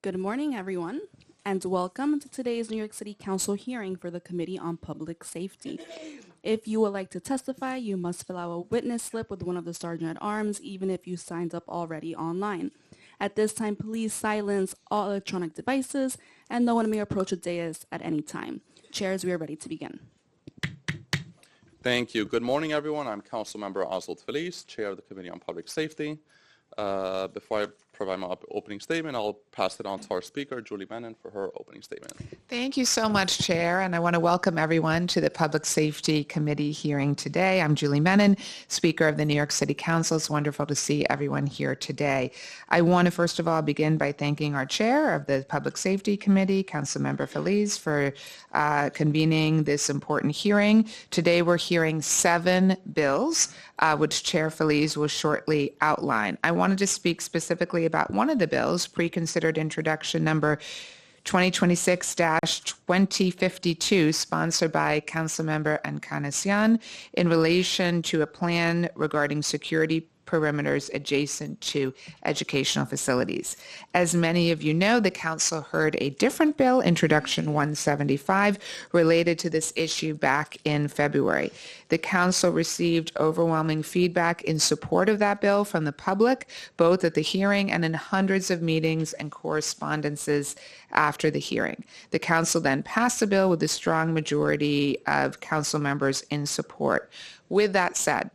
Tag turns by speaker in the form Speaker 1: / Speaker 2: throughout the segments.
Speaker 1: Good morning, everyone, and welcome to today's New York City Council hearing for the Committee on Public Safety. If you would like to testify, you must fill out a witness slip with one of the Sergeant-at-Arms, even if you signed up already online. At this time, please silence all electronic devices, and no one may approach the dais at any time. Chairs, we are ready to begin.
Speaker 2: Thank you. Good morning, everyone. I'm Councilmember Oswald Feliz, Chair of the Committee on Public Safety. Before I provide my opening statement, I'll pass it on to our speaker, Julie Menon, for her opening statement.
Speaker 3: Thank you so much, Chair, and I want to welcome everyone to the Public Safety Committee hearing today. I'm Julie Menon, Speaker of the New York City Council. It's wonderful to see everyone here today. I want to first of all begin by thanking our Chair of the Public Safety Committee, Councilmember Feliz, for convening this important hearing. Today we're hearing 7 bills, which Chair Feliz will shortly outline. I wanted to speak specifically about one of the bills, pre-considered introduction number 2026-2052, sponsored by Councilmember Encarnacion, in relation to a plan regarding security perimeters adjacent to educational facilities. As many of you know, the Council heard a different bill, Introduction 175, related to this issue back in February. The Council received overwhelming feedback in support of that bill from the public, both at the hearing and in hundreds of meetings and correspondences after the hearing. The Council then passed the bill with a strong majority of Council members in support. With that said,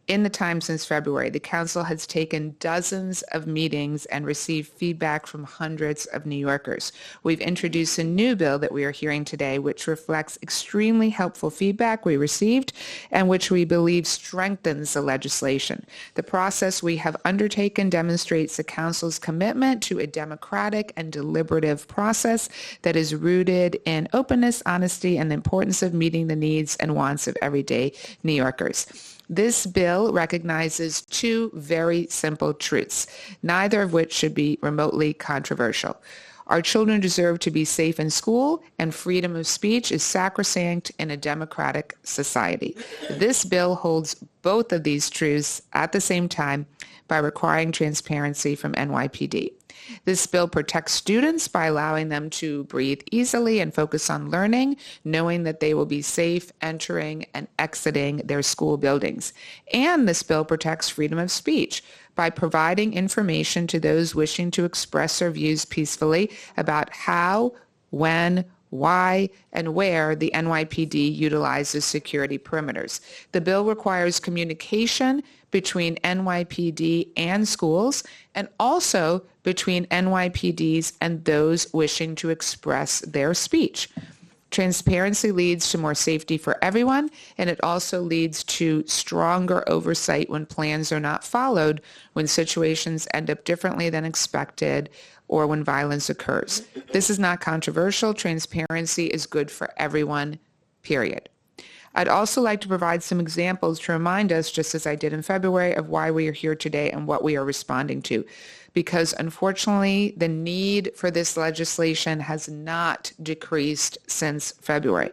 Speaker 3: in the time since February, the Council has taken dozens of meetings and received feedback from hundreds of New Yorkers. We've introduced a new bill that we are hearing today, which reflects extremely helpful feedback we received and which we believe strengthens the legislation. The process we have undertaken demonstrates the Council's commitment to a democratic and deliberative process that is rooted in openness, honesty, and the importance of meeting the needs and wants of everyday New Yorkers. This bill recognizes 2 very simple truths, neither of which should be remotely controversial. Our children deserve to be safe in school, and freedom of speech is sacrosanct in a democratic society. This bill holds both of these truths at the same time by requiring transparency from NYPD. This bill protects students by allowing them to breathe easily and focus on learning, knowing that they will be safe entering and exiting their school buildings. And this bill protects freedom of speech by providing information to those wishing to express their views peacefully about how, when, why, and where the NYPD utilizes security perimeters. The bill requires communication between NYPD and schools, and also between NYPDs and those wishing to express their speech. Transparency leads to more safety for everyone, and it also leads to stronger oversight when plans are not followed, when situations end up differently than expected, or when violence occurs. This is not controversial. Transparency is good for everyone, period. I'd also like to provide some examples to remind us, just as I did in February, of why we are here today and what we are responding to. Because unfortunately, the need for this legislation has not decreased since February.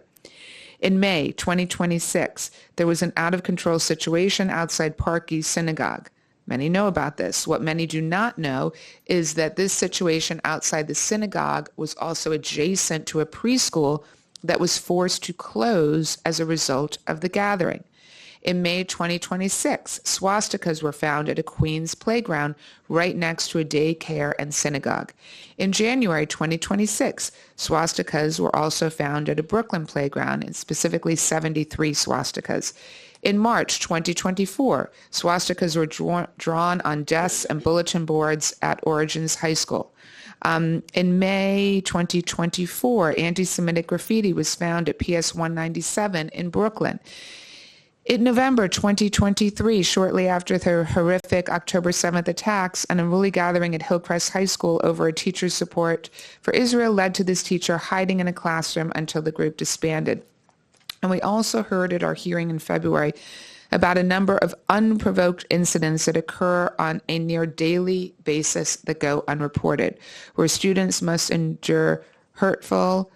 Speaker 3: In May 2026, there was an out-of-control situation outside Park East Synagogue. Many know about this. What many do not know is that this situation outside the synagogue was also adjacent to a preschool that was forced to close as a result of the gathering. In May 2026, swastikas were found at a Queens playground right next to a daycare and synagogue. In January 2026, swastikas were also found at a Brooklyn playground, and specifically 73 swastikas. In March 2024, swastikas were drawn on desks and bulletin boards at Origins High School. In May 2024, anti-Semitic graffiti was found at PS 197 in Brooklyn. In November 2023, shortly after the horrific October 7th attacks, an unruly gathering at Hillcrest High School over a teacher's support for Israel led to this teacher hiding in a classroom until the group disbanded. And we also heard at our hearing in February about a number of unprovoked incidents that occur on a near daily basis that go unreported, where students must endure hurtful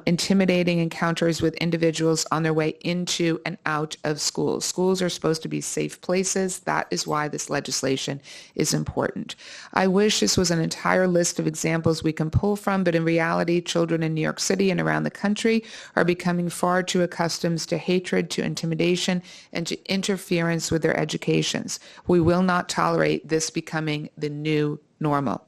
Speaker 3: intimidating encounters with individuals on their way into and out of schools. Schools are supposed to be safe places. That is why this legislation is important. I wish this was an entire list of examples we can pull from, but in reality, children in New York City and around the country are becoming far too accustomed to hatred, to intimidation, and to interference with their educations. We will not tolerate this becoming the new normal.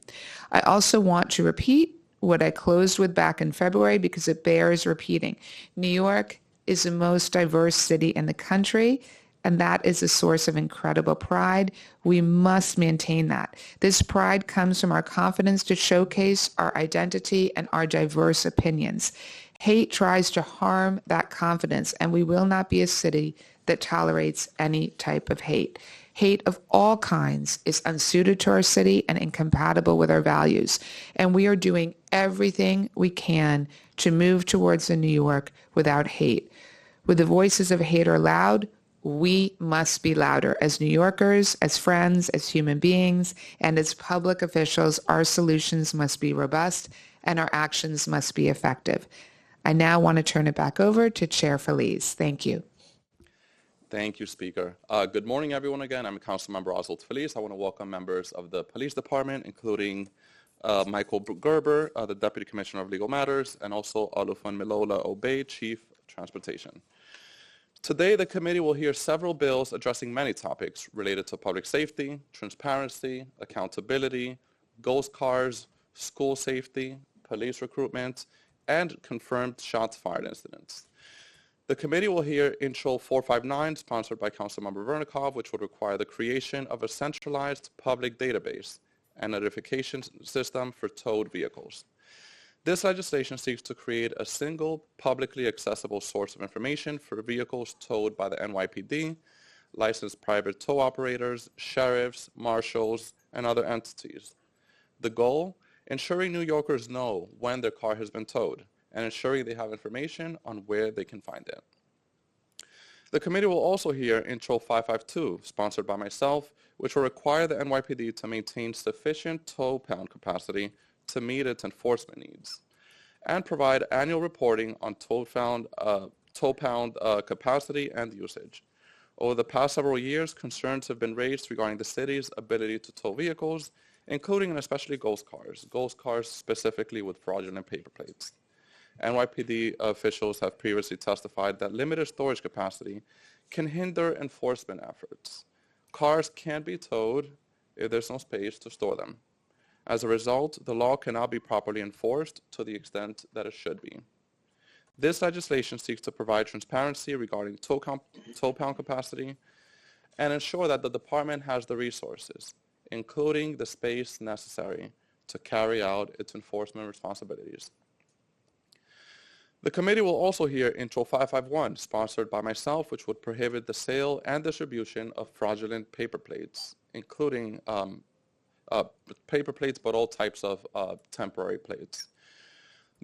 Speaker 3: I also want to repeat what I closed with back in February because it bears repeating. New York is the most diverse city in the country, and that is a source of incredible pride. We must maintain that. This pride comes from our confidence to showcase our identity and our diverse opinions. Hate tries to harm that confidence, and we will not be a city that tolerates any type of hate. Hate of all kinds is unsuited to our city and incompatible with our values. And we are doing everything we can to move towards a New York without hate. When the voices of hate are loud, we must be louder. As New Yorkers, as friends, as human beings, and as public officials, our solutions must be robust and our actions must be effective. I now want to turn it back over to Chair Feliz. Thank you.
Speaker 2: Thank you, Speaker. Good morning, everyone. Again, I'm Councilmember Oswald Feliz. I want to welcome members of the Police Department, including Michael Gerber, the Deputy Commissioner of Legal Matters, and also Olufun Milola Obey, Chief Transportation. Today, the committee will hear several bills addressing many topics related to public safety, transparency, accountability, ghost cars, school safety, police recruitment, and confirmed shots fired incidents. The committee will hear Intro 459, sponsored by Councilmember Vernikov, which would require the creation of a centralized public database and notification system for towed vehicles. This legislation seeks to create a single publicly accessible source of information for vehicles towed by the NYPD, licensed private tow operators, sheriffs, marshals, and other entities. The goal, ensuring New Yorkers know when their car has been towed, and ensuring they have information on where they can find it. The committee will also hear Intro 552, sponsored by myself, which will require the NYPD to maintain sufficient tow pound capacity to meet its enforcement needs, and provide annual reporting on tow pound capacity and usage. Over the past several years, concerns have been raised regarding the city's ability to tow vehicles, including and especially ghost cars specifically with fraudulent paper plates. NYPD officials have previously testified that limited storage capacity can hinder enforcement efforts. Cars can't be towed if there's no space to store them. As a result, the law cannot be properly enforced to the extent that it should be. This legislation seeks to provide transparency regarding tow pound capacity and ensure that the department has the resources, including the space necessary to carry out its enforcement responsibilities. The committee will also hear Intro 551, sponsored by myself, which would prohibit the sale and distribution of fraudulent paper plates, including paper plates, but all types of temporary plates.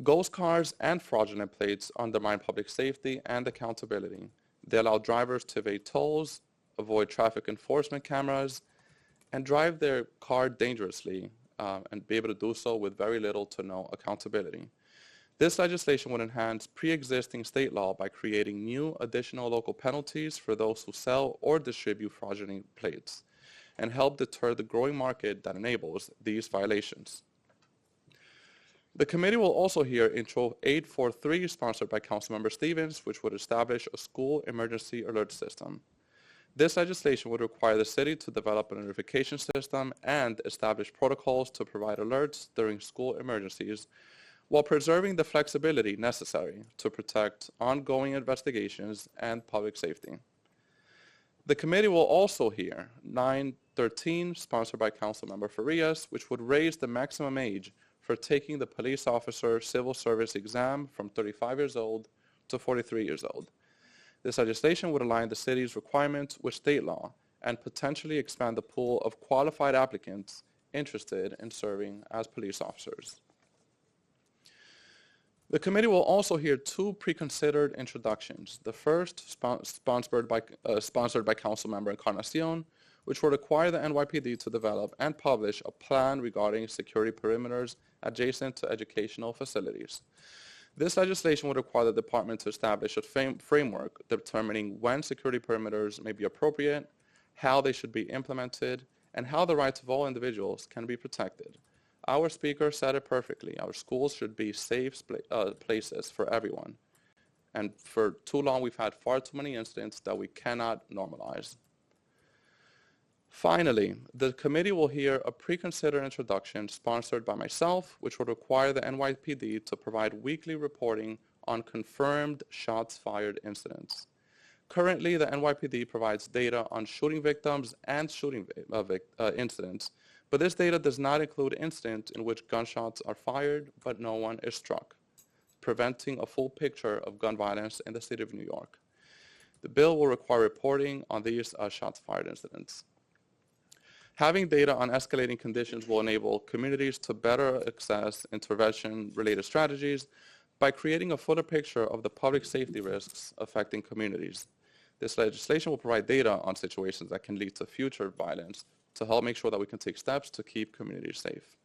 Speaker 2: Ghost cars and fraudulent plates undermine public safety and accountability. They allow drivers to evade tolls, avoid traffic enforcement cameras, and drive their car dangerously and be able to do so with very little to no accountability. This legislation would enhance pre-existing state law by creating new additional local penalties for those who sell or distribute fraudulent plates and help deter the growing market that enables these violations. The committee will also hear Intro 843, sponsored by Councilmember Stevens, which would establish a school emergency alert system. This legislation would require the city to develop a notification system and establish protocols to provide alerts during school emergencies while preserving the flexibility necessary to protect ongoing investigations and public safety. The committee will also hear 913, sponsored by Councilmember Farias, which would raise the maximum age for taking the police officer civil service exam from 35 years old to 43 years old. This legislation would align the city's requirements with state law and potentially expand the pool of qualified applicants interested in serving as police officers. The committee will also hear two pre-considered introductions. The first, sponsored by Councilmember Encarnacion, which will require the NYPD to develop and publish a plan regarding security perimeters adjacent to educational facilities. This legislation would require the department to establish a framework determining when security perimeters may be appropriate, how they should be implemented, and how the rights of all individuals can be protected. Our speaker said it perfectly. Our schools should be safe places for everyone. And for too long, we've had far too many incidents that we cannot normalize. Finally, the committee will hear a pre-considered introduction sponsored by myself, which would require the NYPD to provide weekly reporting on confirmed shots fired incidents. Currently, the NYPD provides data on shooting victims and shooting incidents, but this data does not include incidents in which gunshots are fired but no one is struck, preventing a full picture of gun violence in the city of New York. The bill will require reporting on these shots fired incidents. Having data on escalating conditions will enable communities to better assess intervention-related strategies by creating a fuller picture of the public safety risks affecting communities. This legislation will provide data on situations that can lead to future violence to help make sure that we can take steps to keep communities safe.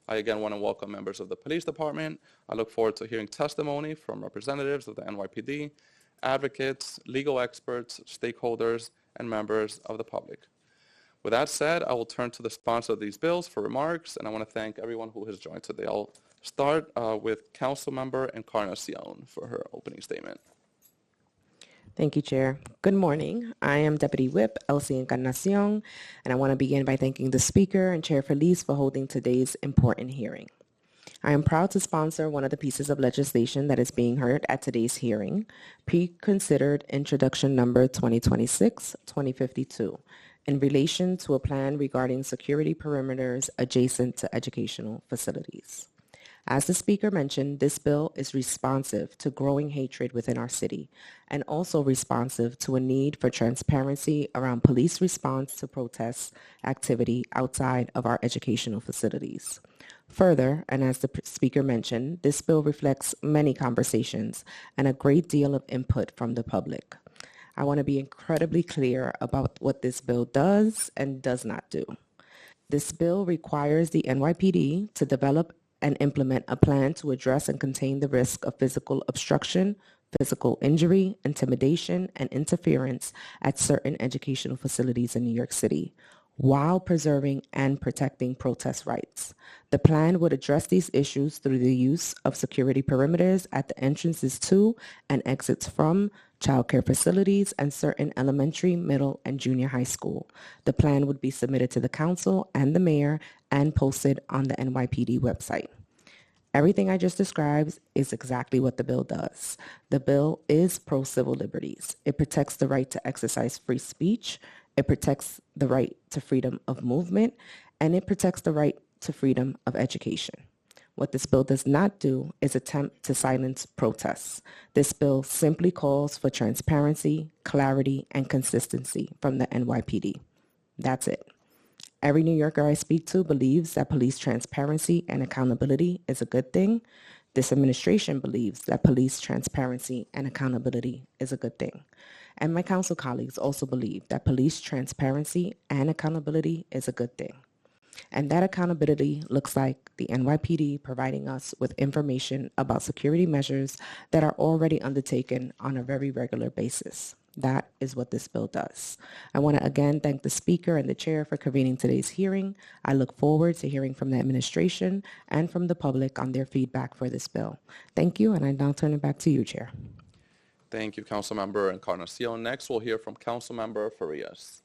Speaker 2: I again want to welcome members of the police department. I look forward to hearing testimony from representatives of the NYPD, advocates, legal experts, stakeholders, and members of the public. With that said, I will turn to the sponsor of these bills for remarks, and I want to thank everyone who has joined today. I'll start with Councilmember Encarnacion for her opening statement.
Speaker 4: Thank you, Chair. Good morning. I am Deputy Whip Elsie Encarnacion, and I want to begin by thanking the Speaker and Chair Feliz for holding today's important hearing. I am proud to sponsor one of the pieces of legislation that is being heard at today's hearing, Pre-Considered Introduction Number 2026-2052, in relation to a plan regarding security perimeters adjacent to educational facilities. As the Speaker mentioned, this bill is responsive to growing hatred within our city and also responsive to a need for transparency around police response to protest activity outside of our educational facilities. Further, and as the Speaker mentioned, this bill reflects many conversations and a great deal of input from the public. I want to be incredibly clear about what this bill does and does not do. This bill requires the NYPD to develop and implement a plan to address and contain the risk of physical obstruction, physical injury, intimidation, and interference at certain educational facilities in New York City, while preserving and protecting protest rights. The plan would address these issues through the use of security perimeters at the entrances to and exits from childcare facilities and certain elementary, middle, and junior high school. The plan would be submitted to the council and the mayor and posted on the NYPD website. Everything I just described is exactly what the bill does. The bill is pro-civil liberties. It protects the right to exercise free speech. It protects the right to freedom of movement, and it protects the right to freedom of education. What this bill does not do is attempt to silence protests. This bill simply calls for transparency, clarity, and consistency from the NYPD. That's it. Every New Yorker I speak to believes that police transparency and accountability is a good thing. This administration believes that police transparency and accountability is a good thing. And my council colleagues also believe that police transparency and accountability is a good thing. And that accountability looks like the NYPD providing us with information about security measures that are already undertaken on a very regular basis. That is what this bill does. I want to again thank the Speaker and the Chair for convening today's hearing. I look forward to hearing from the administration and from the public on their feedback for this bill. Thank you, and I now turn it back to you, Chair.
Speaker 2: Thank you, Councilmember Encarnacion. Next, we'll hear from Councilmember Farias.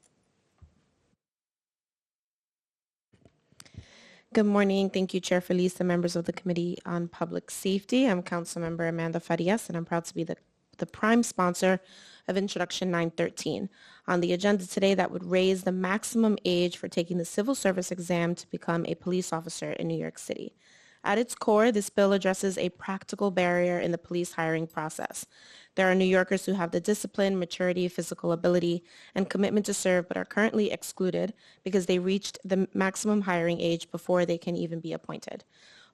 Speaker 5: Good morning. Thank you, Chair Feliz, the members of the Committee on Public Safety. I'm Councilmember Amanda Farias, and I'm proud to be the prime sponsor of Introduction 913. On the agenda today, that would raise the maximum age for taking the civil service exam to become a police officer in New York City. At its core, this bill addresses a practical barrier in the police hiring process. There are New Yorkers who have the discipline, maturity, physical ability, and commitment to serve, but are currently excluded because they reached the maximum hiring age before they can even be appointed.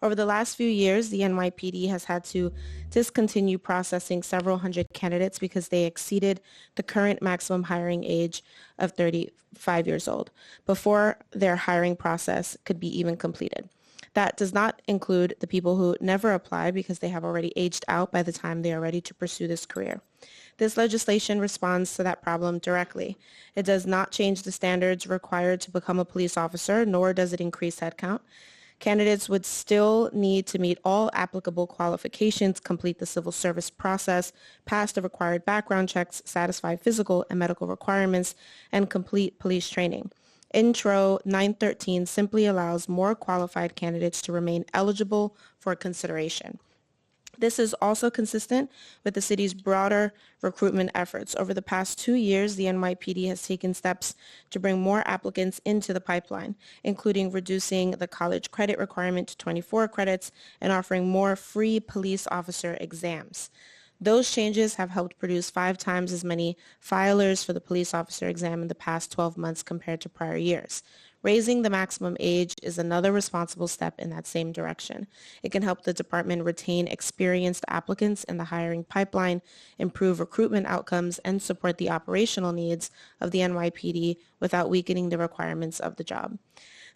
Speaker 5: Over the last few years, the NYPD has had to discontinue processing several hundred candidates because they exceeded the current maximum hiring age of 35 years old before their hiring process could be even completed. That does not include the people who never apply because they have already aged out by the time they are ready to pursue this career. This legislation responds to that problem directly. It does not change the standards required to become a police officer, nor does it increase headcount. Candidates would still need to meet all applicable qualifications, complete the civil service process, pass the required background checks, satisfy physical and medical requirements, and complete police training. Intro 913 simply allows more qualified candidates to remain eligible for consideration. This is also consistent with the city's broader recruitment efforts. Over the past 2 years, the NYPD has taken steps to bring more applicants into the pipeline, including reducing the college credit requirement to 24 credits and offering more free police officer exams. Those changes have helped produce 5 times as many filers for the police officer exam in the past 12 months compared to prior years. Raising the maximum age is another responsible step in that same direction. It can help the department retain experienced applicants in the hiring pipeline, improve recruitment outcomes, and support the operational needs of the NYPD without weakening the requirements of the job.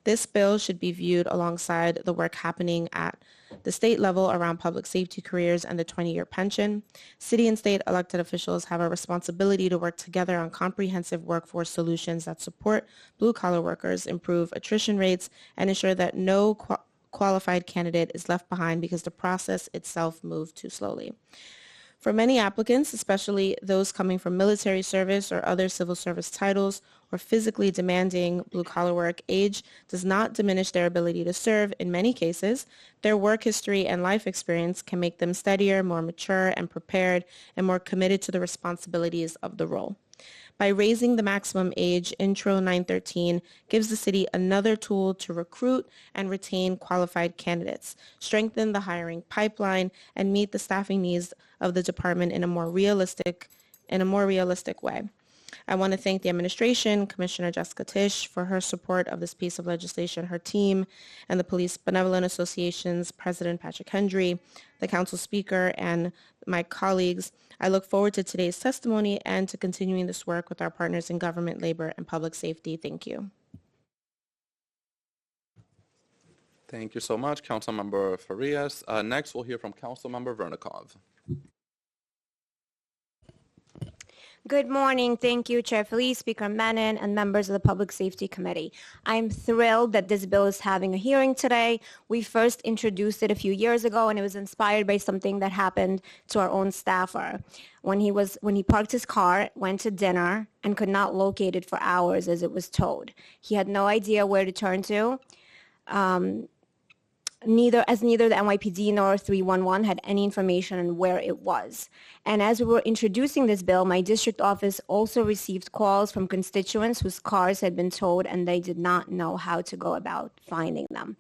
Speaker 5: This bill should be viewed alongside the work happening at the state level around public safety careers and the 20-year pension. City and state elected officials have a responsibility to work together on comprehensive workforce solutions that support blue-collar workers, improve attrition rates, and ensure that no qualified candidate is left behind because the process itself moved too slowly. For many applicants, especially those coming from military service or other civil service titles or physically demanding blue-collar work, age does not diminish their ability to serve. In many cases, their work history and life experience can make them steadier, more mature and prepared, and more committed to the responsibilities of the role. By raising the maximum age, Intro 913 gives the city another tool to recruit and retain qualified candidates, strengthen the hiring pipeline, and meet the staffing needs of the department in a more realistic way. I want to thank the administration, Commissioner Jessica Tisch, for her support of this piece of legislation, her team, and the Police Benevolent Association's President Patrick Hendry, the Council Speaker, and my colleagues. I look forward to today's testimony and to continuing this work with our partners in government, labor, and public safety. Thank you.
Speaker 2: Thank you so much, Councilmember Farias. Next, we'll hear from Councilmember Vernikov.
Speaker 6: Good morning. Thank you, Chair Felice, Speaker Menon, and members of the Public Safety Committee. I'm thrilled that this bill is having a hearing today. We first introduced it a few years ago, and it was inspired by something that happened to our own staffer. When he parked his car, went to dinner, and could not locate it for hours as it was towed. He had no idea where to turn to. Neither the NYPD nor 311 had any information on where it was. And as we were introducing this bill, my district office also received calls from constituents whose cars had been towed and they did not know how to go about finding them.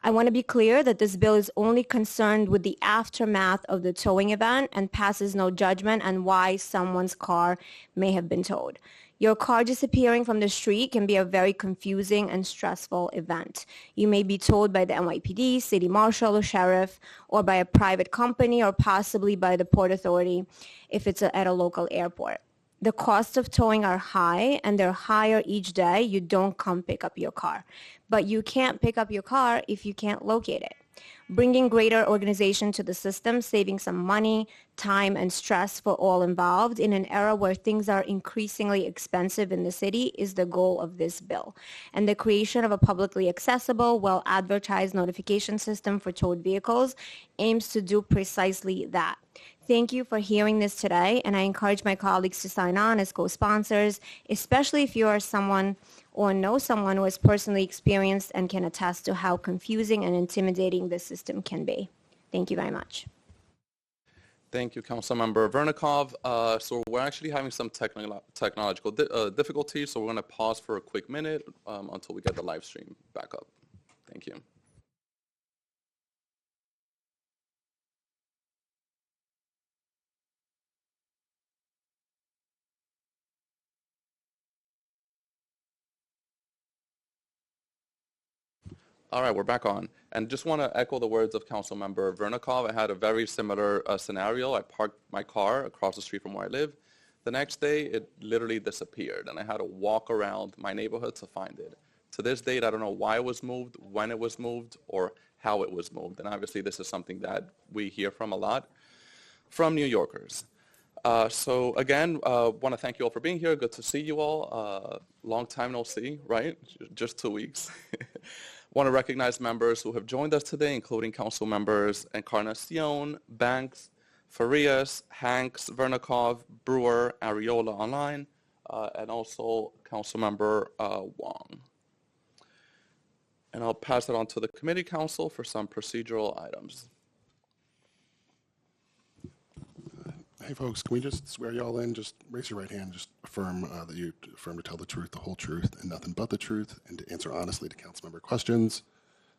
Speaker 6: I want to be clear that this bill is only concerned with the aftermath of the towing event and passes no judgment on why someone's car may have been towed. Your car disappearing from the street can be a very confusing and stressful event. You may be told by the NYPD, city marshal, or sheriff, or by a private company, or possibly by the Port Authority if it's at a local airport. The costs of towing are high, and they're higher each day you don't come pick up your car. But you can't pick up your car if you can't locate it. Bringing greater organization to the system, saving some money, time, and stress for all involved in an era where things are increasingly expensive in the city is the goal of this bill. And the creation of a publicly accessible, well-advertised notification system for towed vehicles aims to do precisely that. Thank you for hearing this today, and I encourage my colleagues to sign on as co-sponsors, especially if you are someone or know someone who has personally experienced and can attest to how confusing and intimidating this system can be. Thank you very much.
Speaker 2: Thank you, Councilmember Vernikov. So we're actually having some technological difficulties, so we're going to pause for a quick minute until we get the live stream back up. Thank you. All right, we're back on. And just want to echo the words of Councilmember Vernikov. I had a very similar scenario. I parked my car across the street from where I live. The next day, it literally disappeared, and I had to walk around my neighborhood to find it. To this date, I don't know why it was moved, when it was moved, or how it was moved. And obviously this is something that we hear from a lot from New Yorkers. So again, want to thank you all for being here. Good to see you all. Long time no see, right? Just 2 weeks. Want to recognize members who have joined us today, including council members Encarnacion, Banks, Farias, Hanks, Vernikov, Brewer, Ariola online, and also council member Wong. And I'll pass it on to the committee council for some procedural items.
Speaker 7: Hey folks, can we just swear y'all in? Just raise your right hand, just affirm that you affirm to tell the truth, the whole truth, and nothing but the truth, and to answer honestly to council member questions.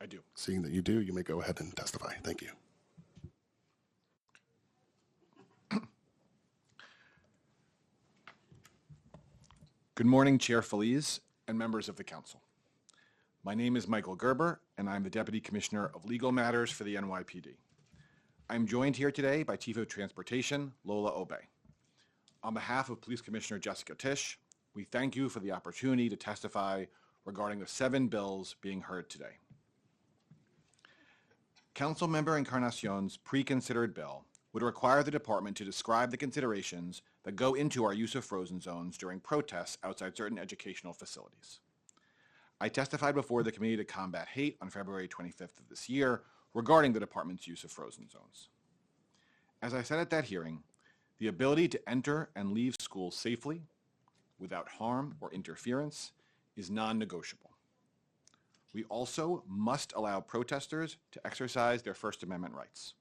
Speaker 8: I do.
Speaker 7: Seeing that you do, you may go ahead and testify. Thank you.
Speaker 8: Good morning, Chair Feliz and members of the council. My name is Michael Gerber, and I'm the Deputy Commissioner of Legal Matters for the NYPD. I'm joined here today by Chief of Transportation, Lola Obey. On behalf of Police Commissioner Jessica Tisch, we thank you for the opportunity to testify regarding the 7 bills being heard today. Councilmember Encarnacion's pre-considered bill would require the department to describe the considerations that go into our use of frozen zones during protests outside certain educational facilities. I testified before the Committee to Combat Hate on February 25th of this year regarding the department's use of frozen zones. As I said at that hearing, the ability to enter and leave schools safely, without harm or interference, is non-negotiable. We also must allow protesters to exercise their First Amendment rights.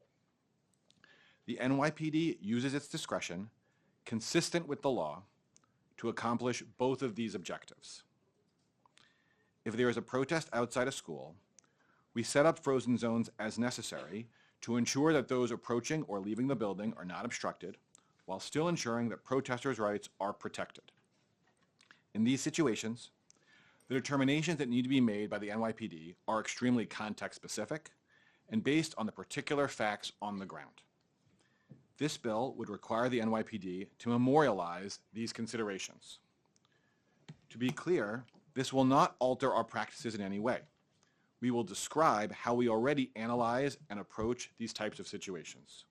Speaker 8: The NYPD uses its discretion, consistent with the law, to accomplish both of these objectives. If there is a protest outside a school, we set up frozen zones as necessary to ensure that those approaching or leaving the building are not obstructed, while still ensuring that protesters' rights are protected. In these situations, the determinations that need to be made by the NYPD are extremely context-specific and based on the particular facts on the ground. This bill would require the NYPD to memorialize these considerations. To be clear, this will not alter our practices in any way. We will describe how we already analyze and approach these types of situations.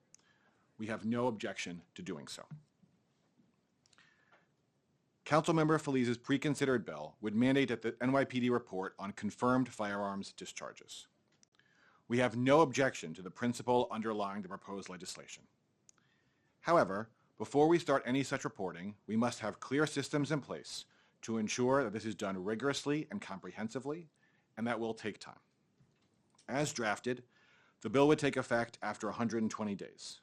Speaker 8: We have no objection to doing so. Councilmember Feliz's pre-considered bill would mandate that the NYPD report on confirmed firearms discharges. We have no objection to the principle underlying the proposed legislation. However, before we start any such reporting, we must have clear systems in place to ensure that this is done rigorously and comprehensively, and that will take time. As drafted, the bill would take effect after 120 days.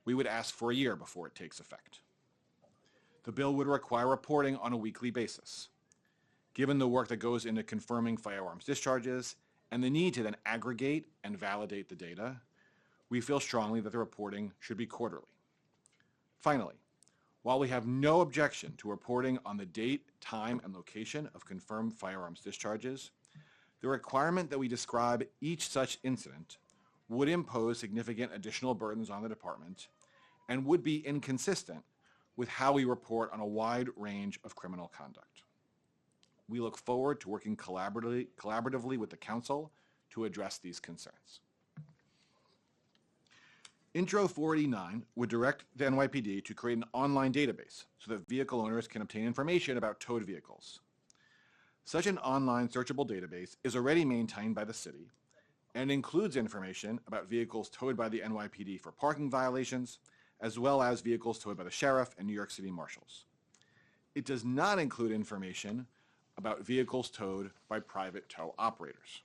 Speaker 8: We would ask for a year before it takes effect. The bill would require reporting on a weekly basis. Given the work that goes into confirming firearms discharges and the need to then aggregate and validate the data, we feel strongly that the reporting should be quarterly. Finally, while we have no objection to reporting on the date, time, and location of confirmed firearms discharges, the requirement that we describe each such incident would impose significant additional burdens on the department and would be inconsistent with how we report on a wide range of criminal conduct. We look forward to working collaboratively with the Council to address these concerns. Intro 489 would direct the NYPD to create an online database so that vehicle owners can obtain information about towed vehicles. Such an online searchable database is already maintained by the city and includes information about vehicles towed by the NYPD for parking violations, as well as vehicles towed by the sheriff and New York City marshals. It does not include information about vehicles towed by private tow operators.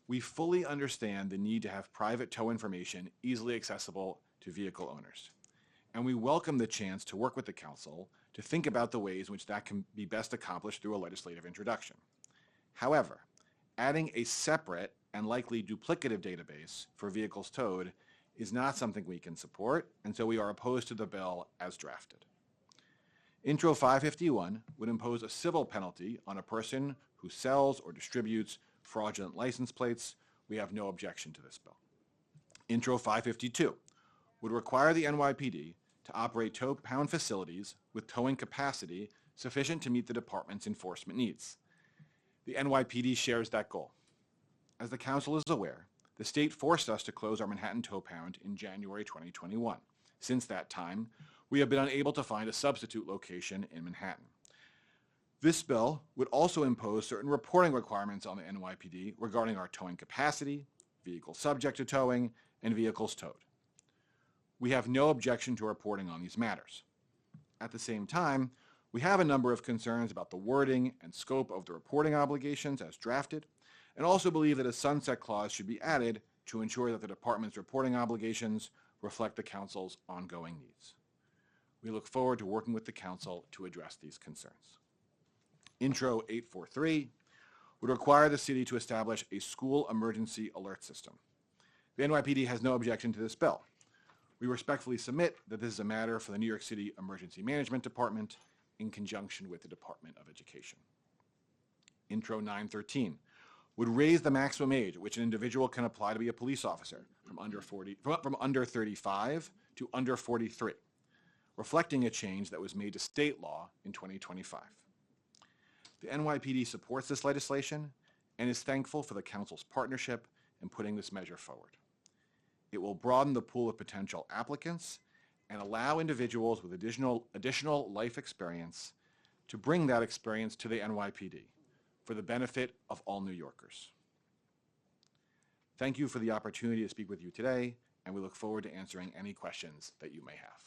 Speaker 8: We fully understand the need to have private tow information easily accessible to vehicle owners, and we welcome the chance to work with the Council to think about the ways in which that can be best accomplished through a legislative introduction. However, adding a separate and likely duplicative database for vehicles towed is not something we can support, and so we are opposed to the bill as drafted. Intro 551 would impose a civil penalty on a person who sells or distributes fraudulent license plates. We have no objection to this bill. Intro 552 would require the NYPD to operate tow pound facilities with towing capacity sufficient to meet the department's enforcement needs. The NYPD shares that goal. As the council is aware, the state forced us to close our Manhattan tow pound in January 2021. Since that time, we have been unable to find a substitute location in Manhattan. This bill would also impose certain reporting requirements on the NYPD regarding our towing capacity, vehicles subject to towing, and vehicles towed. We have no objection to reporting on these matters. At the same time, we have a number of concerns about the wording and scope of the reporting obligations as drafted, and also believe that a sunset clause should be added to ensure that the department's reporting obligations reflect the council's ongoing needs. We look forward to working with the council to address these concerns. Intro 843 would require the city to establish a school emergency alert system. The NYPD has no objection to this bill. We respectfully submit that this is a matter for the New York City Emergency Management Department in conjunction with the Department of Education. Intro 913 would raise the maximum age at which an individual can apply to be a police officer from under 35 to under 43, reflecting a change that was made to state law in 2025. The NYPD supports this legislation and is thankful for the council's partnership in putting this measure forward. It will broaden the pool of potential applicants and allow individuals with additional life experience to bring that experience to the NYPD for the benefit of all New Yorkers. Thank you for the opportunity to speak with you today, and we look forward to answering any questions that you may have.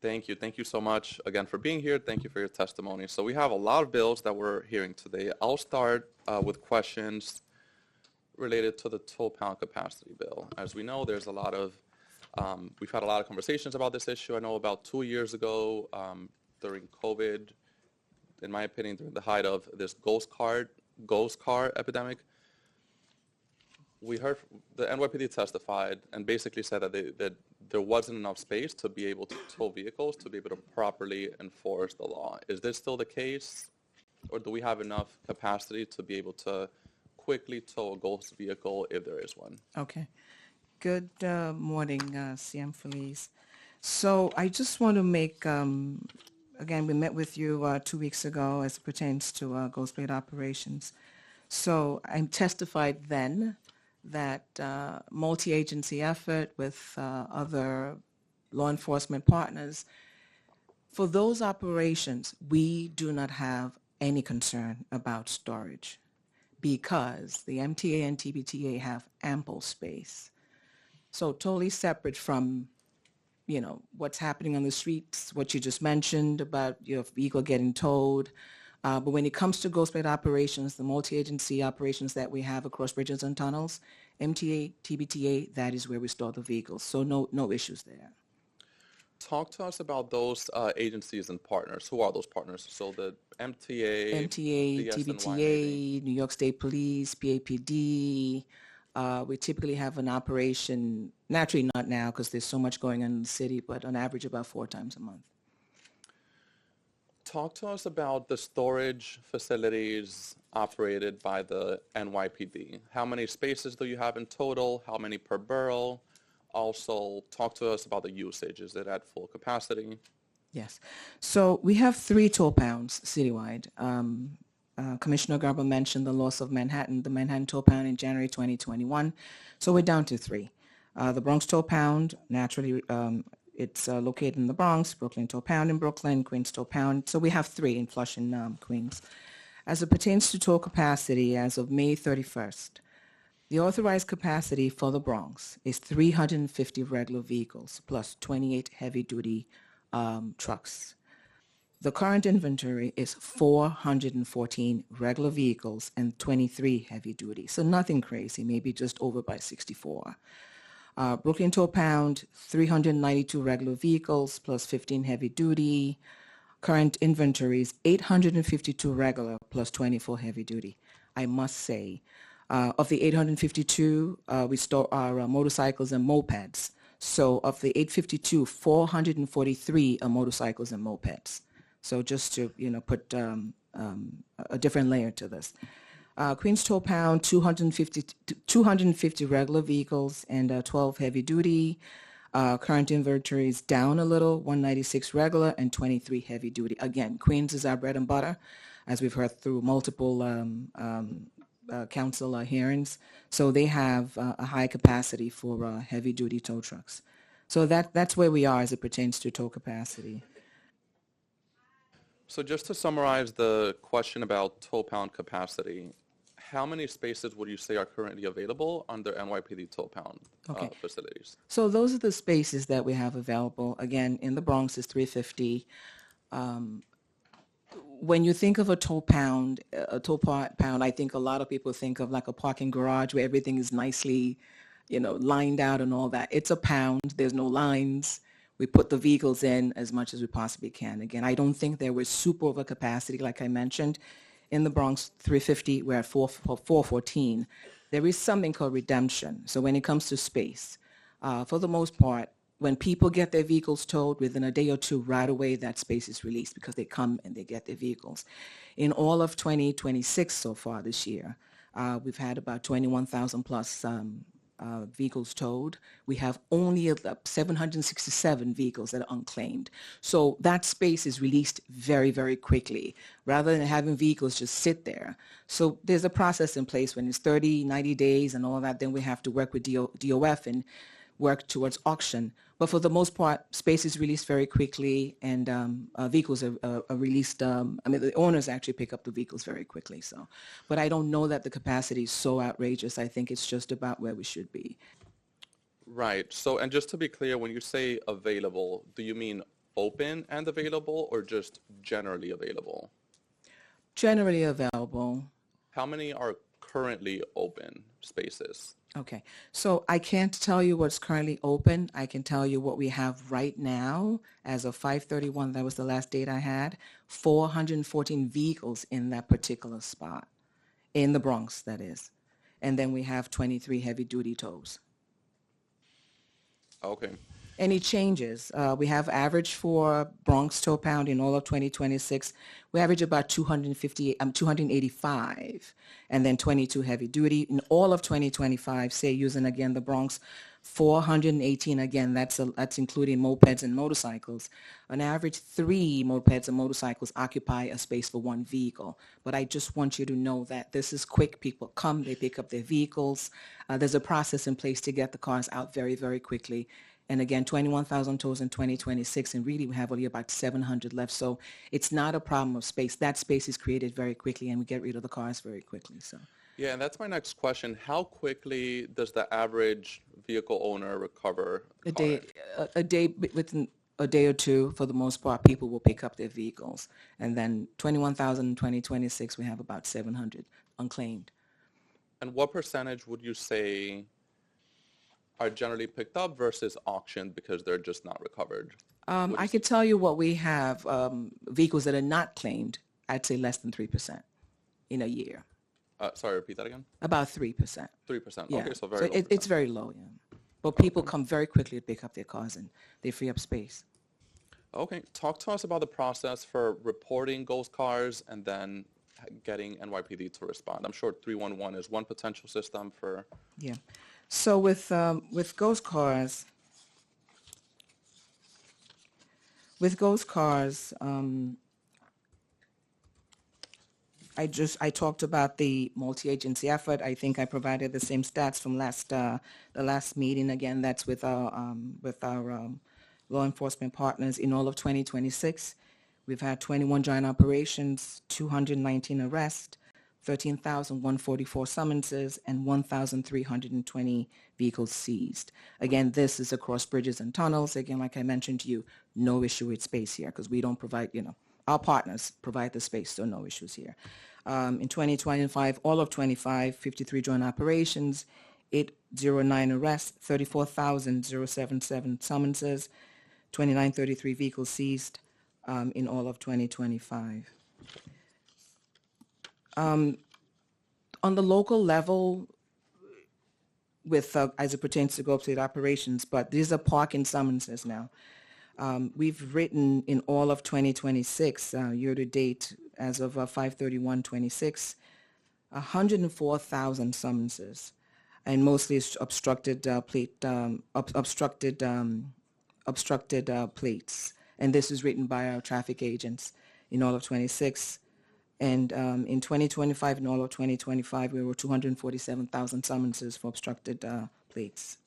Speaker 2: Thank you. Thank you so much again for being here. Thank you for your testimony. So we have a lot of bills that we're hearing today. I'll start with questions related to the tow pound capacity bill. As we know, there's a lot of, we've had a lot of conversations about this issue. I know about 2 years ago during COVID, in my opinion, during the height of this ghost car epidemic, we heard the NYPD testified and basically said that there wasn't enough space to be able to tow vehicles, to be able to properly enforce the law. Is this still the case? Or do we have enough capacity to be able to quickly tow a ghost vehicle if there is one?
Speaker 9: Okay. Good morning, CM Feliz. So I just want to make, again, we met with you 2 weeks ago as it pertains to Ghost Blade operations. So I testified then that multi-agency effort with other law enforcement partners, for those operations, we do not have any concern about storage because the MTA and TBTA have ample space. So totally separate from, you know, what's happening on the streets, what you just mentioned about your vehicle getting towed. But when it comes to Ghost Blade operations, the multi-agency operations that we have across bridges and tunnels, MTA, TBTA, that is where we store the vehicles. So no issues there.
Speaker 2: Talk to us about those agencies and partners. Who are those partners? So the MTA,
Speaker 9: TBTA, New York State Police, PAPD. We typically have an operation, naturally not now because there's so much going on in the city, but on average about 4 times a month.
Speaker 2: Talk to us about the storage facilities operated by the NYPD. How many spaces do you have in total? How many per borough? Also, talk to us about the usage. Is it at full capacity?
Speaker 9: Yes. So we have 3 tow pounds citywide. Commissioner Garber mentioned the loss of the Manhattan tow pound in January 2021. So we're down to 3. The Bronx tow pound, naturally, it's located in the Bronx, Brooklyn tow pound in Brooklyn, Queens tow pound. So we have 3 in Flushing, Queens. As it pertains to tow capacity, as of May 31st, the authorized capacity for the Bronx is 350 regular vehicles plus 28 heavy-duty trucks. The current inventory is 414 regular vehicles and 23 heavy-duty. So nothing crazy, maybe just over by 64. Brooklyn tow pound, 392 regular vehicles plus 15 heavy-duty. Current inventory is 852 regular plus 24 heavy-duty. I must say, of the 852, we store our motorcycles and mopeds. So of the 852, 443 are motorcycles and mopeds. So just to, put a different layer to this. Queens tow pound, 250 regular vehicles and 12 heavy duty. Current inventory is down a little, 196 regular and 23 heavy duty. Again, Queens is our bread and butter, as we've heard through multiple council hearings. So they have a high capacity for heavy duty tow trucks. So that's where we are as it pertains to tow capacity.
Speaker 2: So just to summarize the question about tow pound capacity, how many spaces would you say are currently available under NYPD tow pound
Speaker 9: Okay.
Speaker 2: facilities?
Speaker 9: So those are the spaces that we have available. Again, in the Bronx is 350. When you think of a tow pound, I think a lot of people think of like a parking garage where everything is nicely, lined out and all that. It's a pound. There's no lines. We put the vehicles in as much as we possibly can. Again, I don't think there was super over capacity, like I mentioned. In the Bronx, 350, we're at 414. There is something called redemption. So when it comes to space, for the most part, when people get their vehicles towed, within a day or two, right away, that space is released because they come and they get their vehicles. In all of 2026 so far this year, we've had about 21,000 plus vehicles towed. We have only 767 vehicles that are unclaimed. So that space is released very, very quickly rather than having vehicles just sit there. So there's a process in place. When it's 30, 90 days and all that, then we have to work with DOF and work towards auction. But for the most part, space is released very quickly, and vehicles are released. The owners actually pick up the vehicles very quickly. So, but I don't know that the capacity is so outrageous. I think it's just about where we should be.
Speaker 2: Right. So, and just to be clear, when you say available, do you mean open and available or just generally available?
Speaker 9: Generally available.
Speaker 2: How many are currently open spaces?
Speaker 9: Okay, so I can't tell you what's currently open. I can tell you what we have right now as of 5/31. That was the last date I had. 414 vehicles in that particular spot, in the Bronx, that is. And then we have 23 heavy-duty tows.
Speaker 2: Okay.
Speaker 9: Any changes? We have average for Bronx tow pound in all of 2026. We average about 285, and then 22 heavy duty. In all of 2025, say using again the Bronx, 418 again. That's including mopeds and motorcycles. On average, 3 mopeds and motorcycles occupy a space for 1 vehicle. But I just want you to know that this is quick. People come, they pick up their vehicles. There's a process in place to get the cars out very, very quickly. And again, 21,000 tows in 2026, and really we have only about 700 left. So it's not a problem of space. That space is created very quickly, and we get rid of the cars very quickly. So.
Speaker 2: Yeah, and that's my next question. How quickly does the average vehicle owner recover the car?
Speaker 9: Within a day or two, for the most part, people will pick up their vehicles. And then 21,000 in 2026, we have about 700 unclaimed.
Speaker 2: And what percentage would you say are generally picked up versus auctioned because they're just not recovered?
Speaker 9: I could tell you what we have, vehicles that are not claimed, I'd say less than 3% in a year.
Speaker 2: Sorry, repeat that again?
Speaker 9: About 3%.
Speaker 2: 3%.
Speaker 9: Yeah.
Speaker 2: Okay, so very low.
Speaker 9: It's very low, yeah. But people come very quickly to pick up their cars, and they free up space.
Speaker 2: Okay, talk to us about the process for reporting ghost cars and then getting NYPD to respond. I'm sure 311 is one potential system for...
Speaker 9: Yeah. So with ghost cars, I talked about the multi-agency effort. I think I provided the same stats from the last meeting. Again, that's with our law enforcement partners. In all of 2026, we've had 21 joint operations, 219 arrests, 13,144 summonses, and 1,320 vehicles seized. Again, this is across bridges and tunnels. Again, like I mentioned to you, no issue with space here because we don't provide, our partners provide the space, so no issues here. In 2025, all of 25, 53 joint operations, 809 arrests, 34,077 summonses, 2,933 vehicles seized in all of 2025. On the local level, with as it pertains to go-upstate operations, but these are parking summonses now. We've written in all of 2026, year-to-date, as of 5/31/26, 104,000 summonses. and mostly it's obstructed plates. And this is written by our traffic agents in all of 26. And in 2025, in all of 2025, we were 247,000 summonses for obstructed plates.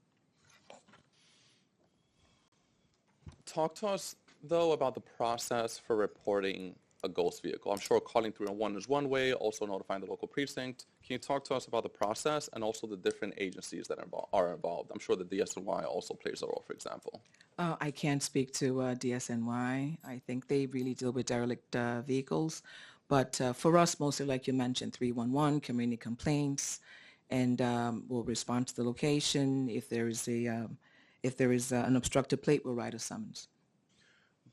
Speaker 2: Talk to us, though, about the process for reporting a ghost vehicle. I'm sure calling 311 is one way, also notifying the local precinct. Can you talk to us about the process and also the different agencies that are involved? I'm sure the DSNY also plays a role, for example.
Speaker 9: I can't speak to DSNY. I think they really deal with derelict vehicles. But for us, mostly like you mentioned, 311, community complaints, and we'll respond to the location. If there is an obstructed plate, we'll write a summons.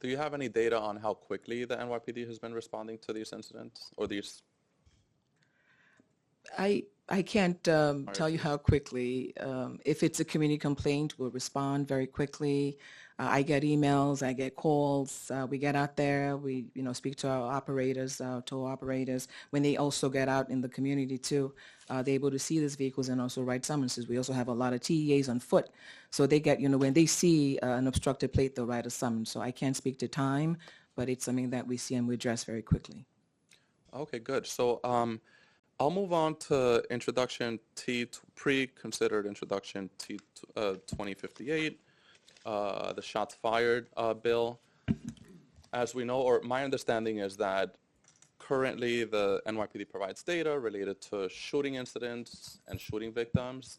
Speaker 2: Do you have any data on how quickly the NYPD has been responding to these incidents or these?
Speaker 9: I can't tell you how quickly. If it's a community complaint, we'll respond very quickly. I get emails, I get calls. We get out there, we speak to our operators, tow operators. When they also get out in the community too, they're able to see these vehicles and also write summonses. We also have a lot of TEAs on foot, so they get when they see an obstructed plate, they'll write a summons. So I can't speak to time, but it's something that we see and we address very quickly.
Speaker 2: Okay, good. So I'll move on to introduction pre-considered introduction T 2058, the shots fired bill. As we know, or my understanding is that currently the NYPD provides data related to shooting incidents and shooting victims.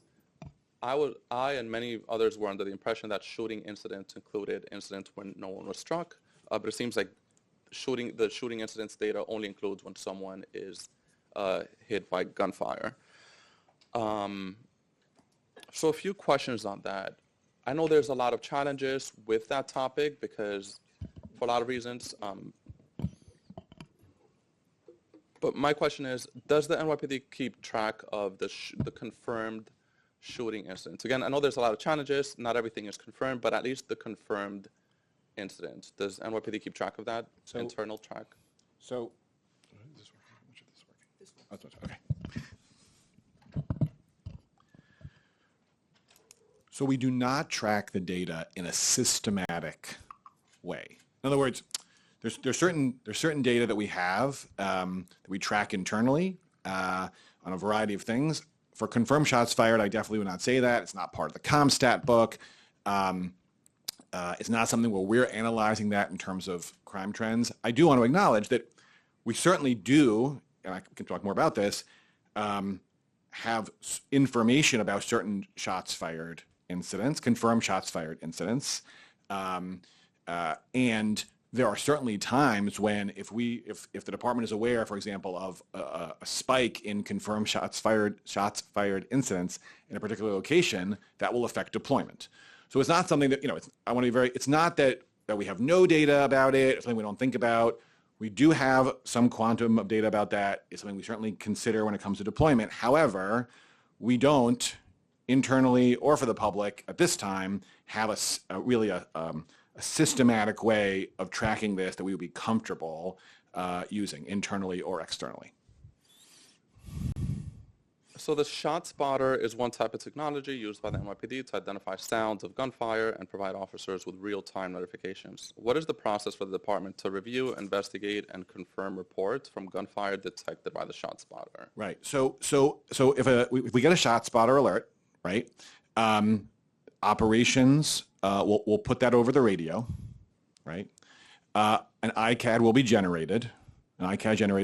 Speaker 2: I and many others were under the impression that shooting incidents included incidents when no one was struck, but it seems like the shooting incidents data only includes when someone is hit by gunfire. So a few questions on that. I know there's a lot of challenges with that topic because for a lot of reasons. But my question is, does the NYPD keep track of the confirmed shooting incidents? Again, I know there's a lot of challenges. Not everything is confirmed, but at least the confirmed incidents. Does NYPD keep track of that? Internal track?
Speaker 8: So, okay. So we do not track the data in a systematic way. In other words, there's certain data that we have that we track internally on a variety of things. For confirmed shots fired, I definitely would not say that. It's not part of the ComStat book. It's not something where we're analyzing that in terms of crime trends. I do want to acknowledge that we certainly do, and I can talk more about this, have information about certain shots fired incidents, confirmed shots fired incidents. And there are certainly times when if the department is aware, for example, of a spike in confirmed shots fired incidents in a particular location, that will affect deployment. So it's not something that, it's not that we have no data about it, it's something we don't think about. We do have some quantum of data about that. It's something we certainly consider when it comes to deployment. However, we don't internally or for the public at this time have a systematic way of tracking this that we would be comfortable using internally or externally.
Speaker 2: So the shot spotter is one type of technology used by the NYPD to identify sounds of gunfire and provide officers with real-time notifications. What is the process for the department to review, investigate, and confirm reports from gunfire detected by the shot spotter?
Speaker 8: Right. So if we get a shot spotter alert, right, operations will put that over the radio, right? An ICAD will be generated,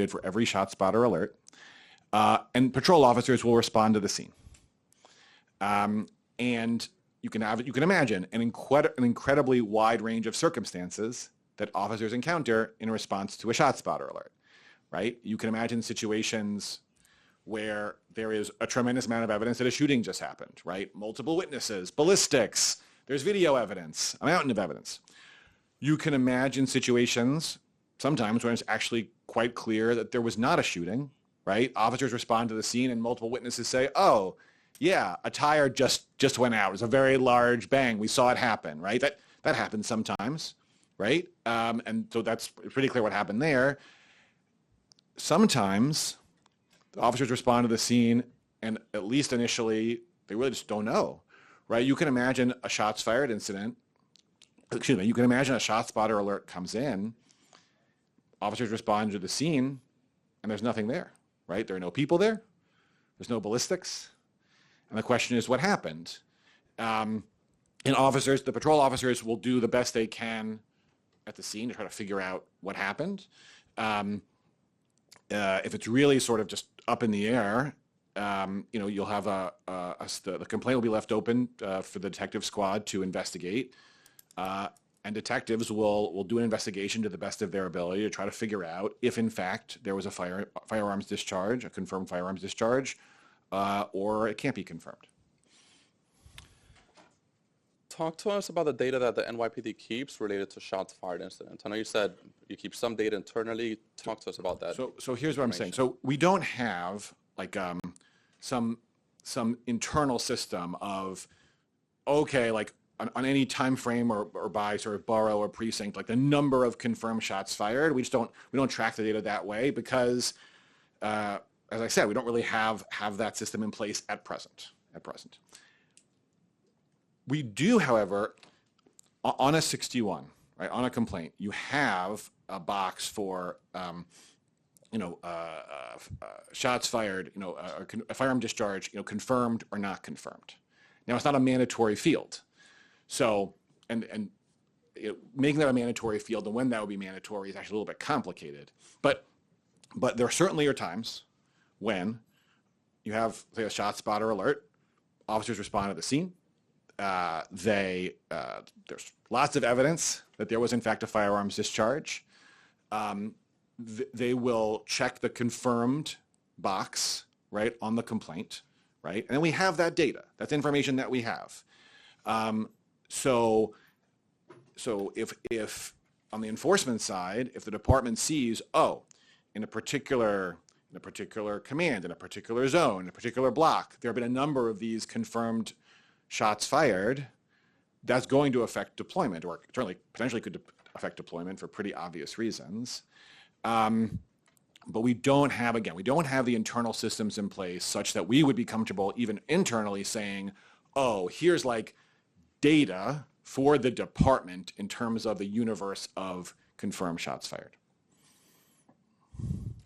Speaker 8: for every shot spotter alert. And patrol officers will respond to the scene. And you can imagine an incredibly wide range of circumstances that officers encounter in response to a shot spotter alert, right? You can imagine situations where there is a tremendous amount of evidence that a shooting just happened, right? Multiple witnesses, ballistics, there's video evidence, a mountain of evidence. You can imagine situations sometimes when it's actually quite clear that there was not a shooting, right? Officers respond to the scene and multiple witnesses say, oh, yeah, a tire just went out. It was a very large bang. We saw it happen, right? That happens sometimes, right? And so that's pretty clear what happened there. Sometimes the officers respond to the scene and at least initially They really just don't know, right? You can imagine a shots fired incident. Excuse me. You can imagine a shot spotter alert comes in. Officers respond to the scene, and there's nothing there, right? There are no people there. There's no ballistics. And the question is, what happened? And officers, the patrol officers will do the best they can at the scene to try to figure out what happened. If it's really sort of just up in the air, you'll have the complaint will be left open for the detective squad to investigate. And detectives will do an investigation to the best of their ability to try to figure out if, in fact, there was a firearms discharge, a confirmed firearms discharge, or it can't be confirmed.
Speaker 2: Talk to us about the data that the NYPD keeps related to shots fired incidents. I know you said you keep some data internally. Talk to us about that.
Speaker 8: So here's what I'm saying. So we don't have like some internal system of, okay, like on any time frame or by sort of borough or precinct, like the number of confirmed shots fired. We don't track the data that way because, as I said, we don't really have that system in place at present. We do, however, on a 61, right, on a complaint, you have a box for, shots fired, a firearm discharge, confirmed or not confirmed. Now, it's not a mandatory field. So, and making that a mandatory field and when that would be mandatory is actually a little bit complicated. But there certainly are times when you have, say, a shot spotter alert, officers respond to the scene. There's lots of evidence that there was in fact a firearms discharge. They will check the confirmed box, right, on the complaint, right? And then we have that data. That's information that we have. So if on the enforcement side, if the department sees, in a particular command, in a particular zone, in a particular block, there have been a number of these confirmed shots fired, that's going to affect deployment, or certainly potentially could affect deployment for pretty obvious reasons. But we don't have the internal systems in place such that we would be comfortable even internally saying, here's like data for the department in terms of the universe of confirmed shots fired.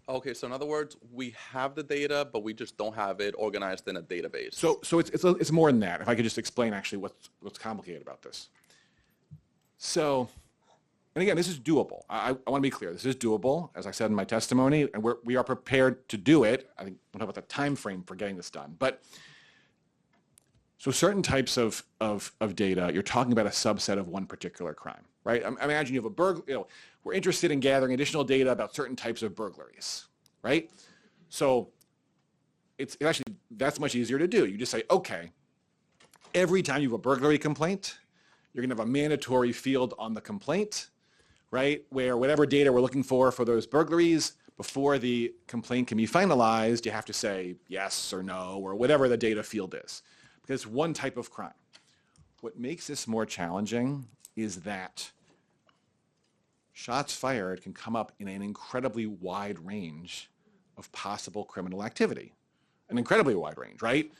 Speaker 2: Okay, so in other words, we have the data, but we just don't have it organized in a database.
Speaker 8: So it's more than that. If I could just explain actually what's complicated about this. So, and again, this is doable. I want to be clear. This is doable, as I said in my testimony, and we are prepared to do it. I think we'll talk about the time frame for getting this done. But so certain types of data, you're talking about a subset of one particular crime, right? Imagine you have a burglary. We're interested in gathering additional data about certain types of burglaries, right? So it's actually, that's much easier to do. You just say, okay, every time you have a burglary complaint, you're going to have a mandatory field on the complaint, right, where whatever data we're looking for those burglaries, before the complaint can be finalized, you have to say yes or no or whatever the data field is, because it's one type of crime. What makes this more challenging is that shots fired can come up in an incredibly wide range of possible criminal activity. An incredibly wide range, right?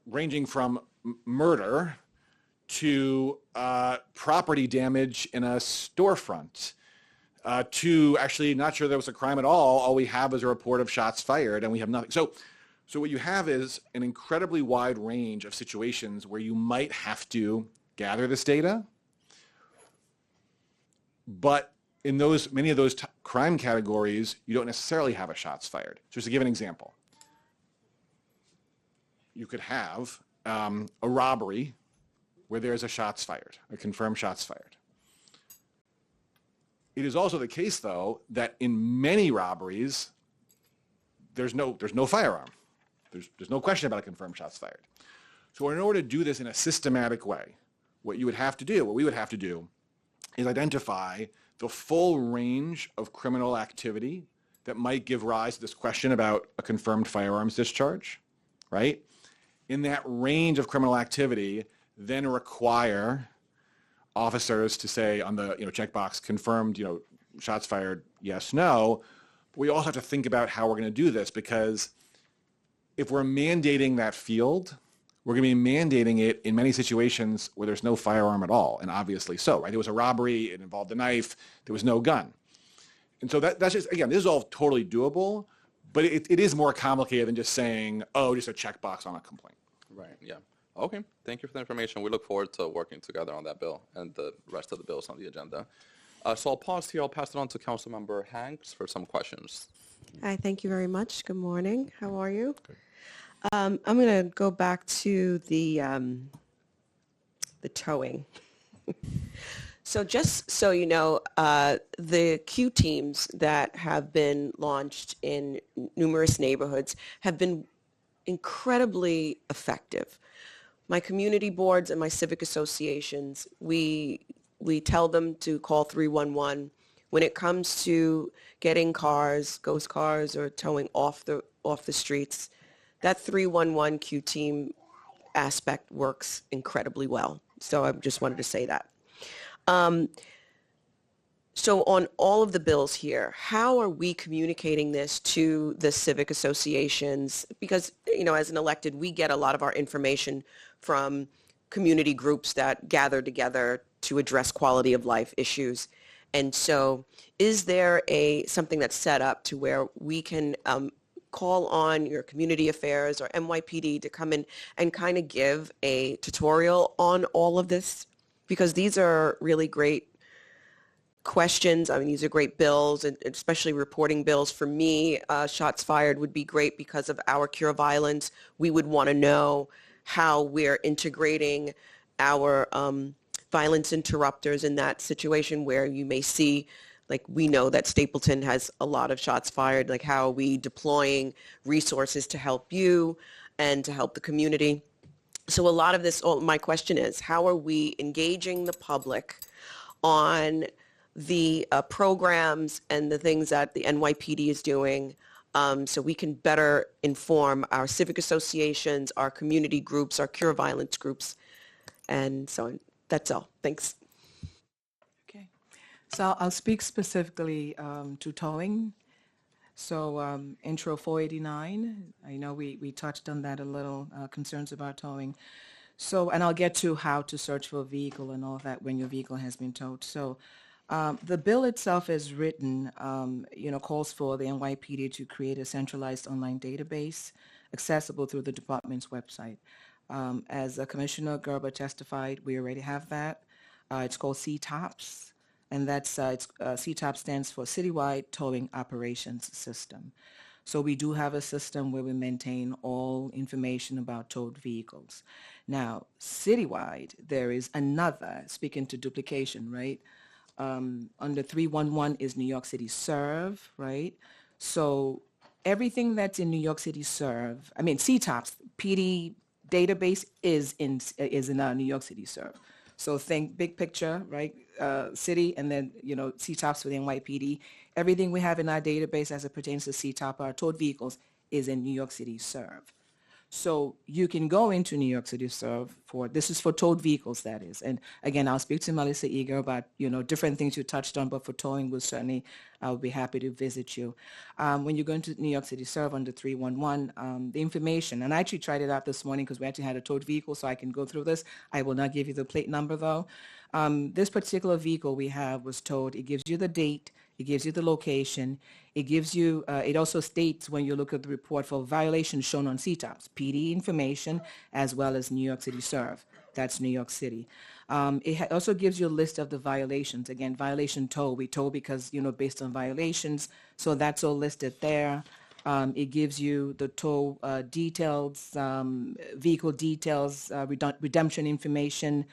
Speaker 8: Ranging from murder to property damage in a storefront, to actually not sure there was a crime at all. All we have is a report of shots fired and we have nothing. So what you have is an incredibly wide range of situations where you might have to gather this data. But in many of those crime categories, you don't necessarily have a shots fired. So just to give an example, you could have a robbery where there's a shots fired, a confirmed shots fired. It is also the case, though, that in many robberies, there's no firearm. There's no question about a confirmed shots fired. So in order to do this in a systematic way, what we would have to do is identify the full range of criminal activity that might give rise to this question about a confirmed firearms discharge, right? In that range of criminal activity, then require officers to say on the checkbox confirmed, shots fired, yes, no. But we also have to think about how we're going to do this, because if we're mandating that field, we're going to be mandating it in many situations where there's no firearm at all, and obviously so, right? There was a robbery, it involved a knife, there was no gun. And so that's just, again, this is all totally doable, but it is more complicated than just saying, oh, just a checkbox on a complaint.
Speaker 2: Right, yeah. Okay, thank you for the information. We look forward to working together on that bill and the rest of the bills on the agenda. So I'll pause here. I'll pass it on to Councilmember Hanks for some questions.
Speaker 10: Hi, thank you very much. Good morning. How are you? Good. I'm going to go back to the towing. So just so you know, the Q teams that have been launched in numerous neighborhoods have been incredibly effective. My community boards and my civic associations, we tell them to call 311 when it comes to getting cars, ghost cars, or towing off the streets. That 311 Q team aspect works incredibly well. So I just wanted to say that. So on all of the bills here, how are we communicating this to the civic associations? Because, you know, as an elected, we get a lot of our information from community groups that gather together to address quality of life issues. And so is there something that's set up to where we can call on your community affairs or NYPD to come in and kind of give a tutorial on all of this? Because these are really great questions. I mean, these are great bills, and especially reporting bills. For me, shots fired would be great because of our Cure Violence. We would want to know how we're integrating our violence interrupters in that situation where you may see, like we know that Stapleton has a lot of shots fired, like how are we deploying resources to help you and to help the community? So a lot of this, my question is, how are we engaging the public on the programs and the things that the NYPD is doing so we can better inform our civic associations, our community groups, our Cure Violence groups, and so on. That's all. Thanks.
Speaker 9: Okay. So I'll speak specifically to towing. So intro 489, I know we touched on that a little, concerns about towing. So, and I'll get to how to search for a vehicle and all that when your vehicle has been towed. So the bill itself is written, calls for the NYPD to create a centralized online database accessible through the department's website. As Commissioner Gerber testified, we already have that. It's called CTOPS, and that's CTOPS stands for Citywide Towing Operations System. So we do have a system where we maintain all information about towed vehicles. Now, citywide, there is another, speaking to duplication, right? Under 311 is New York City Serve, right? So everything that's in New York City Serve, I mean, CTOPS, PD database is in New York City Serve. So think big picture, right? City, and then, CTOPS for the NYPD. Everything we have in our database as it pertains to CTOP, our towed vehicles, is in New York City Serve. So you can go into New York City Serve this is for towed vehicles, that is. And again, I'll speak to Melissa Eager about, different things you touched on, but for towing, I'll be happy to visit you. When you go into New York City Serve under 311, the information, and I actually tried it out this morning because we actually had a towed vehicle, so I can go through this. I will not give you the plate number, though. This particular vehicle we have was towed. It gives you the date. It gives you the location. It gives you, it also states when you look at the report for violations shown on CTOPS, PD information, as well as New York City Serve. That's New York City. It also gives you a list of the violations. Again, violation tow, we tow because, based on violations. So that's all listed there. It gives you the tow details, vehicle details, redemption information,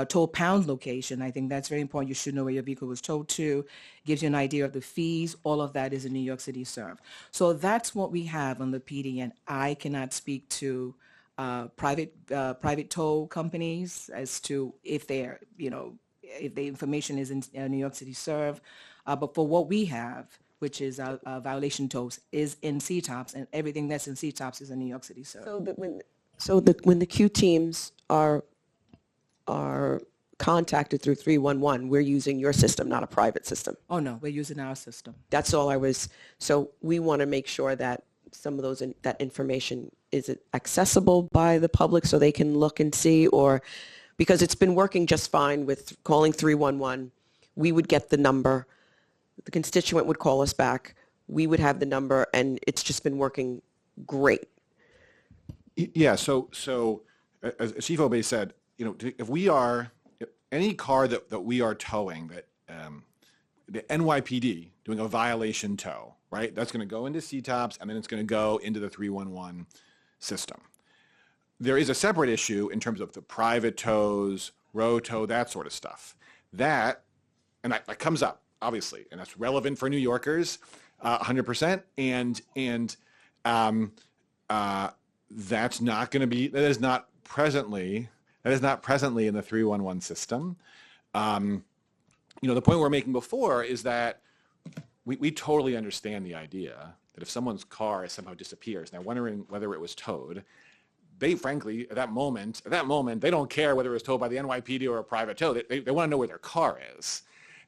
Speaker 9: tow pound location. I think that's very important. You should know where your vehicle was towed to. Gives you an idea of the fees. All of that is in New York City Serve. So that's what we have on the PD, and I cannot speak to private tow companies as to if they're, if the information is in New York City Serve. But for what we have, which is violation tows, is in CTOPS, and everything that's in CTOPS is in New York City Serve.
Speaker 10: So when the Q teams are contacted through 311, we're using your system, not a private system.
Speaker 9: Oh, no, we're using our system.
Speaker 10: That's all so we want to make sure that some of those, that information, is it accessible by the public so they can look and see? Or, because it's been working just fine with calling 311, we would get the number, the constituent would call us back, we would have the number, and it's just been working great.
Speaker 8: Yeah, so as Chief Obey said, if any car that we are towing, that the NYPD doing a violation tow, right? That's going to go into CTOPS, and then it's going to go into the 311 system. There is a separate issue in terms of the private tows, row tow, that sort of stuff. That comes up, obviously, and that's relevant for New Yorkers, 100%. And that's not going to be, that is not presently in the 311 system. The point we were making before is that we totally understand the idea that if someone's car somehow disappears, and they're wondering whether it was towed, they frankly, at that moment, they don't care whether it was towed by the NYPD or a private tow. They want to know where their car is,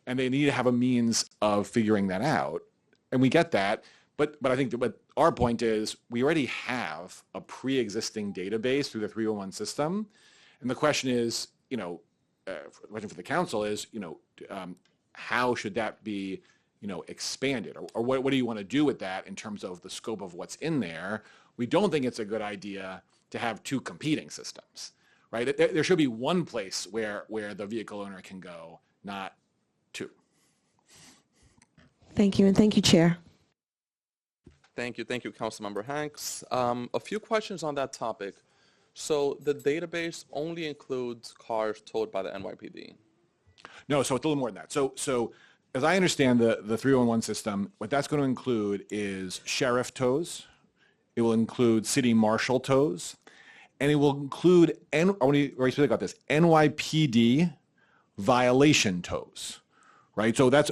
Speaker 8: and they need to have a means of figuring that out. And we get that, but I think what our point is, we already have a pre-existing database through the 311 system, and the question is, the question for the council is, how should that be, expanded, or what do you want to do with that in terms of the scope of what's in there? We don't think it's a good idea to have two competing systems, right? There should be one place where the vehicle owner can go, not two.
Speaker 10: Thank you, and thank you, Chair.
Speaker 2: Thank you, Councilmember Hanks. A few questions on that topic. So the database only includes cars towed by the NYPD?
Speaker 8: No, so it's a little more than that. So as I understand the 311 system, what that's going to include is sheriff tows. It will include city marshal tows, and it will include, I want to be very specific about this, NYPD violation tows, right? So if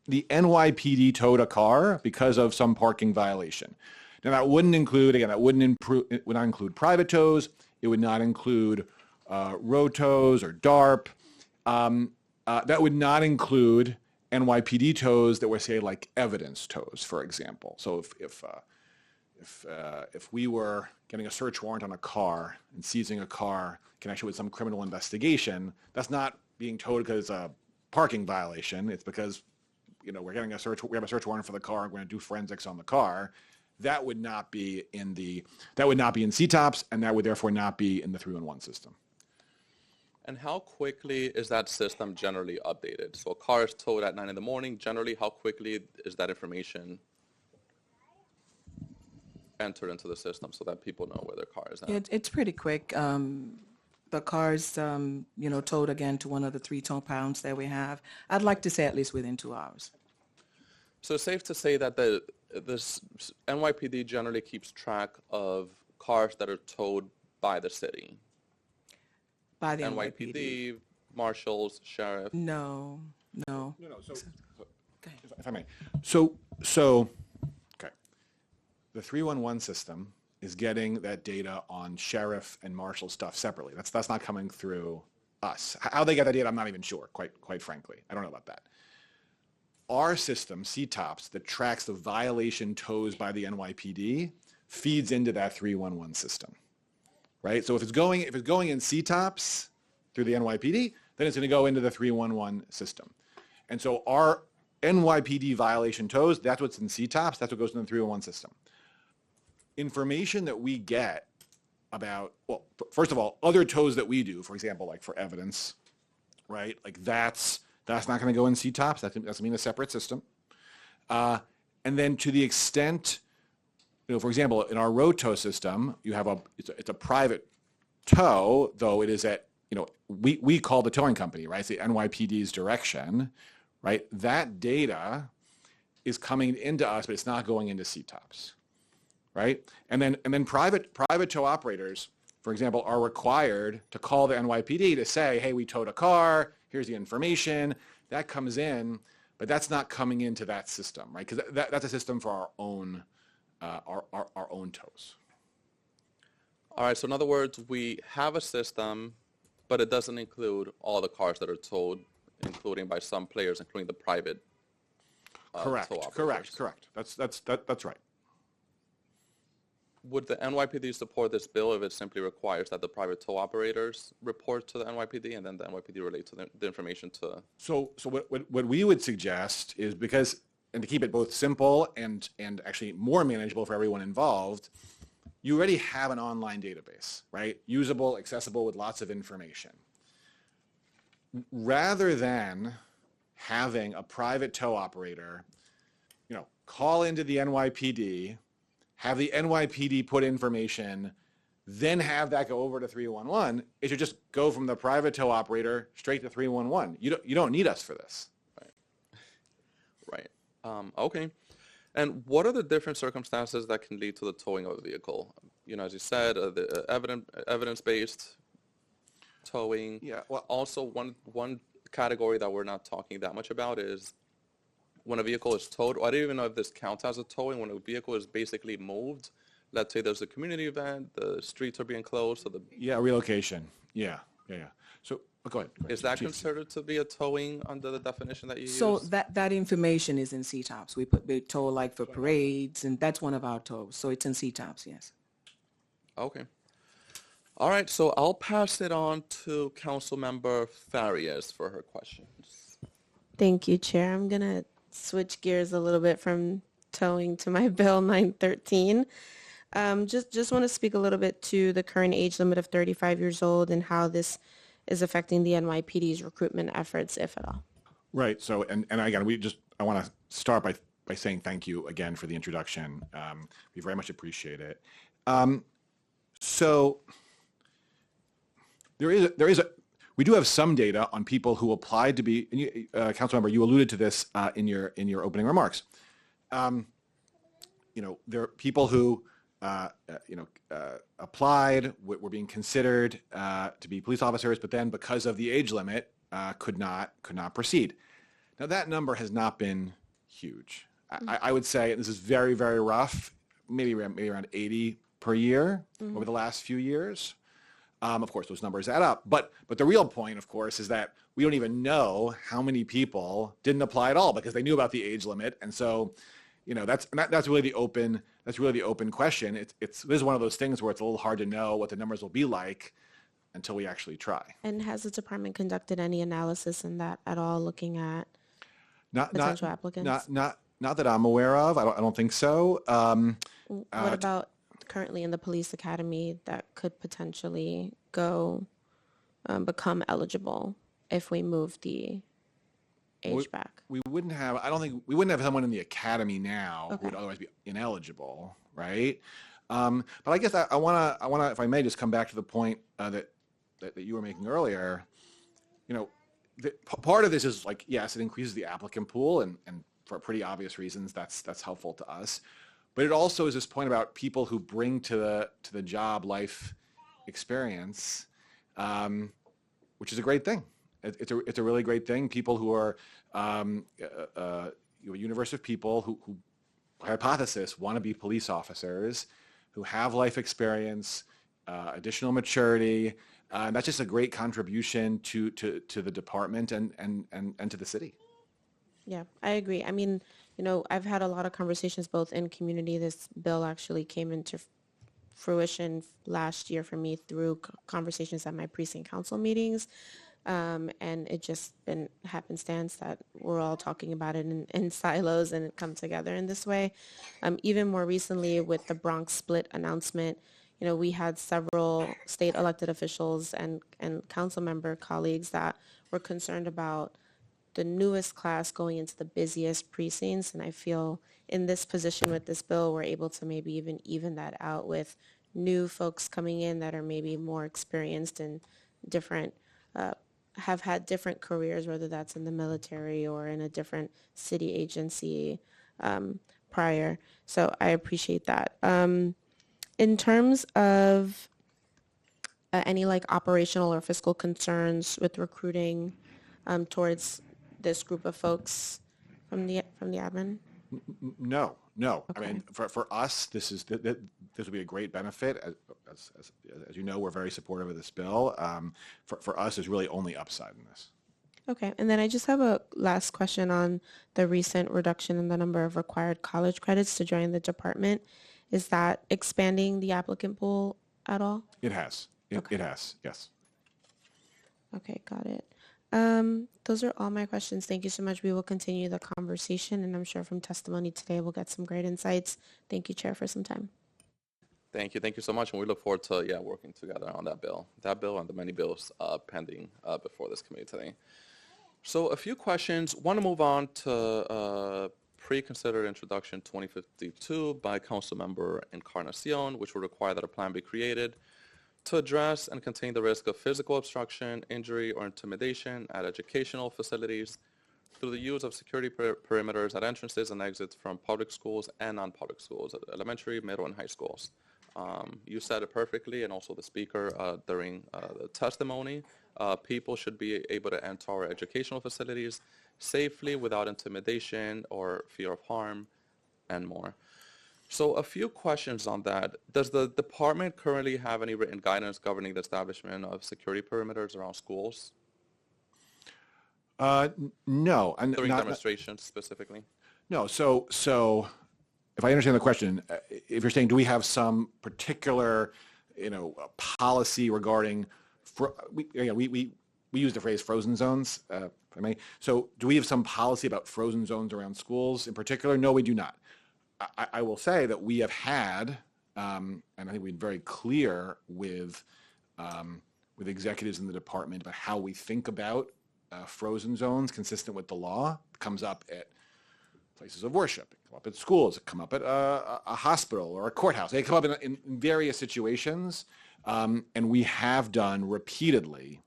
Speaker 8: the NYPD towed a car because of some parking violation, now that wouldn't include, again, it would not include private tows. It would not include road tows or DARP. That would not include NYPD tows that were, say, like evidence tows, for example. So if we were getting a search warrant on a car and seizing a car in connection with some criminal investigation, that's not being towed because it's a parking violation. It's because we have a search warrant for the car, and we're going to do forensics on the car. That would not be in CTOPS, and that would therefore not be in the 311 system.
Speaker 2: And how quickly is that system generally updated? So a car is towed at 9 in the morning. Generally, how quickly is that information entered into the system so that people know where their car is at?
Speaker 9: It's pretty quick. The car's, towed again to one of the 3 tow pounds that we have. I'd like to say at least within 2 hours.
Speaker 2: So it's safe to say that this NYPD generally keeps track of cars that are towed by the city?
Speaker 9: By the
Speaker 2: NYPD, marshals, sheriff?
Speaker 9: No.
Speaker 8: So if I may. So okay. The 311 system is getting that data on sheriff and marshal stuff separately. That's not coming through us. How they get that data, I'm not even sure, quite frankly. I don't know about that. Our system, CTOPS, that tracks the violation tows by the NYPD, feeds into that 311 system, right? So if it's going in CTOPS through the NYPD, then it's going to go into the 311 system. And so our NYPD violation tows, that's what's in CTOPS, that's what goes in the 311 system. Information that we get about, well, first of all, other tows that we do, for example, like for evidence, right? Like that's not going to go in CTOPS. That's going to be in a separate system. And then to the extent, for example, in our road tow system, you have it's a private tow, though it is at, we call the towing company, right? It's the NYPD's direction, right? That data is coming into us, but it's not going into CTOPS, right? And then private tow operators, for example, are required to call the NYPD to say, hey, we towed a car, here's the information. That comes in, but that's not coming into that system, right? Because that's a system for our own tows.
Speaker 2: All right, so in other words, we have a system, but it doesn't include all the cars that are towed, including by some players, including the private
Speaker 8: Correct.
Speaker 2: tow operators.
Speaker 8: Correct. That's right.
Speaker 2: Would the NYPD support this bill if it simply requires that the private tow operators report to the NYPD and then the NYPD relate to the information to?
Speaker 8: So what we would suggest is and to keep it both simple and actually more manageable for everyone involved, you already have an online database, right? Usable, accessible with lots of information. Rather than having a private tow operator, call into the NYPD, have the NYPD put information, then have that go over to 311, it should just go from the private tow operator straight to 311. You don't need us for this.
Speaker 2: Right. Okay. And what are the different circumstances that can lead to the towing of a vehicle? As you said, the evidence-based towing.
Speaker 8: Yeah. Well,
Speaker 2: also, one category that we're not talking that much about is when a vehicle is towed. I don't even know if this counts as a towing. When a vehicle is basically moved, let's say there's a community event, the streets are being closed, so
Speaker 8: relocation. Yeah. So go ahead.
Speaker 2: Is that considered to be a towing under the definition that you use?
Speaker 9: So that information is in CTOPS. We tow like for parades, and that's one of our tows. So it's in CTOPS, yes.
Speaker 2: Okay. All right, so I'll pass it on to Councilmember Farias for her questions.
Speaker 5: Thank you, Chair. I'm going to switch gears a little bit from towing to my Bill 913. Just want to speak a little bit to the current age limit of 35 years old and how this is affecting the NYPD's recruitment efforts, if at all.
Speaker 8: Right. So, and again, I want to start by saying thank you again for the introduction. We very much appreciate it. So we do have some data on people who applied to be, and you, Councilmember, you alluded to this in your opening remarks. There are people who applied, were being considered to be police officers, but then because of the age limit, could not proceed. Now that number has not been huge. I would say, and this is very, very rough, maybe around 80 per year over the last few years. Of course, those numbers add up. But the real point, of course, is that we don't even know how many people didn't apply at all because they knew about the age limit. And so, that's really the open question. This is one of those things where it's a little hard to know what the numbers will be like until we actually try.
Speaker 5: And has the department conducted any analysis in that at all, looking at potential applicants?
Speaker 8: Not that I'm aware of. I don't think so.
Speaker 5: What about currently in the police academy that could potentially become eligible if we move the age back?
Speaker 8: We wouldn't have someone in the academy now who would otherwise be ineligible, right? But I guess I want to, if I may, just come back to the point that you were making earlier. Part of this is like, yes, it increases the applicant pool, and for pretty obvious reasons, that's helpful to us. But it also is this point about people who bring to the job life experience, which is a great thing. It's a really great thing. People who are a universe of people who hypothesis want to be police officers, who have life experience, additional maturity. That's just a great contribution to the department and to the city.
Speaker 5: Yeah, I agree. I mean, I've had a lot of conversations both in community. This bill actually came into fruition last year for me through conversations at my precinct council meetings. And it just been happenstance that we're all talking about it in silos and it come together in this way. Even more recently with the Bronx split announcement, we had several state elected officials and council member colleagues that were concerned about the newest class going into the busiest precincts. And I feel in this position with this bill, we're able to maybe even that out with new folks coming in that are maybe more experienced and different, have had different careers, whether that's in the military or in a different city agency prior. So I appreciate that. In terms of any operational or fiscal concerns with recruiting towards this group of folks from the admin?
Speaker 8: No.
Speaker 5: Okay.
Speaker 8: I mean, for us, this will be a great benefit. As you know, we're very supportive of this bill. For us, there's really only upside in this.
Speaker 5: Okay, and then I just have a last question on the recent reduction in the number of required college credits to join the department. Is that expanding the applicant pool at all?
Speaker 8: It has. It has, yes.
Speaker 5: Okay, got it. Those are all my questions. Thank you so much. We will continue the conversation, and I'm sure from testimony today we'll get some great insights. Thank you, Chair, for some time.
Speaker 2: Thank you. Thank you so much. And we look forward to, working together on that bill and the many bills pending before this committee today. So a few questions. Want to move on to pre-considered introduction 2052 by Councilmember Encarnacion, which will require that a plan be created to address and contain the risk of physical obstruction, injury, or intimidation at educational facilities through the use of security perimeters at entrances and exits from public schools and non-public schools, elementary, middle, and high schools. You said it perfectly, and also the speaker during the testimony. People should be able to enter our educational facilities safely without intimidation or fear of harm and more. So a few questions on that. Does the department currently have any written guidance governing the establishment of security perimeters around schools?
Speaker 8: No.
Speaker 2: During demonstrations specifically?
Speaker 8: No. So if I understand the question, if you're saying, do we have some particular, policy regarding, we use the phrase frozen zones, if I may. So do we have some policy about frozen zones around schools in particular? No, we do not. I will say that we have had, and I think we've been very clear with executives in the department about how we think about frozen zones consistent with the law. It comes up at places of worship, it come up at schools, it come up at a hospital or a courthouse. They come up in various situations, and we have done repeatedly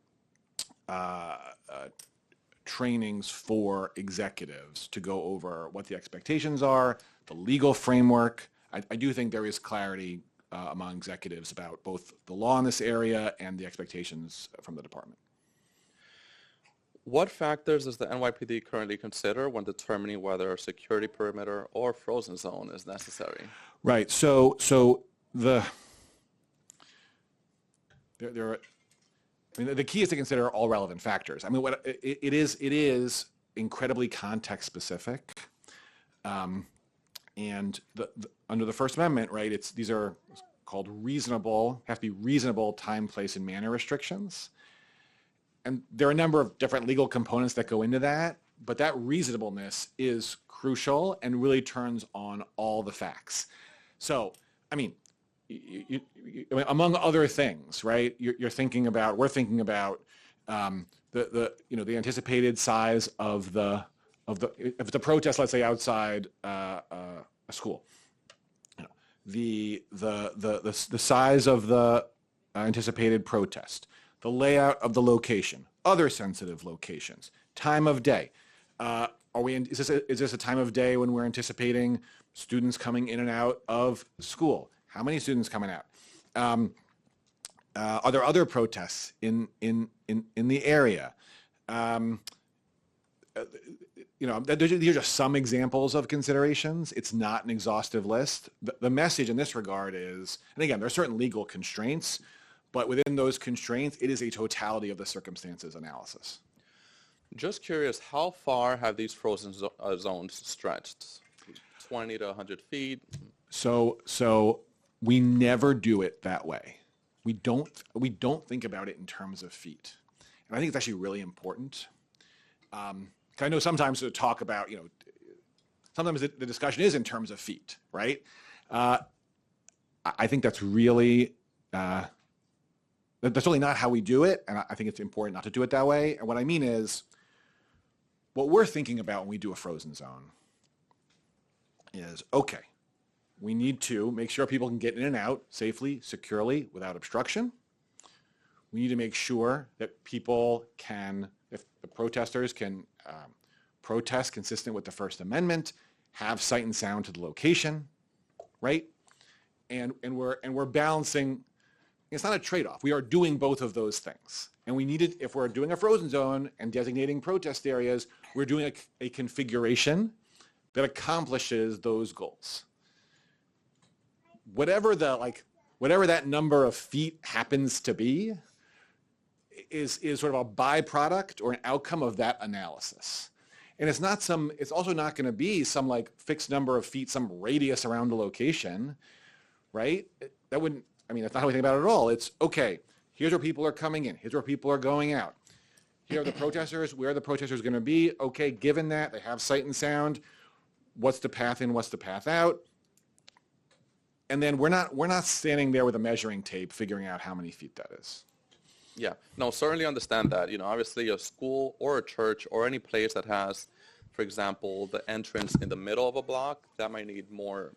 Speaker 8: trainings for executives to go over what the expectations are, the legal framework. I do think there is clarity among executives about both the law in this area and the expectations from the department.
Speaker 2: What factors does the NYPD currently consider when determining whether a security perimeter or frozen zone is necessary?
Speaker 8: Right. So the key is to consider all relevant factors. I mean, what it is incredibly context specific, and under the First Amendment, right? These are called have to be reasonable time, place, and manner restrictions. And there are a number of different legal components that go into that, but that reasonableness is crucial and really turns on all the facts. So, I mean, among other things, right? We're thinking about the anticipated size of the if it's a protest, let's say outside a school, the size of the anticipated protest, the layout of the location, other sensitive locations, time of day. Is this a time of day when we're anticipating students coming in and out of school? How many students coming out? Are there other protests in the area? These are just some examples of considerations. It's not an exhaustive list. The message in this regard is, and again, there are certain legal constraints, but within those constraints, it is a totality of the circumstances analysis.
Speaker 2: Just curious, how far have these frozen zones stretched? 20 to 100 feet?
Speaker 8: So we never do it that way. We don't think about it in terms of feet. And I think it's actually really important. I know sometimes to talk about, sometimes the discussion is in terms of feet, right? I think that's really not how we do it, and I think it's important not to do it that way. And what I mean is, what we're thinking about when we do a frozen zone is, okay, we need to make sure people can get in and out safely, securely, without obstruction. We need to make sure that if the protesters can protest consistent with the First Amendment, have sight and sound to the location, right? And we're balancing. It's not a trade-off. We are doing both of those things. And we needed, if we're doing a frozen zone and designating protest areas, we're doing a configuration that accomplishes those goals. Whatever that number of feet happens to be, is sort of a byproduct or an outcome of that analysis. And it's also not going to be some like fixed number of feet, some radius around the location, right? That's not how we think about it at all. It's, okay, here's where people are coming in. Here's where people are going out. Here are the protesters. Where are the protesters going to be? Okay, given that, they have sight and sound. What's the path in? What's the path out? And then we're not standing there with a measuring tape figuring out how many feet that is.
Speaker 2: Yeah, no, certainly understand that. Obviously a school or a church or any place that has, for example, the entrance in the middle of a block, that might need more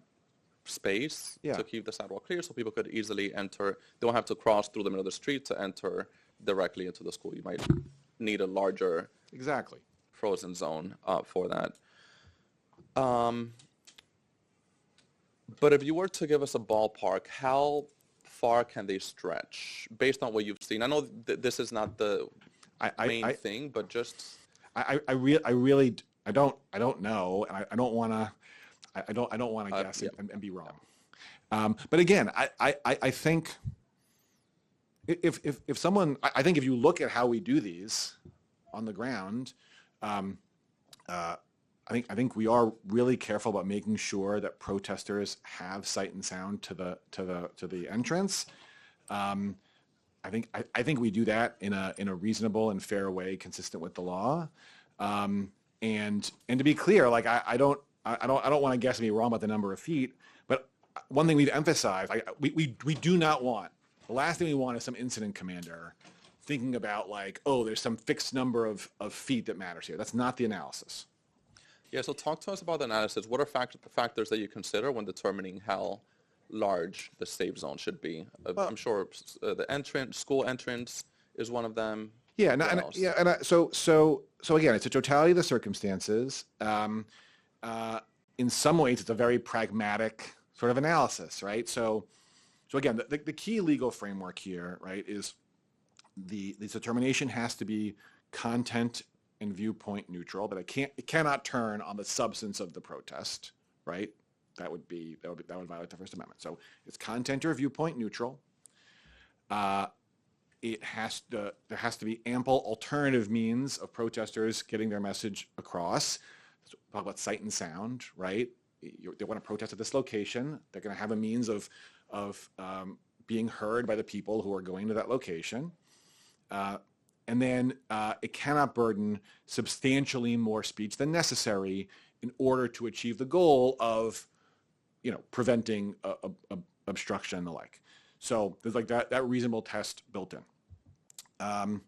Speaker 2: space to keep the sidewalk clear so people could easily enter. They don't have to cross through the middle of the street to enter directly into the school. You might need a larger frozen zone for that. But if you were to give us a ballpark, how far can they stretch based on what you've seen? I know this is not the main thing, but just
Speaker 8: I don't know, and I don't want to guess and be wrong. But again, I think if someone, I think if you look at how we do these on the ground, I think we are really careful about making sure that protesters have sight and sound to the entrance. I think we do that in a reasonable and fair way, consistent with the law. And to be clear, like I don't want to guess and be wrong about the number of feet, but one thing we've emphasized, we do not want, the last thing we want is some incident commander thinking about like, oh, there's some fixed number of feet that matters here. That's not the analysis.
Speaker 2: Yeah, so talk to us about the analysis. What are factors that you consider when determining how large the safe zone should be? I'm sure the school entrance is one of them.
Speaker 8: Yeah, so again, it's a totality of the circumstances. In some ways, it's a very pragmatic sort of analysis, right? So again, the key legal framework here, right, is the determination has to be content and viewpoint neutral, but it cannot turn on the substance of the protest, right? That would violate the First Amendment. So it's content or viewpoint neutral. There has to be ample alternative means of protesters getting their message across. So talk about sight and sound, right? They want to protest at this location. They're going to have a means of being heard by the people who are going to that location. And then it cannot burden substantially more speech than necessary in order to achieve the goal of, preventing obstruction and the like. So there's like that reasonable test built in. Now,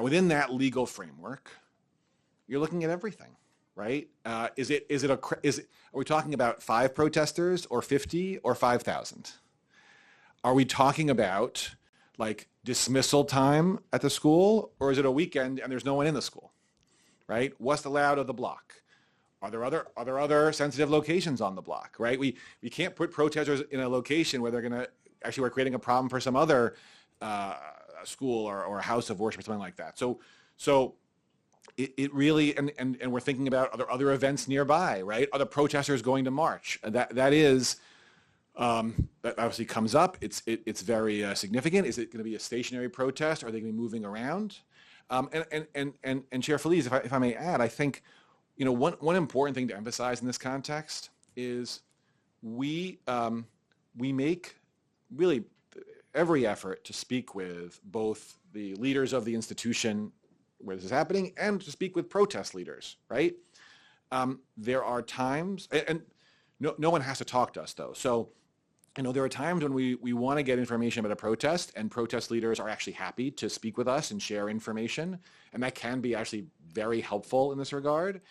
Speaker 8: within that legal framework, you're looking at everything, right? Are we talking about 5 protesters or 50 or 5,000? Are we talking about like dismissal time at the school, or is it a weekend and there's no one in the school, right? What's allowed of the block? Are there other sensitive locations on the block, right? We can't put protesters in a location where we're creating a problem for some other school or a house of worship or something like that. So it really, and we're thinking about other events nearby, right? Are the protesters going to march? That is. That obviously comes up. It's very significant. Is it going to be a stationary protest? Are they going to be moving around? And Chair Feliz, if I may add, I think one important thing to emphasize in this context is we make really every effort to speak with both the leaders of the institution where this is happening and to speak with protest leaders. Right? There are times, and no one has to talk to us though. So. There are times when we want to get information about a protest, and protest leaders are actually happy to speak with us and share information, and that can be actually very helpful in this regard.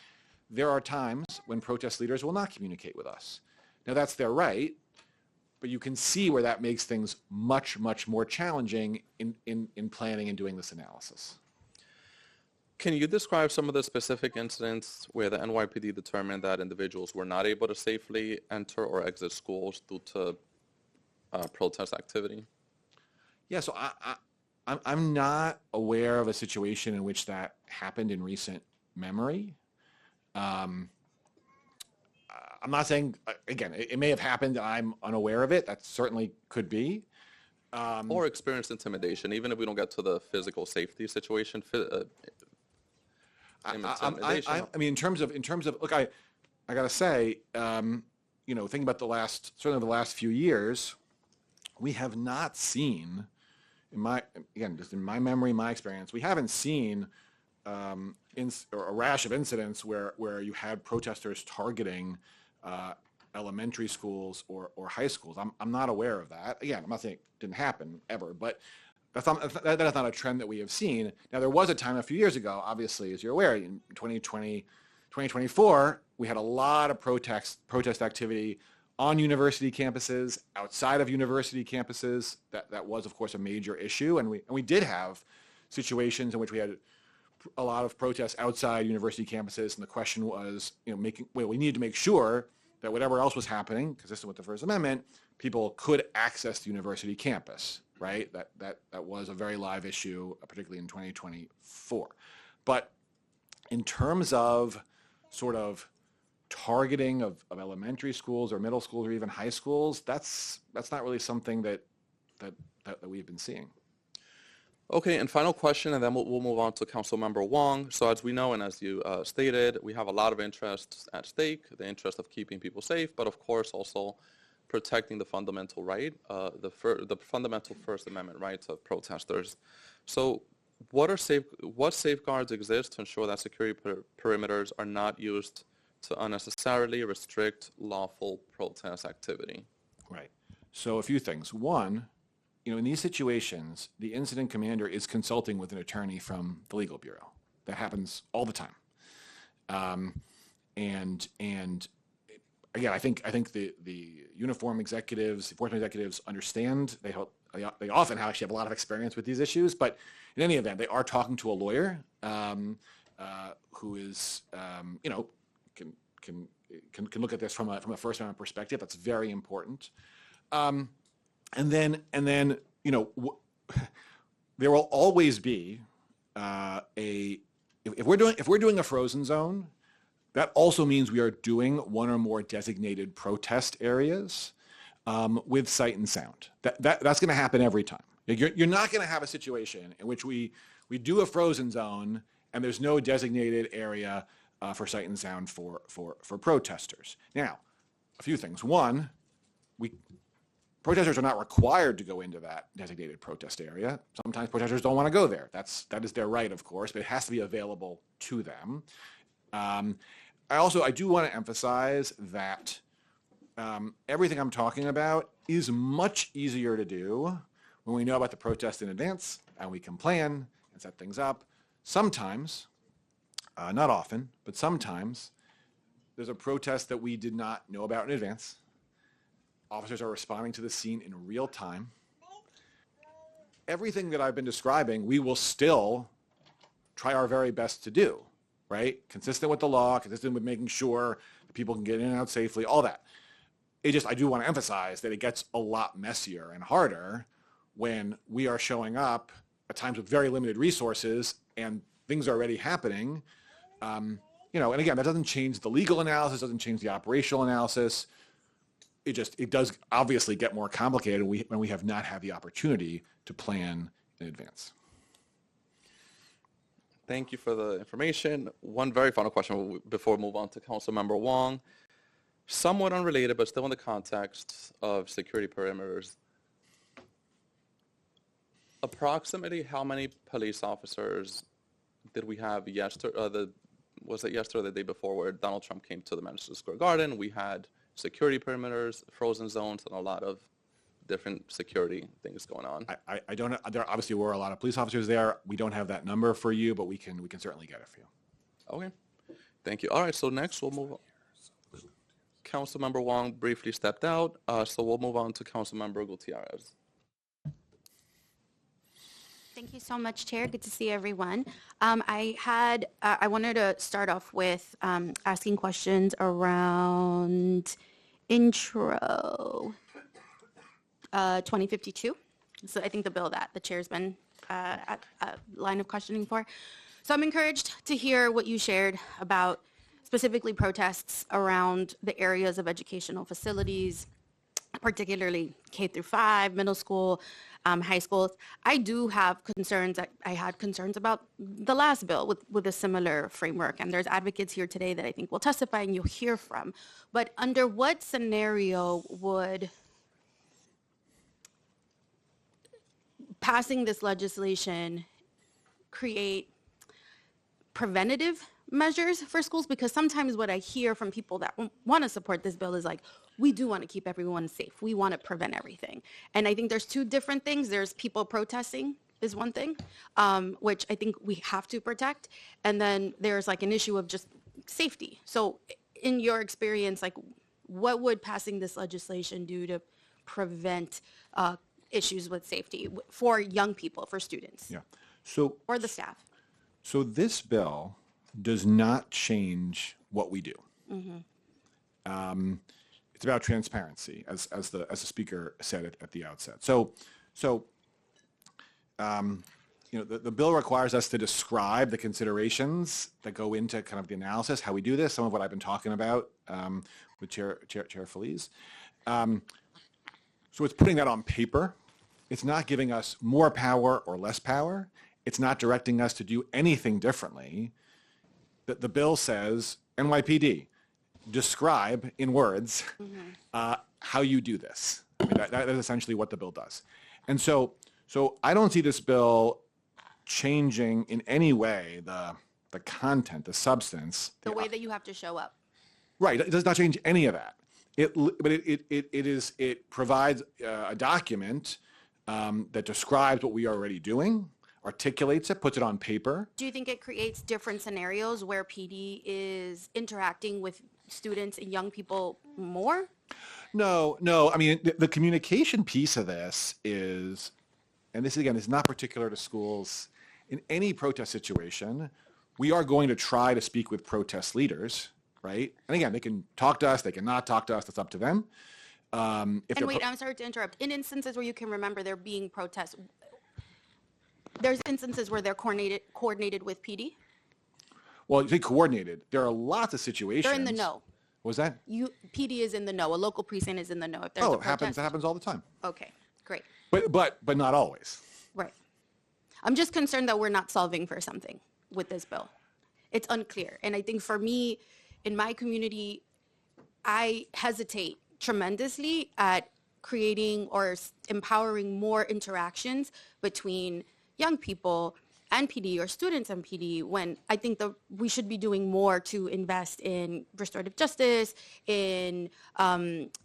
Speaker 8: There are times when protest leaders will not communicate with us. Now, that's their right, but you can see where that makes things much, much more challenging in planning and doing this analysis.
Speaker 2: Can you describe some of the specific incidents where the NYPD determined that individuals were not able to safely enter or exit schools due to protest activity?
Speaker 8: Yeah, so I'm not aware of a situation in which that happened in recent memory. I'm not saying, again, it may have happened and I'm unaware of it. That certainly could be.
Speaker 2: Or experience intimidation, even if we don't get to the physical safety situation. Intimidation.
Speaker 8: I mean, in terms of, look, I gotta say, thinking about certainly the last few years, we have not seen, just in my memory, my experience, we haven't seen a rash of incidents where you had protesters targeting elementary schools or high schools. I'm not aware of that. Again, I'm not saying it didn't happen ever, but that's not a trend that we have seen. Now, there was a time a few years ago, obviously, as you're aware, in 2024, we had a lot of protest activity on university campuses, outside of university campuses. That was, of course, a major issue, and we did have situations in which we had a lot of protests outside university campuses, and the question was, we needed to make sure that whatever else was happening, consistent with the First Amendment, people could access the university campus, right? That was a very live issue, particularly in 2024. But in terms of sort of targeting of elementary schools or middle schools or even high schools, that's not really something that we've been seeing.
Speaker 2: Okay, and final question, and then we'll move on to Councilmember Wong. So as we know, and as you stated, we have a lot of interests at stake, the interest of keeping people safe, but of course also protecting the fundamental right, the fundamental First Amendment rights of protesters. So what safeguards exist to ensure that security perimeters are not used to unnecessarily restrict lawful protest activity?
Speaker 8: Right. So a few things. One, in these situations, the incident commander is consulting with an attorney from the legal bureau. That happens all the time. And again, I think the uniform executives, enforcement executives understand. They often actually have a lot of experience with these issues. But in any event, they are talking to a lawyer who is, can look at this from a First Amendment perspective. That's very important. And then, there will always be if we're doing a frozen zone, that also means we are doing one or more designated protest areas with sight and sound. That's going to happen every time. You're not going to have a situation in which we do a frozen zone and there's no designated area for sight and sound for protesters. Now, a few things. One, protesters are not required to go into that designated protest area. Sometimes protesters don't want to go there. That is their right, of course, but it has to be available to them. I do want to emphasize that everything I'm talking about is much easier to do when we know about the protest in advance and we can plan and set things up. Sometimes, not often, but sometimes, there's a protest that we did not know about in advance. Officers are responding to the scene in real time. Everything that I've been describing, we will still try our very best to do, right? Consistent with the law, consistent with making sure that people can get in and out safely, all that. I do want to emphasize that it gets a lot messier and harder when we are showing up at times with very limited resources and things are already happening. And again, that doesn't change the legal analysis, doesn't change the operational analysis. It does obviously get more complicated when we have not had the opportunity to plan in advance.
Speaker 2: Thank you for the information. One very final question before we move on to Councilmember Wong. Somewhat unrelated, but still in the context of security perimeters. Approximately how many police officers did we have yesterday? Was it yesterday or the day before, where Donald Trump came to the Madison Square Garden? We had security perimeters, frozen zones, and a lot of different security things going on.
Speaker 8: I don't know. There obviously were a lot of police officers there. We don't have that number for you, but we can certainly get it for you.
Speaker 2: Okay. Thank you. All right, so next we'll move on. Councilmember Wong briefly stepped out, so we'll move on to Councilmember Gutierrez.
Speaker 11: Thank you so much, Chair. Good to see everyone. I wanted to start off with asking questions around intro 2052. So I think the bill that the chair's been at a line of questioning for. So I'm encouraged to hear what you shared about specifically protests around the areas of educational facilities, particularly K through 5, middle school, high schools. I do have concerns. I had concerns about the last bill with a similar framework. And there's advocates here today that I think will testify and you'll hear from. But under what scenario would passing this legislation create preventative measures for schools? Because sometimes what I hear from people that want to support this bill is like, we do want to keep everyone safe. We want to prevent everything. And I think there's two different things. There's people protesting is one thing, which I think we have to protect. And then there's like an issue of just safety. So in your experience, like what would passing this legislation do to prevent issues with safety for young people, for students?
Speaker 8: Yeah. So,
Speaker 11: or the staff?
Speaker 8: So this bill does not change what we do. It's about transparency, as the speaker said at the outset. So the bill requires us to describe the considerations that go into kind of the analysis, how we do this. Some of what I've been talking about with Chair Feliz. So it's putting that on paper. It's not giving us more power or less power. It's not directing us to do anything differently. The bill says, NYPD, describe in words how you do this. I mean, that is essentially what the bill does. And so I don't see this bill changing in any way the content, the substance.
Speaker 11: The way that you have to show up.
Speaker 8: Right. It does not change any of that. It provides a document that describes what we are already doing, articulates it, puts it on paper.
Speaker 11: Do you think it creates different scenarios where PD is interacting with students and young people more?
Speaker 8: No. I mean, the communication piece of this is, and this again is not particular to schools. In any protest situation, we are going to try to speak with protest leaders, right? And again, they can talk to us, they can not talk to us, that's up to them.
Speaker 11: And wait, I'm sorry to interrupt. In instances where you can remember there being protests, there's instances where they're coordinated with PD?
Speaker 8: Well, you say coordinated. There are lots of situations.
Speaker 11: They're in the know.
Speaker 8: What was that?
Speaker 11: PD is in the know. A local precinct is in the know. If there's a
Speaker 8: it happens.
Speaker 11: protest.
Speaker 8: That happens all the time.
Speaker 11: Okay, great.
Speaker 8: But not always.
Speaker 11: Right. I'm just concerned that we're not solving for something with this bill. It's unclear. And I think for me, in my community, I hesitate tremendously at creating or empowering more interactions between young people and PD or students and PD when I think that we should be doing more to invest in restorative justice, in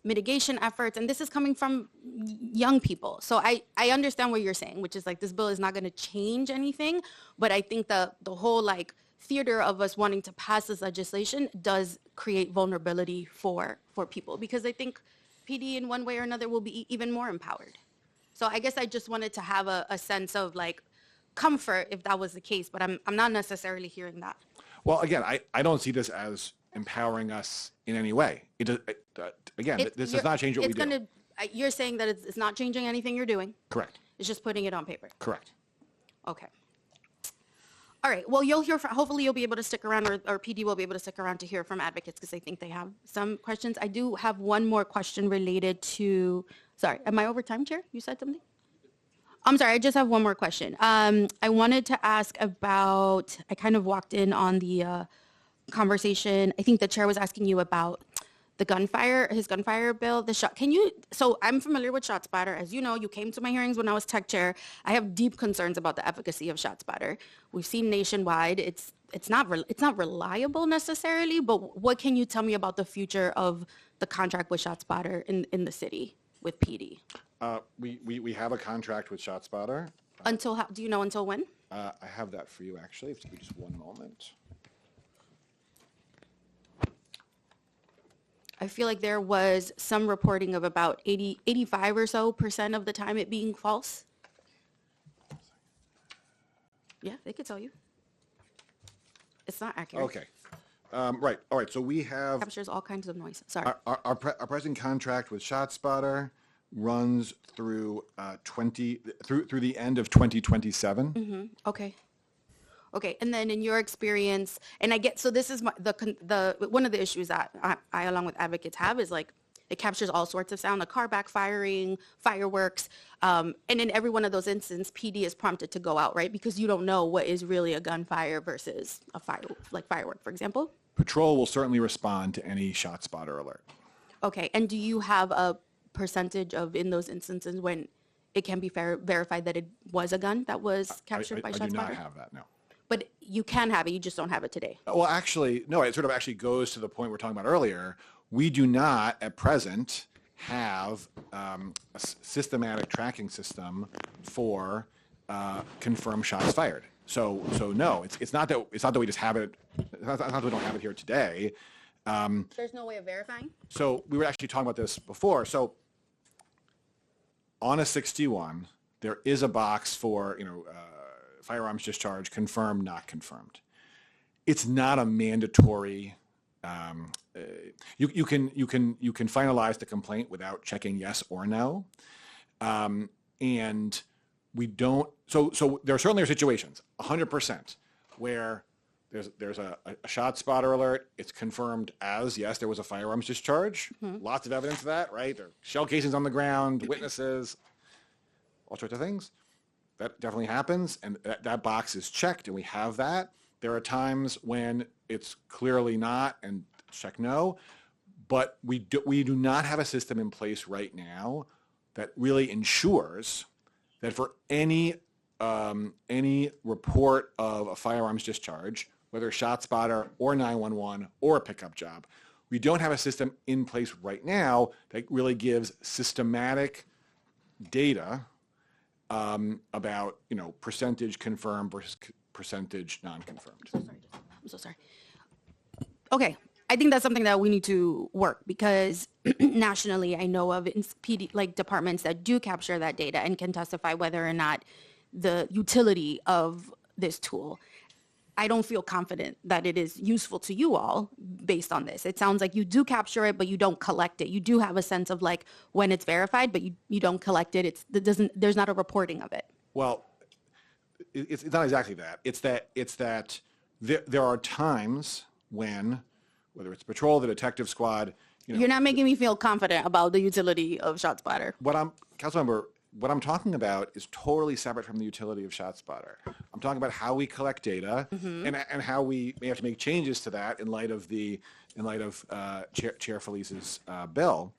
Speaker 11: mitigation efforts. And this is coming from young people. So I understand what you're saying, which is like this bill is not going to change anything. But I think the whole like theater of us wanting to pass this legislation does create vulnerability for people because I think PD in one way or another will be even more empowered. So I guess I just wanted to have a sense of like comfort if that was the case, but I'm not necessarily hearing that.
Speaker 8: Well, again, I don't see this as empowering us in any way. This does not change what we do.
Speaker 11: You're saying that it's not changing anything you're doing.
Speaker 8: Correct.
Speaker 11: It's just putting it on paper.
Speaker 8: Correct.
Speaker 11: Okay. All right. Well, you'll hear hopefully you'll be able to stick around or PD will be able to stick around to hear from advocates because I think they have some questions. I do have one more question related to, sorry, am I over time, Chair? You said something? I'm sorry, I just have one more question. I wanted to ask about, I kind of walked in on the conversation. I think the chair was asking you about the his gunfire bill, so I'm familiar with ShotSpotter. As you know, you came to my hearings when I was tech chair. I have deep concerns about the efficacy of ShotSpotter. We've seen nationwide, it's not reliable necessarily, but what can you tell me about the future of the contract with ShotSpotter in the city with PD?
Speaker 8: We have a contract with ShotSpotter.
Speaker 11: Do you know until when?
Speaker 8: I have that for you, actually. If you just one moment.
Speaker 11: I feel like there was some reporting of about 85 or so % of the time it being false. Yeah, they could tell you. It's not accurate.
Speaker 8: Okay. Right. All right. So we have
Speaker 11: Captures all kinds of noise. Sorry.
Speaker 8: our present contract with ShotSpotter runs through through the end of 2027.
Speaker 11: Okay. Okay, and then in your experience, and I get, so this is the one of the issues that I along with advocates have is like, It captures all sorts of sound, a car backfiring, fireworks. And in every one of those instances, PD is prompted to go out, right? Because you don't know what is really a gunfire versus a firework, for example.
Speaker 8: Patrol will certainly respond to any shot spotter alert.
Speaker 11: Okay, and do you have a percentage of in those instances when it can be verified that it was a gun that was captured by
Speaker 8: I
Speaker 11: shot
Speaker 8: do not
Speaker 11: spotter?
Speaker 8: have that, no.
Speaker 11: But you can have it, you just don't have it today.
Speaker 8: Well, actually, no, it sort of actually goes to the point we were talking about earlier. We do not, at present, have a systematic tracking system for confirmed shots fired. So no, it's not that we just have it. It's not that we don't have it here today.
Speaker 11: There's no way of verifying?
Speaker 8: So we were actually talking about this before. So on a 61, there is a box for firearms discharge, confirmed, not confirmed. It's not a mandatory. You can finalize the complaint without checking yes or no, and we don't. So there certainly are situations, 100%, where there's a shot spotter alert. It's confirmed as yes, there was a firearms discharge. Lots of evidence of that, right? There are shell casings on the ground, witnesses, all sorts of things. That definitely happens, and that box is checked, and we have that. There are times when it's clearly not, and check no, but we do not have a system in place right now that really ensures that for any report of a firearms discharge, whether a shot spotter or 911 or a pickup job, we don't have a system in place right now that really gives systematic data about percentage confirmed versus percentage non-confirmed.
Speaker 11: I'm so sorry. Okay, I think that's something that we need to work because nationally I know of PD, like departments that do capture that data and can testify whether or not the utility of this tool. I don't feel confident that it is useful to you all based on this. It sounds like you do capture it, but you don't collect it. You do have a sense of like when it's verified, but you don't collect it. There's not a reporting of it.
Speaker 8: Well, it's not exactly that. It's that there are times when, whether it's patrol, the detective squad,
Speaker 11: You're not making me feel confident about the utility of ShotSpotter.
Speaker 8: Councilmember, what I'm talking about is totally separate from the utility of ShotSpotter. I'm talking about how we collect data and how we may have to make changes to that in light of Chair Felice's bill.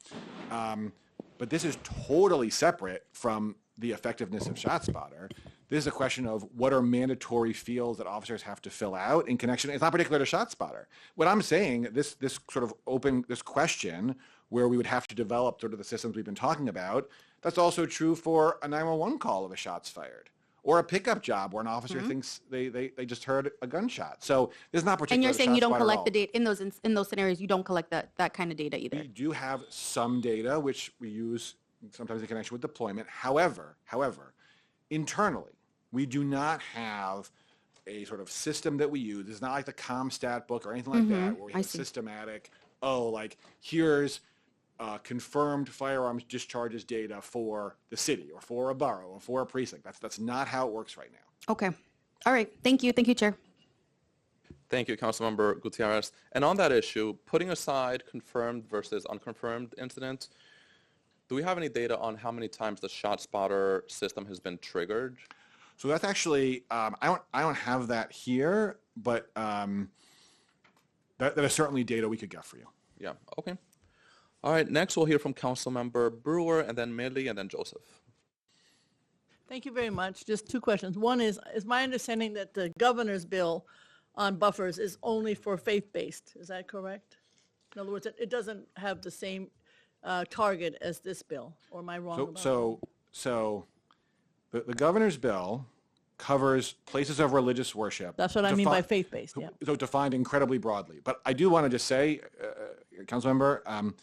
Speaker 8: But this is totally separate from the effectiveness of ShotSpotter. This is a question of what are mandatory fields that officers have to fill out in connection. It's not particular to ShotSpotter. What I'm saying, this sort of this question where we would have to develop sort of the systems we've been talking about, that's also true for a 911 call of a shots fired or a pickup job where an officer thinks they just heard a gunshot. So this is not particular.
Speaker 11: And you're saying you don't collect
Speaker 8: all.
Speaker 11: the data in those scenarios. You don't collect that kind of data either.
Speaker 8: We do have some data which we use sometimes in connection with deployment. However, internally, we do not have a sort of system that we use. It's not like the ComStat book or anything like that where we have systematic, here's confirmed firearms discharges data for the city or for a borough or for a precinct. That's not how it works right now.
Speaker 11: Okay. All right. Thank you. Thank you, Chair.
Speaker 2: Thank you, Councilmember Gutierrez. And on that issue, putting aside confirmed versus unconfirmed incidents, do we have any data on how many times the ShotSpotter system has been triggered?
Speaker 8: So that's actually, I don't have that here, but that is certainly data we could get for you.
Speaker 2: Yeah, okay. All right, next we'll hear from Councilmember Brewer and then Midley and then Joseph.
Speaker 12: Thank you very much. Just two questions. One is my understanding that the governor's bill on buffers is only for faith-based. Is that correct? In other words, it doesn't have the same target as this bill, or am I wrong about that?
Speaker 8: So the governor's bill covers places of religious worship.
Speaker 12: That's what I mean by faith-based, yeah.
Speaker 8: So defined incredibly broadly. But I do want to just say, Councilmember,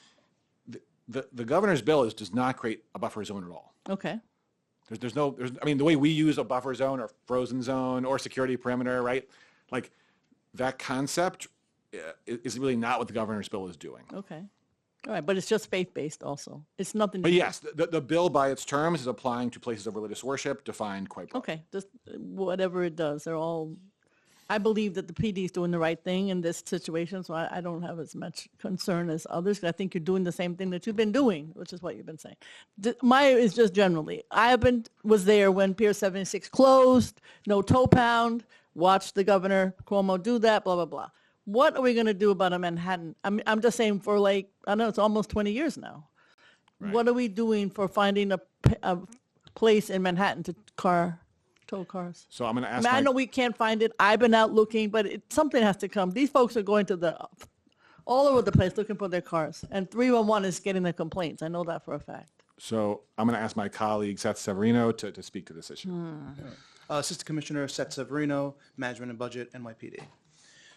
Speaker 8: the governor's bill does not create a buffer zone at all.
Speaker 12: Okay.
Speaker 8: The way we use a buffer zone or frozen zone or security perimeter, right? Like that concept is really not what the governor's bill is doing.
Speaker 12: Okay. All right, but it's just faith-based also. It's nothing.
Speaker 8: But yes, the bill by its terms is applying to places of religious worship defined quite broadly.
Speaker 12: Okay, just whatever it does, they're all I believe that the PD is doing the right thing in this situation, so I don't have as much concern as others. I think you're doing the same thing that you've been doing, which is what you've been saying. Mine is just generally. Was there when Pier 76 closed, no tow pound, watched the Governor Cuomo do that, blah, blah, blah. What are we going to do about a Manhattan? I'm just saying for I know it's almost 20 years now. Right. What are we doing for finding a place in Manhattan to tow cars?
Speaker 8: So I'm going to ask.
Speaker 12: I know we can't find it. I've been out looking, but something has to come. These folks are going all over the place looking for their cars, and 311 is getting the complaints. I know that for a fact.
Speaker 8: So I'm going to ask my colleague Seth Severino to speak to this issue.
Speaker 13: Assistant Commissioner Seth Severino, Management and Budget, NYPD.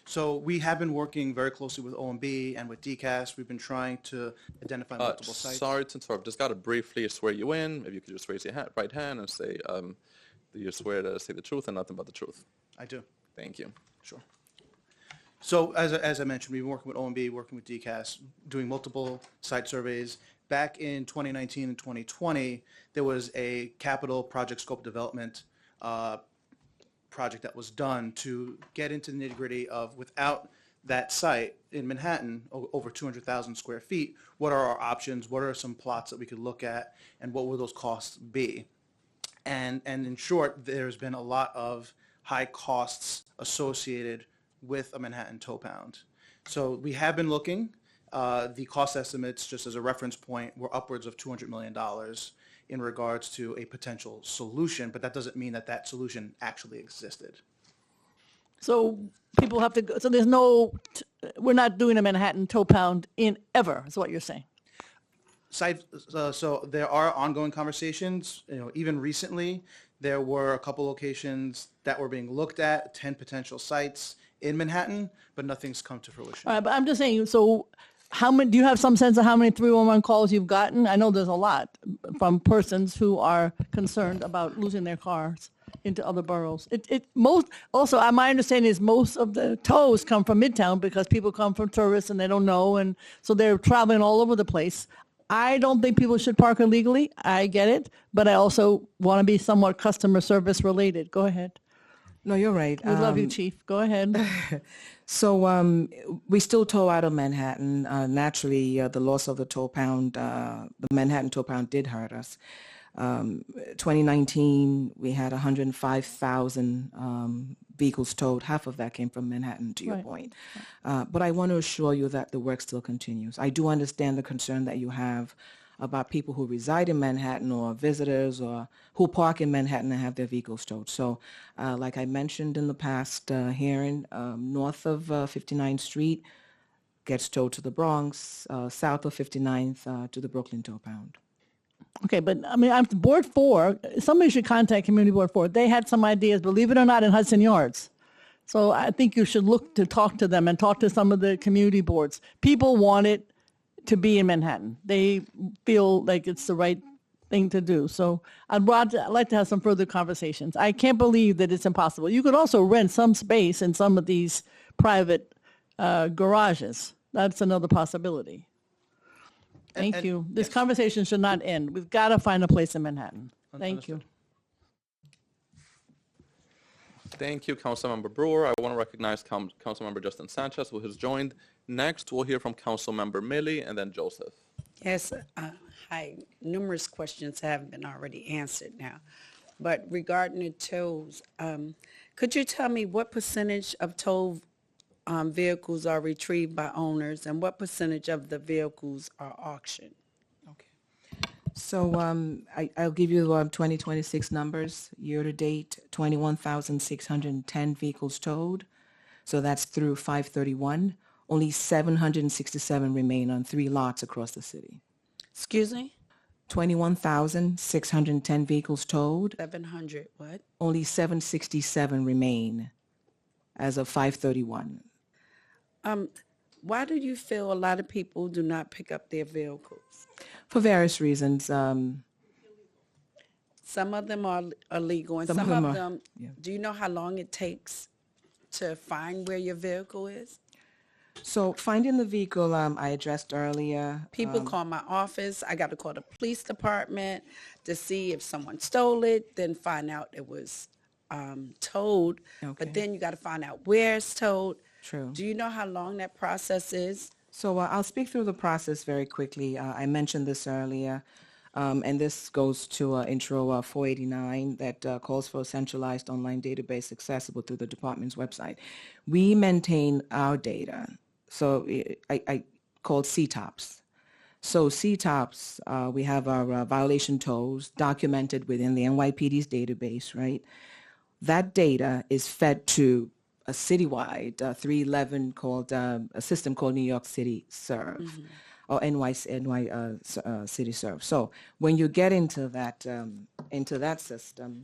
Speaker 13: So we have been working very closely with OMB and with DCAS. We've been trying to identify multiple sites.
Speaker 2: Sorry to interrupt. Just got to briefly swear you in. If you could just raise your right hand and say, do you swear to say the truth and nothing but the truth?
Speaker 13: I do.
Speaker 2: Thank you.
Speaker 13: Sure. So as I mentioned, we've been working with OMB, working with DCAS, doing multiple site surveys. Back in 2019 and 2020, there was a capital project scope development project that was done to get into the nitty-gritty of, without that site in Manhattan, over 200,000 square feet, what are our options, what are some plots that we could look at, and what will those costs be? And in short, there's been a lot of high costs associated with a Manhattan tow pound. So we have been looking. The cost estimates, just as a reference point, were upwards of $200 million in regards to a potential solution, but that doesn't mean that solution actually existed.
Speaker 12: So people have to go, so we're not doing a Manhattan tow pound in ever, is what you're saying.
Speaker 13: So there are ongoing conversations. Even recently, there were a couple locations that were being looked at, 10 potential sites in Manhattan, but nothing's come to fruition.
Speaker 12: All right, but I'm just saying, so do you have some sense of how many 311 calls you've gotten? I know there's a lot from persons who are concerned about losing their cars into other boroughs. My understanding is most of the tows come from Midtown because people come from tourists and they don't know, and so they're traveling all over the place. I don't think people should park illegally. I get it, but I also want to be somewhat customer service related. Go ahead.
Speaker 9: No, you're right.
Speaker 12: We love you, Chief. Go ahead.
Speaker 9: So we still tow out of Manhattan. Naturally, the loss of the tow pound, the Manhattan tow pound did hurt us. 2019, we had 105,000 vehicles towed. Half of that came from Manhattan, to your point. But I want to assure you that the work still continues. I do understand the concern that you have about people who reside in Manhattan or visitors or who park in Manhattan and have their vehicles towed. So like I mentioned in the past hearing, north of 59th Street gets towed to the Bronx, south of 59th to the Brooklyn tow pound.
Speaker 12: Okay, but I'm Board 4, somebody should contact Community Board 4. They had some ideas, believe it or not, in Hudson Yards. So I think you should look to talk to them and talk to some of the community boards. People want it to be in Manhattan. They feel like it's the right thing to do. So I'd like to have some further conversations. I can't believe that it's impossible. You could also rent some space in some of these private garages. That's another possibility. Thank you. This conversation should not end. We've got to find a place in Manhattan. Thank you.
Speaker 2: Thank you, Councilmember Brewer. I want to recognize Councilmember Justin Sanchez, who has joined. Next, we'll hear from Councilmember Millie and then Joseph.
Speaker 14: Yes, hi. Numerous questions have been already answered now. But regarding the tolls, could you tell me what percentage of toll vehicles are retrieved by owners and what percentage of the vehicles are auctioned?
Speaker 9: So I'll give you 2026 numbers. Year to date, 21,610 vehicles towed. So that's through 5/31. Only 767 remain on 3 lots across the city.
Speaker 14: Excuse me?
Speaker 9: 21,610 vehicles towed.
Speaker 14: 700 what?
Speaker 9: Only 767 remain as of 5/31.
Speaker 14: Why do you feel a lot of people do not pick up their vehicles?
Speaker 9: For various reasons.
Speaker 14: Some of them are illegal, and some of them, do you know how long it takes to find where your vehicle is?
Speaker 9: So finding the vehicle, I addressed earlier.
Speaker 14: People call my office. I got to call the police department to see if someone stole it, then find out it was towed,
Speaker 9: Okay.
Speaker 14: but then you got to find out where it's towed.
Speaker 9: True.
Speaker 14: Do you know how long that process is?
Speaker 9: So I'll speak through the process very quickly. I mentioned this earlier, and this goes to Intro 489 that calls for a centralized online database accessible through the department's website. We maintain our data, so I called CTOPS. So CTOPS, we have our violation tolls documented within the NYPD's database, right? That data is fed to a citywide 311 called a system called New York City Serve, or City Serve. So when you get into that system,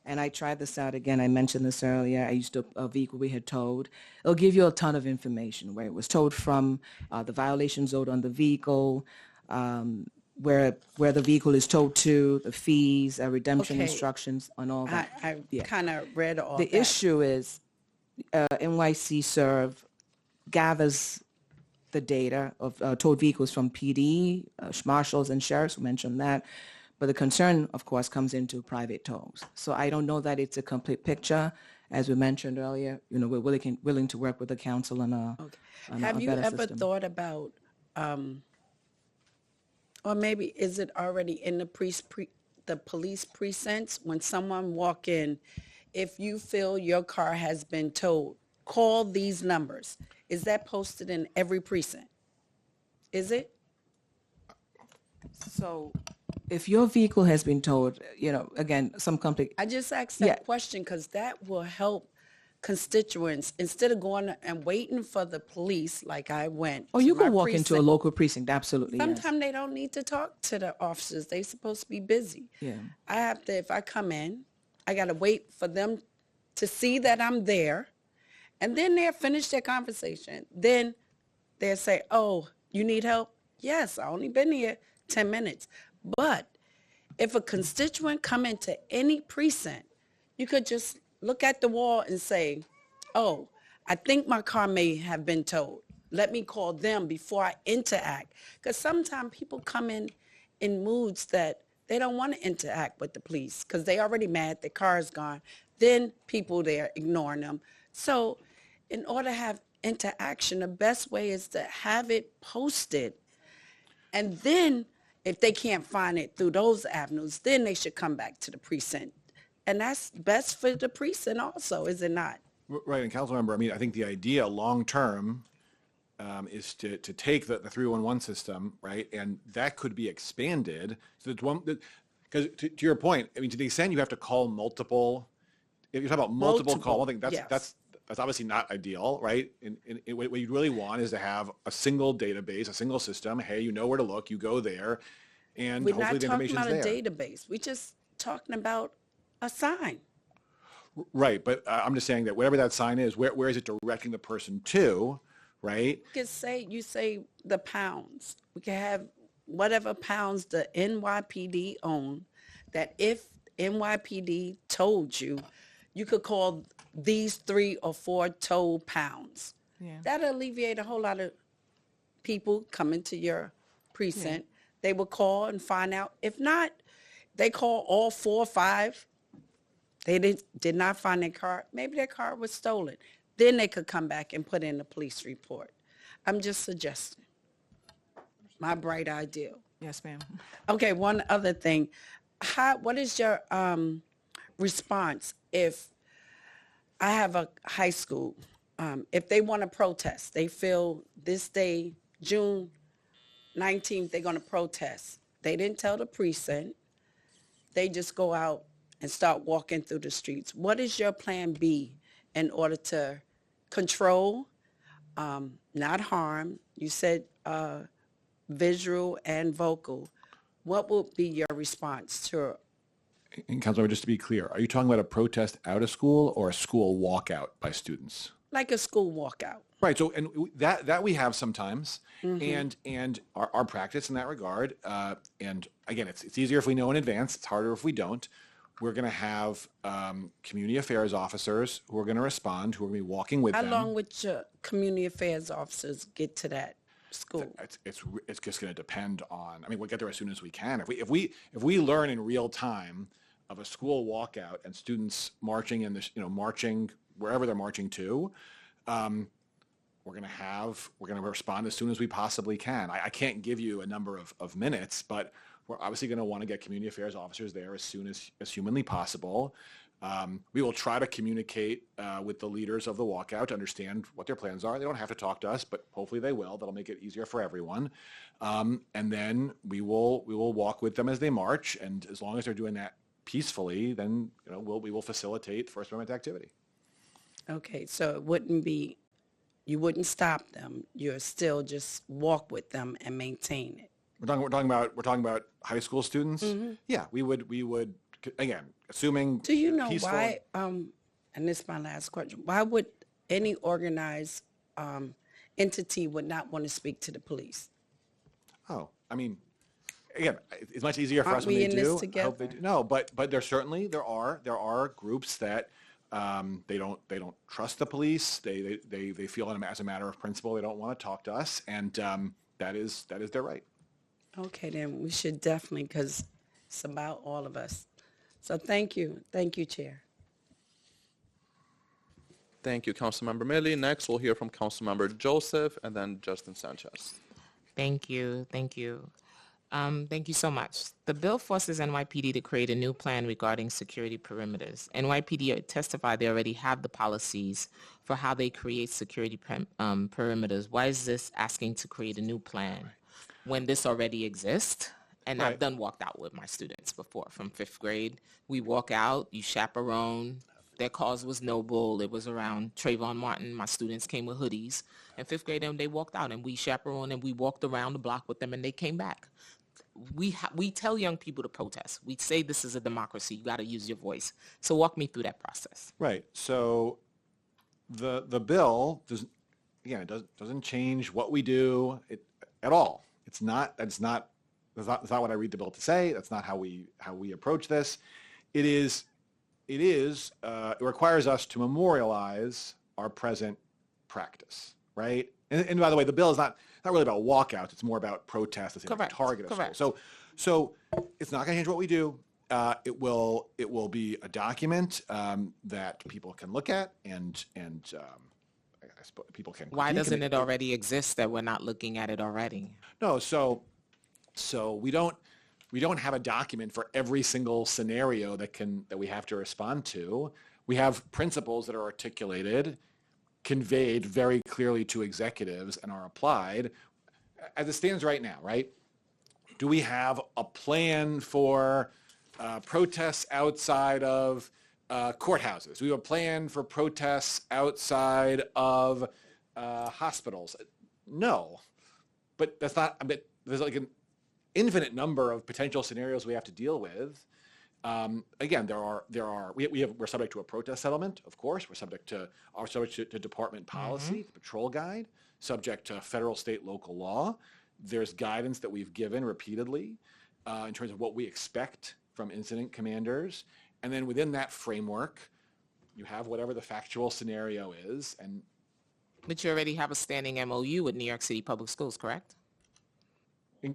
Speaker 9: and I tried this out again, I mentioned this earlier, I used a vehicle we had towed. It'll give you a ton of information, where it was towed from, the violation zone on the vehicle, where the vehicle is towed to, the fees, redemption
Speaker 14: Okay.
Speaker 9: instructions, on all that.
Speaker 14: I
Speaker 9: Yeah.
Speaker 14: kind of read all
Speaker 9: The
Speaker 14: that.
Speaker 9: issue is NYC Serve gathers the data of towed vehicles from PD, marshals and sheriffs, who mentioned that. But the concern, of course, comes into private tows. So I don't know that it's a complete picture. As we mentioned earlier, we're willing to work with the council on a
Speaker 14: Have you
Speaker 9: better
Speaker 14: ever
Speaker 9: system.
Speaker 14: thought about, or maybe is it already in the the police precincts, when someone walk in, if you feel your car has been towed, call these numbers. Is that posted in every precinct? Is it?
Speaker 9: So if your vehicle has been towed, again, some company.
Speaker 14: I just asked that
Speaker 9: Yeah.
Speaker 14: question because that will help constituents, instead of going and waiting for the police like I went.
Speaker 9: Oh,
Speaker 14: to
Speaker 9: you
Speaker 14: my
Speaker 9: can walk into a
Speaker 14: precinct.
Speaker 9: local precinct, absolutely, yes.
Speaker 14: Sometimes they don't need to talk to the officers. They supposed to be busy.
Speaker 9: Yeah.
Speaker 14: I have to, if I come in, I got to wait for them to see that I'm there. And then they'll finish their conversation. Then they'll say, oh, you need help? Yes, I only been here 10 minutes. But if a constituent come into any precinct, you could just look at the wall and say, oh, I think my car may have been towed. Let me call them before I interact. Because sometimes people come in moods that they don't want to interact with the police because they already mad, their car is gone. Then people there ignoring them. So in order to have interaction, the best way is to have it posted. And then if they can't find it through those avenues, then they should come back to the precinct. And that's best for the precinct also, is it not?
Speaker 8: Right, and Councilmember, I think the idea long-term is to take the 311 system, right, and that could be expanded. So it's one, because to your point, to the extent you have to call multiple, if you talk about multiple calls, I think that's obviously not ideal, right? And what you really want is to have a single database, a single system. Hey, you know where to look, you go there, and
Speaker 14: We're
Speaker 8: hopefully
Speaker 14: not
Speaker 8: the
Speaker 14: talking
Speaker 8: information's
Speaker 14: about a
Speaker 8: there.
Speaker 14: database. We're just talking about a sign.
Speaker 8: Right, but I'm just saying that whatever that sign is, where is it directing the person to, right?
Speaker 14: You say the pounds. We can have whatever pounds the NYPD own, that if NYPD told you, you could call these 3 or 4 toll pounds.
Speaker 9: Yeah.
Speaker 14: That'll alleviate a whole lot of people coming to your precinct. They will call and find out. If not, they call all 4 or 5. They did not find their car. Maybe their car was stolen. Then they could come back and put in a police report. I'm just suggesting. My bright idea.
Speaker 9: Yes, ma'am.
Speaker 14: Okay, one other thing. What is your response if I have a high school, if they want to protest, they feel this day, June 19th, they're going to protest. They didn't tell the precinct. They just go out and start walking through the streets. What is your plan B in order to control, not harm? You said visual and vocal. What will be your response to?
Speaker 8: And Councilmember, just to be clear, are you talking about a protest out of school or a school walkout by students?
Speaker 14: Like a school walkout.
Speaker 8: Right. So, and that we have sometimes, and our practice in that regard. And again, it's easier if we know in advance. It's harder if we don't. We're going to have community affairs officers who are going to respond, who are going to be walking with
Speaker 14: How
Speaker 8: them.
Speaker 14: long would your community affairs officers get to that school?
Speaker 8: It's just going to depend on. We'll get there as soon as we can. If we learn in real time of a school walkout and students marching in this, marching wherever they're marching to, we're going to respond as soon as we possibly can. I can't give you a number of minutes, but we're obviously going to want to get community affairs officers there as soon as humanly possible. We will try to communicate with the leaders of the walkout to understand what their plans are. They don't have to talk to us, but hopefully they will. That'll make it easier for everyone. And then we will walk with them as they march. And as long as they're doing that peacefully, then we will facilitate First Amendment activity.
Speaker 14: Okay, so it wouldn't be, you wouldn't stop them. You're still just walk with them and maintain it.
Speaker 8: We're talking about high school students.
Speaker 14: Mm-hmm.
Speaker 8: Yeah, we would again, assuming.
Speaker 14: Do you know
Speaker 8: peaceful,
Speaker 14: why? And this is my last question. Why would any organized entity would not want to speak to the police?
Speaker 8: Oh, I mean, again, it's much easier for
Speaker 14: Aren't
Speaker 8: us when
Speaker 14: we
Speaker 8: they
Speaker 14: in
Speaker 8: do.
Speaker 14: this
Speaker 8: I hope
Speaker 14: together?
Speaker 8: they do. No, but there are groups that they don't trust the police. They feel as a matter of principle they don't want to talk to us, and that is their right.
Speaker 14: Okay, then we should definitely, because it's about all of us. So thank you, Chair.
Speaker 2: Thank you, Councilmember Millie. Next, we'll hear from Councilmember Joseph and then Justin Sanchez.
Speaker 3: Thank you. Thank you. Thank you so much. The bill forces NYPD to create a new plan regarding security perimeters. NYPD testified they already have the policies for how they create security perimeters. Why is this asking to create a new plan when this already exists? And I've done walked out with my students before from 5th grade. We walk out, you chaperone. Their cause was noble. It was around Trayvon Martin. My students came with hoodies. In 5th grade, and they walked out, and we chaperoned, and we walked around the block with them, and they came back. We tell young people to protest. We say this is a democracy. You got to use your voice. So walk me through that process.
Speaker 8: Right. So the bill doesn't change what we do at all. That's not what I read the bill to say. That's not how we approach this. It requires us to memorialize our present practice, right? And by the way, the bill is not really about walkouts. It's more about protests. It's a target of school. So it's not going to change what we do. It will be a document that people can look at and I suppose people can.
Speaker 3: Why doesn't it already exist that we're not looking at it already?
Speaker 8: No, so we don't have a document for every single scenario that we have to respond to. We have principles that are articulated, conveyed very clearly to executives, and are applied as it stands right now, right? Do we have a plan for protests outside of courthouses? Do we have a plan for protests outside of hospitals? No, but that's not. There's like an infinite number of potential scenarios we have to deal with. Again, we're subject to a protest settlement, of course. We're subject to department policy, the patrol guide, subject to federal, state, local law. There's guidance that we've given repeatedly in terms of what we expect from incident commanders. And then within that framework, you have whatever the factual scenario is.
Speaker 3: But you already have a standing MOU with New York City Public Schools, correct?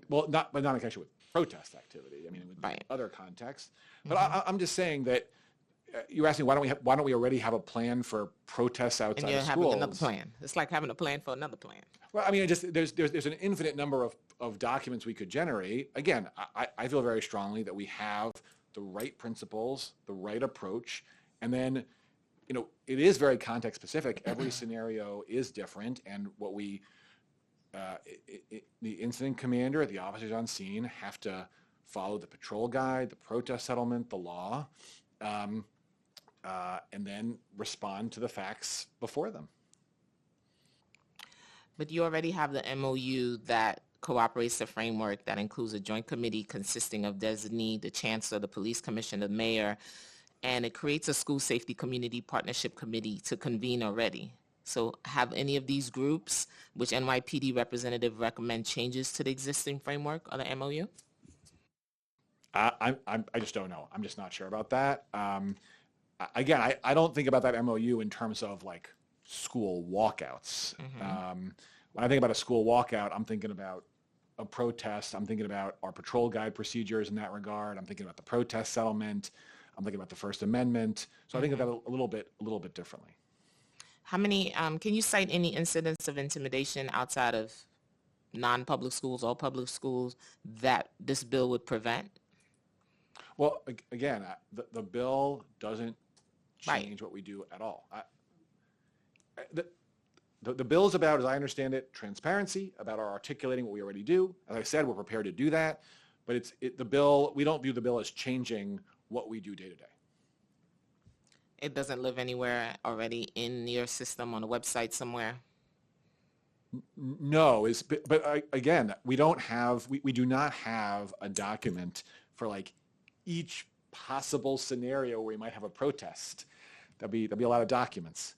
Speaker 8: Not in connection with protest activity. I mean, with other contexts. But I'm just saying that you're asking why don't we already have a plan for protests outside of schools?
Speaker 3: And you're having another plan. It's like having a plan for another plan.
Speaker 8: Well, I mean, there's an infinite number of documents we could generate. Again, I feel very strongly that we have the right principles, the right approach, and then, it is very context specific. Every scenario is different, and what the incident commander, the officers on scene have to follow the patrol guide, the protest settlement, the law, and then respond to the facts before them.
Speaker 3: But you already have the MOU that cooperates the framework that includes a joint committee consisting of designee, the chancellor, the police commissioner, the mayor, and it creates a school safety community partnership committee to convene already. So have any of these groups, which NYPD representative recommend changes to the existing framework or the MOU?
Speaker 8: I just don't know. I'm just not sure about that. Again, I don't think about that MOU in terms of like school walkouts. When I think about a school walkout, I'm thinking about a protest. I'm thinking about our patrol guide procedures in that regard. I'm thinking about the protest settlement. I'm thinking about the First Amendment. So I think of that a little bit differently.
Speaker 3: How many, can you cite any incidents of intimidation outside of non-public schools or public schools that this bill would prevent?
Speaker 8: Well, again, the bill doesn't
Speaker 3: Right.
Speaker 8: change what we do at all. The bill is about, as I understand it, transparency, about our articulating what we already do. As I said, we're prepared to do that, but the bill, we don't view the bill as changing what we do day to day.
Speaker 3: It doesn't live anywhere already in your system on a website somewhere?
Speaker 8: No, but again, we do not have a document for like each possible scenario where we might have a protest. There'll be a lot of documents.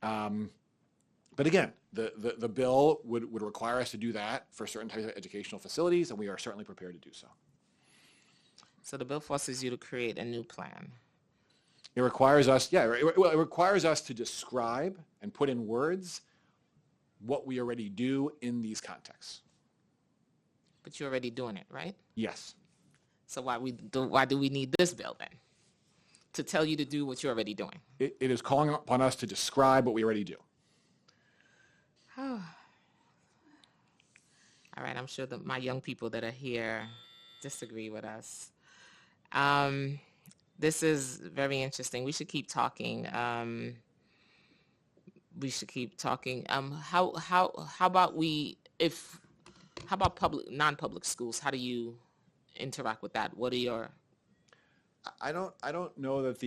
Speaker 8: But again, the bill would require us to do that for certain types of educational facilities, and we are certainly prepared to do so.
Speaker 3: So the bill forces you to create a new plan.
Speaker 8: It requires us, it requires us to describe and put in words what we already do in these contexts.
Speaker 3: But you're already doing it, right?
Speaker 8: Yes.
Speaker 3: So why do we need this bill then? To tell you to do what you're already doing?
Speaker 8: It is calling upon us to describe what we already do.
Speaker 3: All right, I'm sure that my young people that are here disagree with us. This is very interesting. We should keep talking. How about non-public schools? How do you interact with that? What are your?
Speaker 8: I don't know that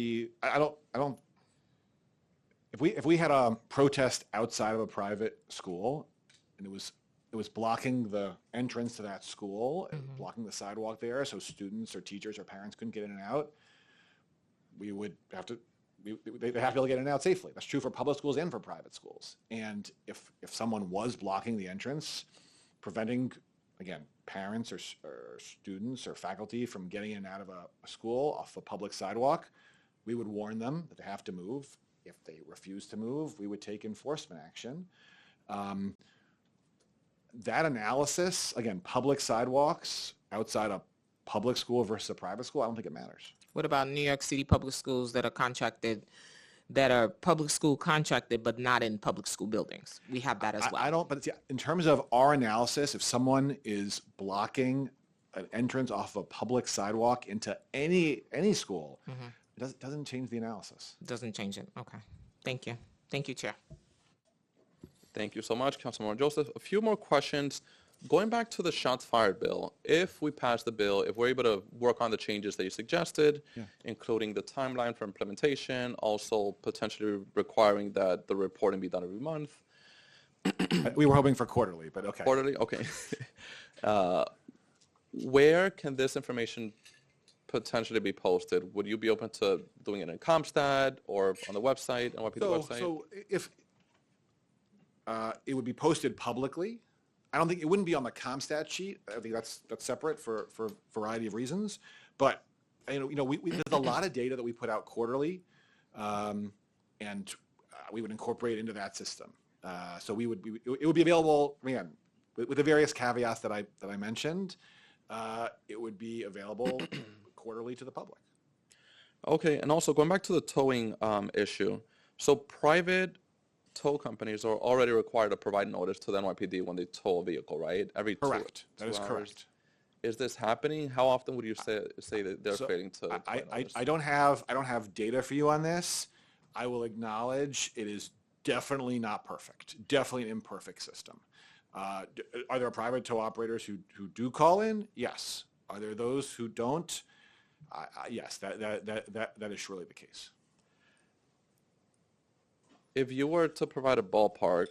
Speaker 8: if we had a protest outside of a private school and it was blocking the entrance to that school, and blocking the sidewalk there, so students or teachers or parents couldn't get in and out, we would have to. They have to be able to get in and out safely. That's true for public schools and for private schools. And if someone was blocking the entrance, preventing, again, parents or students or faculty from getting in and out of a school off a public sidewalk, we would warn them that they have to move. If they refuse to move, we would take enforcement action. That analysis, again, public sidewalks outside a public school versus a private school, I don't think it matters.
Speaker 3: What about New York City public schools that are contracted, that are public school contracted, but not in public school buildings? We have that as well.
Speaker 8: But in terms of our analysis, if someone is blocking an entrance off a public sidewalk into any school, it doesn't change the analysis.
Speaker 3: Doesn't change it. Okay. Thank you. Thank you, Chair.
Speaker 2: Thank you so much, Councilmember Joseph. A few more questions. Going back to the shots fired bill, if we pass the bill, if we're able to work on the changes that you suggested, including the timeline for implementation, also potentially requiring that the reporting be done every month.
Speaker 8: We were hoping for quarterly, but okay.
Speaker 2: Quarterly, okay. Where can this information potentially be posted? Would you be open to doing it in CompStat or on the website, NYPD website?
Speaker 8: So if it would be posted publicly, I don't think it wouldn't be on the CompStat sheet. I think that's separate for a variety of reasons. But there's a lot of data that we put out quarterly, and we would incorporate into that system. So it would be available again with the various caveats that I mentioned. It would be available quarterly to the public.
Speaker 2: Okay, and also going back to the towing issue. So private tow companies are already required to provide notice to the NYPD when they tow a vehicle, right?
Speaker 8: Correct. That is correct.
Speaker 2: Is this happening? How often would you say that they're failing to provide notice?
Speaker 8: I don't have data for you on this. I will acknowledge it is definitely not perfect. Definitely an imperfect system. Are there private tow operators who do call in? Yes. Are there those who don't? Yes. That is surely the case.
Speaker 2: If you were to provide a ballpark,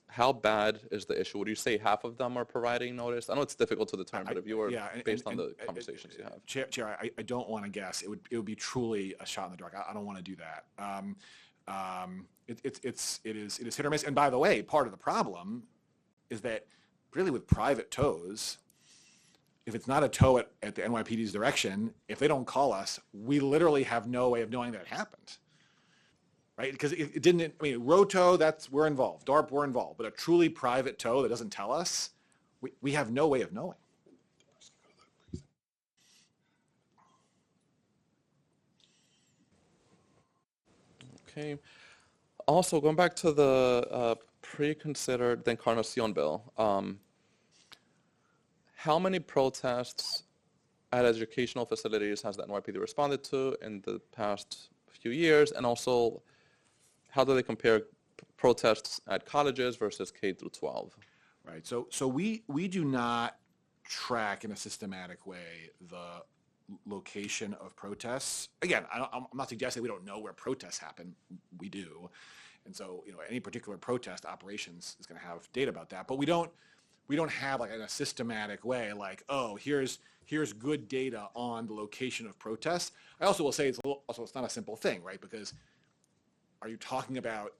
Speaker 2: how bad is the issue? Would you say half of them are providing notice? I know it's difficult to determine, but if you were, based on the conversations you have.
Speaker 8: Chair, I don't want to guess. It would be truly a shot in the dark. I don't want to do that. It is hit or miss. And by the way, part of the problem is that really with private tows, if it's not a tow at the NYPD's direction, if they don't call us, we literally have no way of knowing that it happened. Right? Because it didn't, road tow, we're involved. DARP, we're involved. But a truly private tow that doesn't tell us, we have no way of knowing.
Speaker 2: Okay. Also, going back to the pre-considered the Encarnacion bill, how many protests at educational facilities has the NYPD responded to in the past few years? And also, how do they compare protests at colleges versus K through 12?
Speaker 8: Right. So we do not track in a systematic way the location of protests. Again, I'm not suggesting we don't know where protests happen. We do. And so, any particular protest operations is going to have data about that. But we don't have like in a systematic way, like, oh, here's good data on the location of protests. I also will say it's not a simple thing, right? Because are you talking about,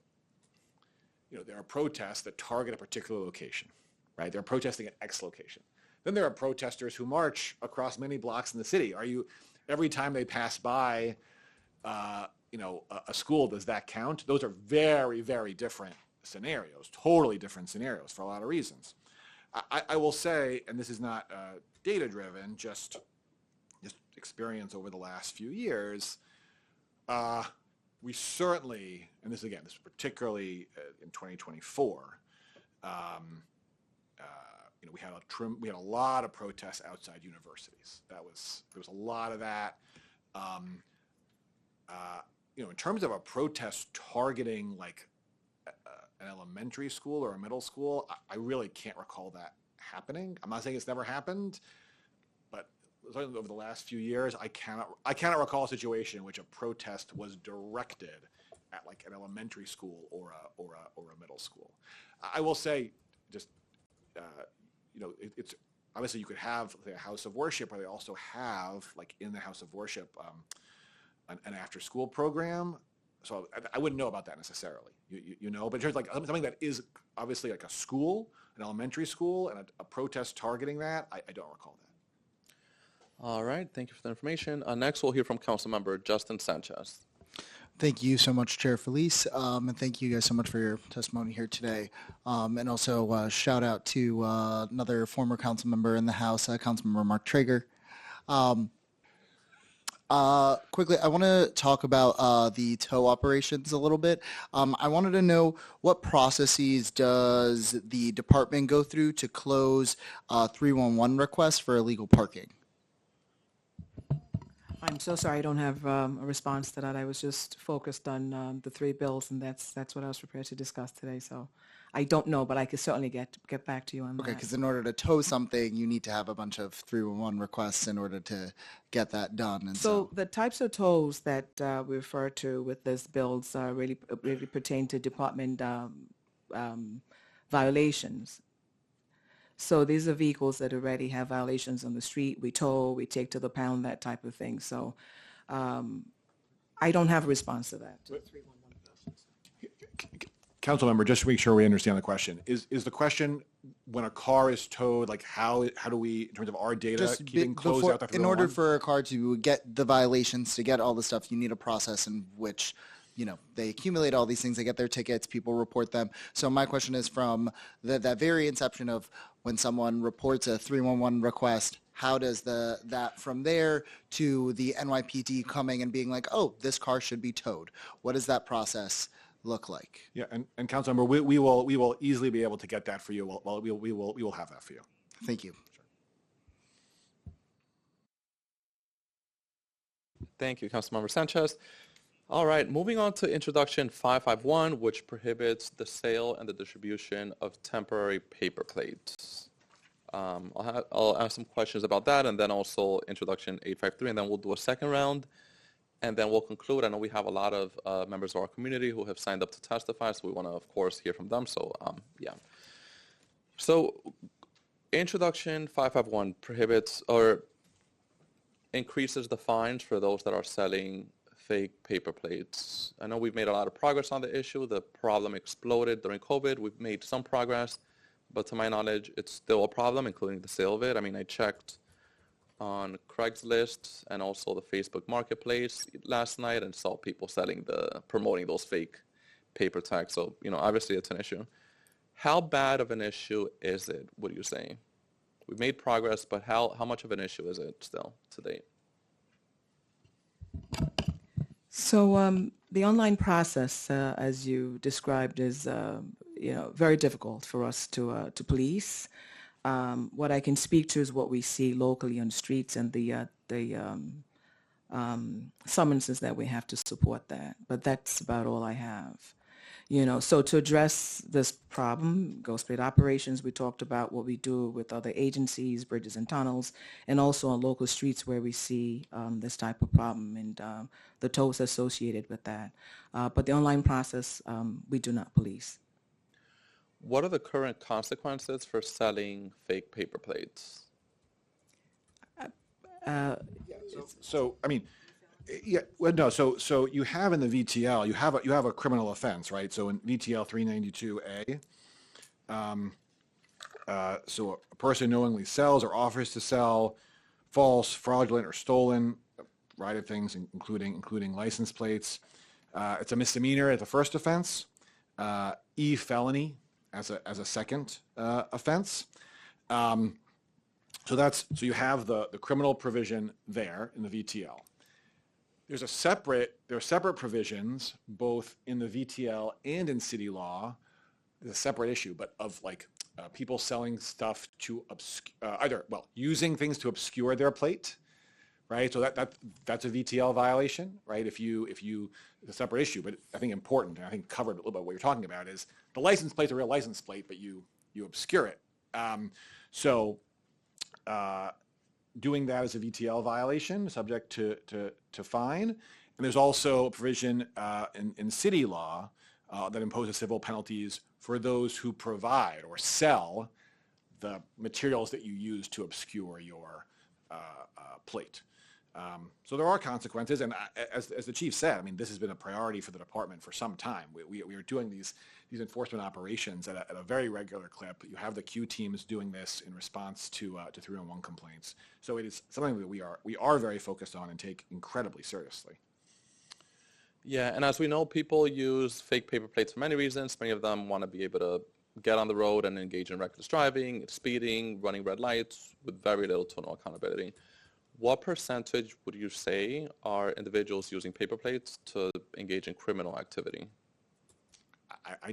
Speaker 8: there are protests that target a particular location, right? They're protesting at X location. Then there are protesters who march across many blocks in the city. Every time they pass by, a school, does that count? Those are very, very different scenarios, totally different scenarios for a lot of reasons. I will say, and this is not data-driven, just experience over the last few years, we certainly, and this is particularly in 2024, we had a lot of protests outside universities. There was a lot of that. In terms of a protest targeting like an elementary school or a middle school, I really can't recall that happening. I'm not saying it's never happened, but over the last few years, I cannot recall a situation in which a protest was directed at like an elementary school or a middle school. I will say, just it's obviously you could have a house of worship, where they also have like in the house of worship an after-school program. So I wouldn't know about that necessarily, but in terms of like something that is obviously like a school, an elementary school, and a protest targeting that, I don't recall that.
Speaker 2: All right, thank you for the information. Next, we'll hear from Councilmember Justin Sanchez.
Speaker 15: Thank you so much, Chair Felice, and thank you guys so much for your testimony here today. And also shout out to another former council member in the House, Councilmember Mark Traeger. Quickly, I want to talk about the tow operations a little bit. I wanted to know what processes does the department go through to close 311 requests for illegal parking?
Speaker 9: I'm so sorry I don't have a response to that. I was just focused on the three bills, and that's what I was prepared to discuss today. So I don't know, but I could certainly get back to you on that.
Speaker 15: Okay, because in order to tow something, you need to have a bunch of 311 requests in order to get that done. And
Speaker 9: so the types of tolls that we refer to with this bills really pertain to department violations. So these are vehicles that already have violations on the street. We tow, we take to the pound, that type of thing. So I don't have a response to that.
Speaker 8: Councilmember, just to make sure we understand the question, is the question when a car is towed, like how do we, in terms of our data, keeping closed out the
Speaker 15: in order for a car to get the violations, to get all the stuff, you need a process in which they accumulate all these things, they get their tickets, people report them. So my question is from that very inception of when someone reports a 311 request, how does that from there to the NYPD coming and being like, oh, this car should be towed? What does that process look like?
Speaker 8: Yeah, and Councilmember, we will easily be able to get that for you. We will have that for you.
Speaker 15: Thank you.
Speaker 2: Thank you, Councilmember Sanchez. All right, moving on to Introduction 551, which prohibits the sale and the distribution of temporary paper plates. I'll ask some questions about that, and then also Introduction 853, and then we'll do a second round, and then we'll conclude. I know we have a lot of members of our community who have signed up to testify, so we want to, of course, hear from them. So, yeah. So, Introduction 551 prohibits or increases the fines for those that are selling fake paper plates. I know we've made a lot of progress on the issue. The problem exploded during COVID. We've made some progress, but to my knowledge, it's still a problem, including the sale of it. I mean, I checked on Craigslist and also the Facebook Marketplace last night and saw people promoting those fake paper tags. So, obviously it's an issue. How bad of an issue is it, would you say? We've made progress, but how much of an issue is it still to date?
Speaker 9: So the online process, as you described, is very difficult for us to police. What I can speak to is what we see locally on the streets and the summonses that we have to support that. But that's about all I have. So to address this problem, Ghost Plate operations, we talked about what we do with other agencies, bridges and tunnels, and also on local streets where we see this type of problem and the tolls associated with that. But the online process, we do not police.
Speaker 2: What are the current consequences for selling fake paper plates?
Speaker 8: So I mean, yeah, well, no. So you have in the VTL, you have a criminal offense, right? So in VTL 392A, so a person knowingly sells or offers to sell false, fraudulent, or stolen a variety of things, including license plates. It's a misdemeanor as a first offense, felony as a second offense. So you have the criminal provision there in the VTL. There are separate provisions both in the VTL and in city law. It's a separate issue, but of people selling stuff to using things to obscure their plate, right? So that's a VTL violation, right? If you it's a separate issue, but I think important, and I think covered a little bit what you're talking about is the license plate's a real license plate, but you obscure it. Doing that as a VTL violation, subject to fine. And there's also a provision in city law that imposes civil penalties for those who provide or sell the materials that you use to obscure your plate. So there are consequences, and as the chief said, I mean, this has been a priority for the department for some time. We are doing these enforcement operations at a very regular clip. You have the Q teams doing this in response to 311 complaints. So it is something that we are very focused on and take incredibly seriously.
Speaker 2: Yeah, and as we know, people use fake paper plates for many reasons. Many of them want to be able to get on the road and engage in reckless driving, speeding, running red lights with very little to no accountability. What percentage would you say are individuals using paper plates to engage in criminal activity?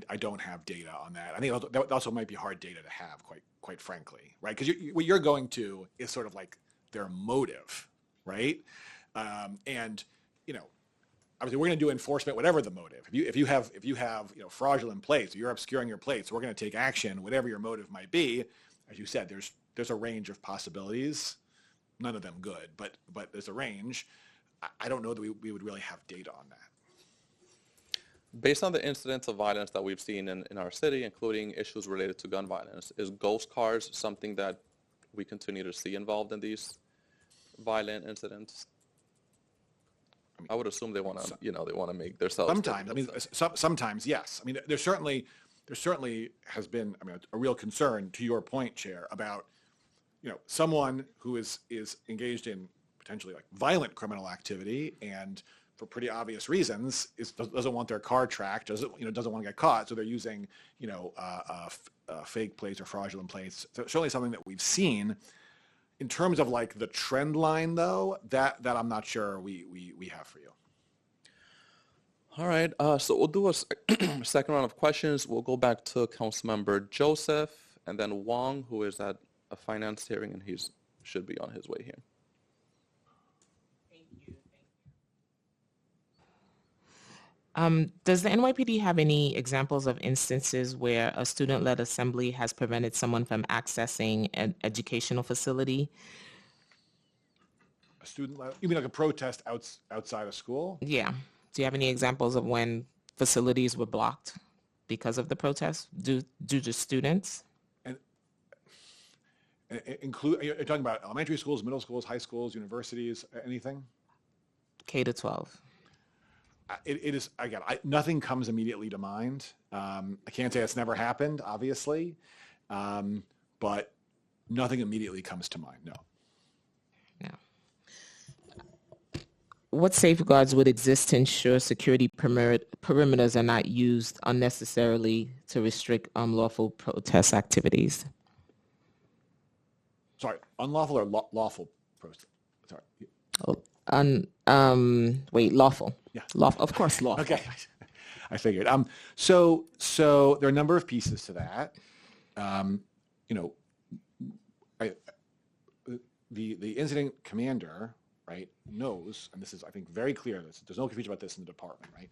Speaker 8: I don't have data on that. I think that also might be hard data to have, quite frankly, right? Because what you're going to is sort of like their motive, right? And obviously we're going to do enforcement whatever the motive. If you have fraudulent plates, or you're obscuring your plates, we're going to take action whatever your motive might be. As you said, there's a range of possibilities. None of them good, but there's a range. I don't know that we would really have data on that.
Speaker 2: Based on the incidents of violence that we've seen in our city, including issues related to gun violence, is ghost cars something that we continue to see involved in these violent incidents? I would assume they want to make themselves.
Speaker 8: Sometimes, sometimes yes. I mean, there certainly has been, a real concern, to your point, Chair, about someone who is engaged in potentially violent criminal activity and for pretty obvious reasons doesn't want their car tracked, doesn't want to get caught, so they're using fake plates or fraudulent plates. So certainly something that we've seen. In terms of the trend line, though, that I'm not sure we have for you.
Speaker 2: All right, so we'll do a second round of questions. We'll go back to Councilmember Joseph and then Wong, who is at a finance hearing, and he should be on his way here.
Speaker 16: Does the NYPD have any examples of instances where a student-led assembly has prevented someone from accessing an educational facility?
Speaker 8: A student-led? You mean like a protest outside of school?
Speaker 16: Yeah. Do you have any examples of when facilities were blocked because of the protest due to students?
Speaker 8: And you're talking about elementary schools, middle schools, high schools, universities, anything?
Speaker 16: K to 12.
Speaker 8: It is, again, nothing comes immediately to mind. I can't say it's never happened, obviously, but nothing immediately comes to mind, no.
Speaker 16: What safeguards would exist to ensure security perimeters are not used unnecessarily to restrict unlawful protest activities?
Speaker 8: Sorry, unlawful or lawful protest? Sorry.
Speaker 16: lawful.
Speaker 8: Yeah.
Speaker 16: Lawful, of course, lawful.
Speaker 8: Okay, I figured. So there are a number of pieces to that. You know, the incident commander, right, knows, and this is, I think, very clear. There's no confusion about this in the department, right?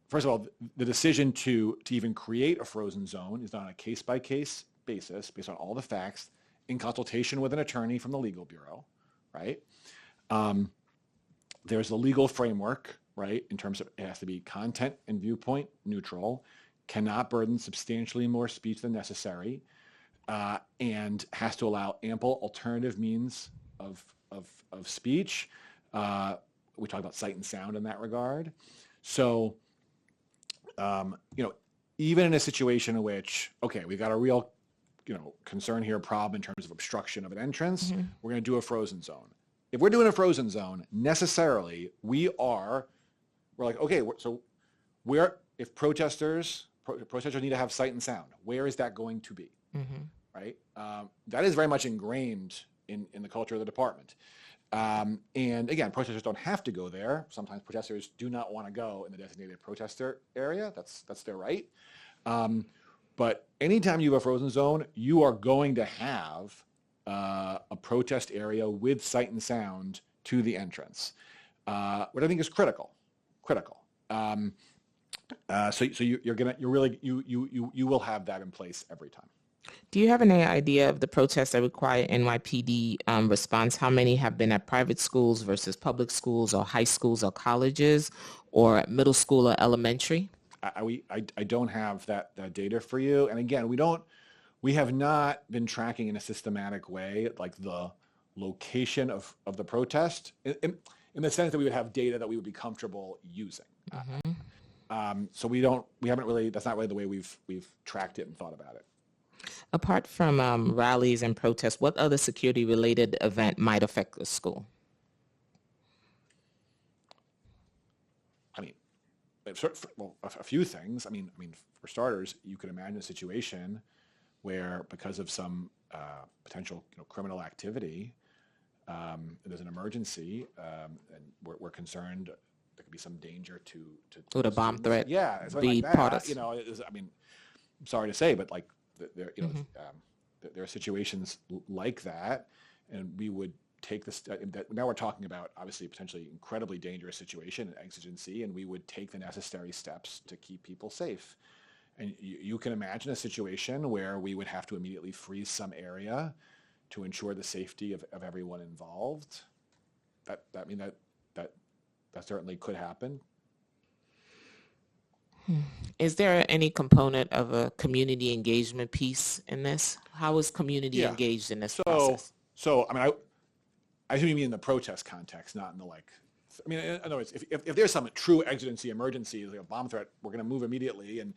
Speaker 8: First of all, the decision to even create a frozen zone is done on a case-by-case basis based on all the facts in consultation with an attorney from the legal bureau, right? There's a legal framework, right, in terms of it has to be content and viewpoint neutral, cannot burden substantially more speech than necessary, and has to allow ample alternative means of speech. We talk about sight and sound in that regard. So, even in a situation in which, okay, we've got a real, concern here, problem in terms of obstruction of an entrance, we're going to do a frozen zone. If we're doing a frozen zone, necessarily we're like, okay, so if protesters need to have sight and sound, where is that going to be? Right? That is very much ingrained in the culture of the department. And again, protesters don't have to go there. Sometimes protesters do not want to go in the designated protester area. That's their right. But anytime you have a frozen zone, you are going to have a protest area with sight and sound to the entrance, what I think is critical. So you will have that in place every time.
Speaker 16: Do you have any idea of the protests that require NYPD response? How many have been at private schools versus public schools or high schools or colleges or at middle school or elementary?
Speaker 8: I don't have that data for you. And again, we have not been tracking in a systematic way, like the location of the protest in the sense that we would have data that we would be comfortable using. So that's not really the way we've tracked it and thought about it.
Speaker 16: Apart from rallies and protests, what other security-related event might affect the school?
Speaker 8: I mean, a few things. I mean, for starters, you could imagine a situation where, because of some potential criminal activity, there's an emergency, and we're concerned there could be some danger to
Speaker 16: a bomb threat.
Speaker 8: Yeah,
Speaker 16: be
Speaker 8: like that.
Speaker 16: Part of.
Speaker 8: I'm sorry to say, but like there are situations like that, and we would take this. Now we're talking about obviously a potentially incredibly dangerous situation, an exigency, and we would take the necessary steps to keep people safe. And you can imagine a situation where we would have to immediately freeze some area to ensure the safety of everyone involved. That certainly could happen.
Speaker 16: Is there any component of a community engagement piece in this? How is community engaged in this process?
Speaker 8: So, I assume you mean in the protest context, not in the in other words, if there's some true exigency, emergency, like a bomb threat, we're going to move immediately. And,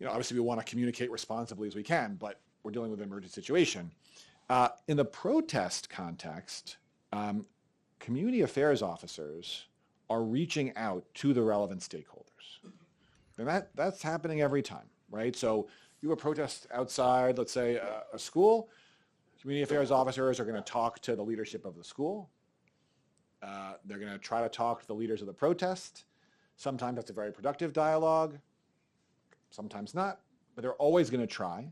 Speaker 8: obviously we want to communicate responsibly as we can, but we're dealing with an emergency situation. In the protest context, community affairs officers are reaching out to the relevant stakeholders. And that's happening every time, right? So you have a protest outside, let's say a school, community affairs officers are going to talk to the leadership of the school. They're going to try to talk to the leaders of the protest. Sometimes that's a very productive dialogue, sometimes not, but they're always going to try.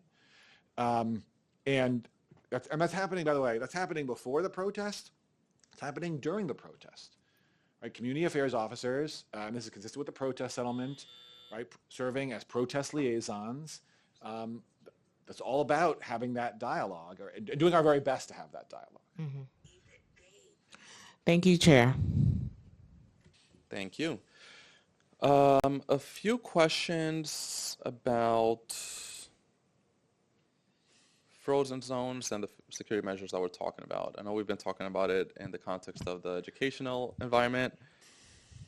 Speaker 8: And that's happening, by the way, that's happening before the protest. It's happening during the protest. Right? Community affairs officers, and this is consistent with the protest settlement, right, serving as protest liaisons. That's all about having that dialogue, or doing our very best to have that dialogue.
Speaker 16: Mm-hmm. Thank you, Chair.
Speaker 2: Thank you. A few questions about frozen zones and the security measures that we're talking about. I know we've been talking about it in the context of the educational environment.